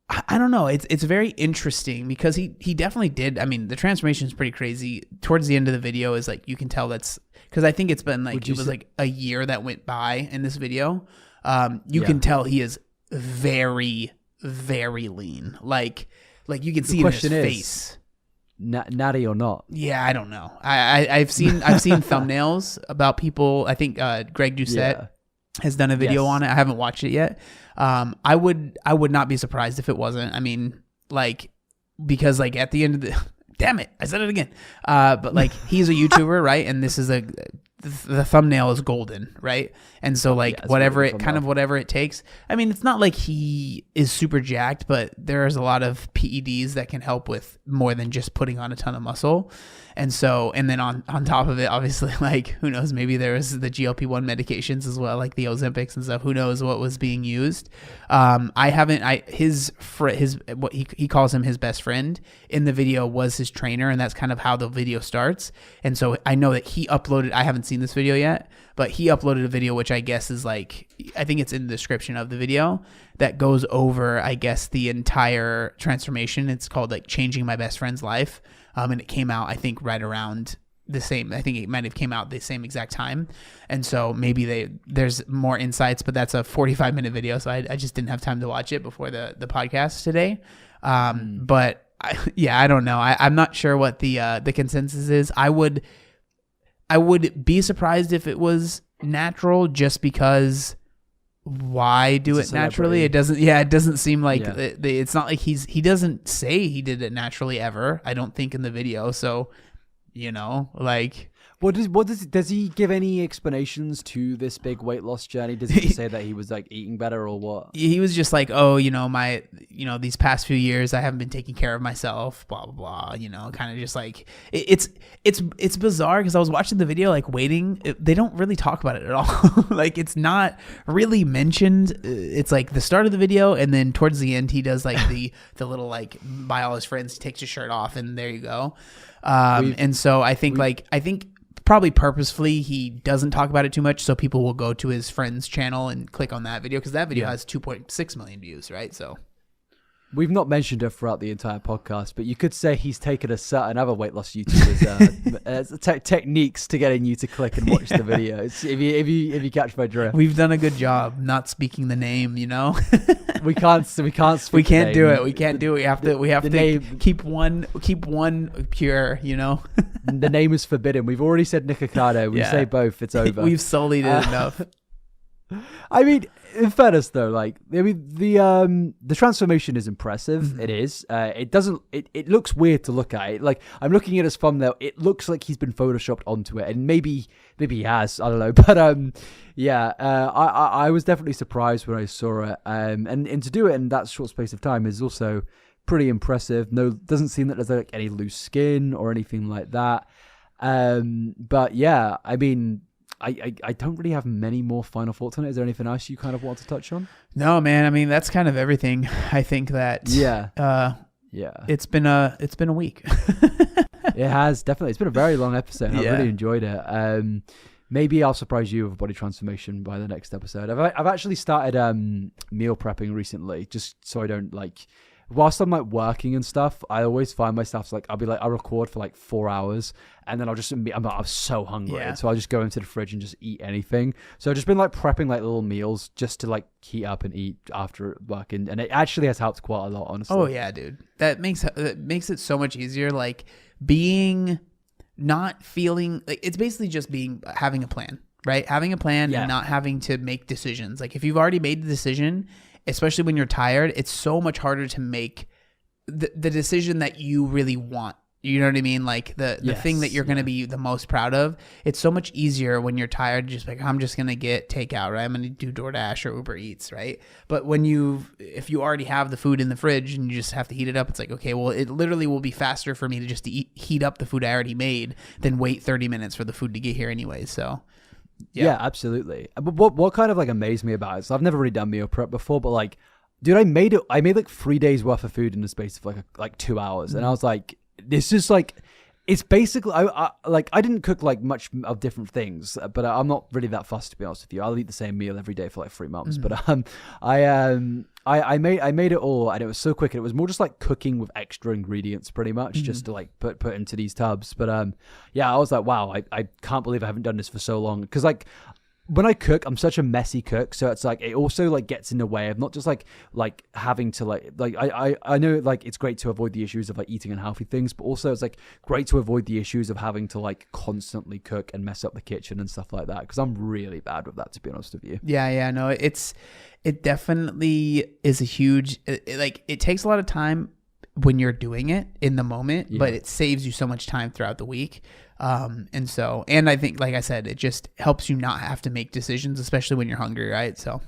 I don't know. It's very interesting because he definitely did. I mean, the transformation is pretty crazy. Towards the end of the video is like, you can tell that's because I think it's been like, it was like a year that went by in this video. You can tell he is very, very lean. Like you can see it in his face. Natty or not? Yeah, I don't know. I've seen thumbnails about people. I think Greg Doucette has done a video on it. I haven't watched it yet. I would not be surprised if it wasn't. I mean, like, because like at the end of the damn it, I said it again. But like he's a YouTuber, right? And this is the thumbnail is golden, right? And so like whatever it takes. I mean, it's not like he is super jacked, but there's a lot of PEDs that can help with more than just putting on a ton of muscle. And so, and then on top of it, obviously, like, who knows, maybe there was the GLP-1 medications as well, like the Ozempics and stuff. Who knows what was being used? What he calls him his best friend in the video was his trainer, and that's kind of how the video starts. And so I know that he uploaded, I haven't seen this video yet, but he uploaded a video, which I guess is like, I think it's in the description of the video, that goes over, I guess, the entire transformation. It's called like Changing My Best Friend's Life. And it came out, I think, right around the same. I think it might have came out the same exact time. And so maybe there's more insights, but that's a 45-minute video. So I just didn't have time to watch it before the podcast today. But I don't know. I'm not sure what the consensus is. I would be surprised if it was natural, just because why do it naturally? It doesn't seem like it's not like he doesn't say he did it naturally ever, I don't think, in the video. So, like, does he give any explanations to this big weight loss journey? Does he say that he was like eating better or what? He was just like, these past few years I haven't been taking care of myself, blah blah blah, kind of just like it's bizarre because I was watching the video like waiting. They don't really talk about it at all. Like, it's not really mentioned. It's like the start of the video, and then towards the end he does like the little like by all his friends, he takes his shirt off, and there you go. And so I think probably purposefully he doesn't talk about it too much, so people will go to his friend's channel and click on that video, because that video has 2.6 million views, right? So we've not mentioned it throughout the entire podcast, but you could say he's taken a certain other weight loss YouTubers techniques to getting you to click and watch the video. If you catch my drift, we've done a good job not speaking the name. We can't do it. We can't do it. We have to keep one pure. The name is forbidden. We've already said Nick Ocado. We say both. It's over. We've sullied it enough. I mean, in fairness though, the transformation is impressive. Mm-hmm. It is. It looks weird to look at. Like, I'm looking at his thumbnail. It looks like he's been photoshopped onto it, and maybe he has. I don't know, but I was definitely surprised when I saw it. And to do it in that short space of time is also pretty impressive. No, doesn't seem that there's like any loose skin or anything like that. But yeah, I mean, I don't really have many more final thoughts on it. Is there anything else you kind of want to touch on? No, man. I mean, that's kind of everything. I think that it's been a week. It has, definitely. It's been a very long episode. I really enjoyed it. Maybe I'll surprise you with a body transformation by the next episode. I've actually started meal prepping recently, just so I don't whilst I'm like working and stuff, I always find myself I'll record for like 4 hours, and then I'm so hungry, so I'll just go into the fridge and just eat anything. So I've just been like prepping like little meals just to like heat up and eat after work, and it actually has helped quite a lot, honestly. Oh yeah, dude, that makes it so much easier. Like, being not feeling like it's basically just having a plan, right? Having a plan and not having to make decisions. Like, if you've already made the decision, especially when you're tired, it's so much harder to make the decision that you really want You know what I mean? Like the thing that you're going to be the most proud of. It's so much easier when you're tired. Just like, I'm just going to get takeout, right? I'm going to do DoorDash or Uber Eats, right? But if you already have the food in the fridge and you just have to heat it up, it's like, okay, well, it literally will be faster for me to just heat up the food I already made than wait 30 minutes for the food to get here anyway. So. Yeah, absolutely. But what kind of like amazed me about it? So I've never really done meal prep before, but like, dude, I made like 3 days worth of food in the space of like 2 hours, and I was like, this is like, it's basically I didn't cook like much of different things, but I'm not really that fussed, to be honest with you. I'll eat the same meal every day for like 3 months, but I made it all, and it was so quick, and it was more just like cooking with extra ingredients, pretty much, just to like put into these tubs. But yeah, I was like, wow, I can't believe I haven't done this for so long, because like, when I cook, I'm such a messy cook, so it's like it also like gets in the way of not just like having to like I know like it's great to avoid the issues of like eating unhealthy things, but also it's like great to avoid the issues of having to like constantly cook and mess up the kitchen and stuff like that, because I'm really bad with that, to be honest with you. No, it definitely is a huge it takes a lot of time when you're doing it in the moment, but it saves you so much time throughout the week. And I think, like I said, it just helps you not have to make decisions, especially when you're hungry, right? So.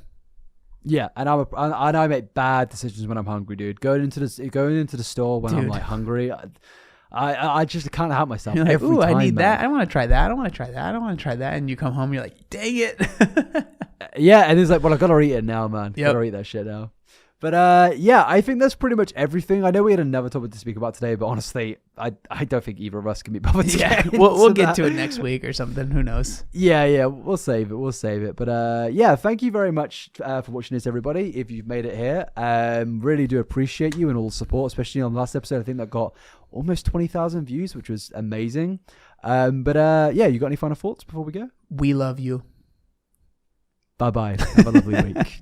Yeah, and I make bad decisions when I'm hungry, dude. Going into the store when I'm like hungry, I just can't help myself. You're like, every time, I need man. that. I don't want to try that. I don't want to try that. I don't want to try that. And you come home, you're like, dang it. Yeah, and it's like, well, I gotta eat it now, man. Yep. Gotta eat that shit now. But yeah, I think that's pretty much everything. I know we had another topic to speak about today, but honestly, I don't think either of us can be bothered to get into we'll get that. to it next week or something. Who knows? Yeah, we'll save it. But yeah, thank you very much for watching this, everybody. If you've made it here, really do appreciate you and all the support, especially on the last episode. I think that got almost 20,000 views, which was amazing. But yeah, you got any final thoughts before we go? We love you. Bye-bye. Have a lovely week.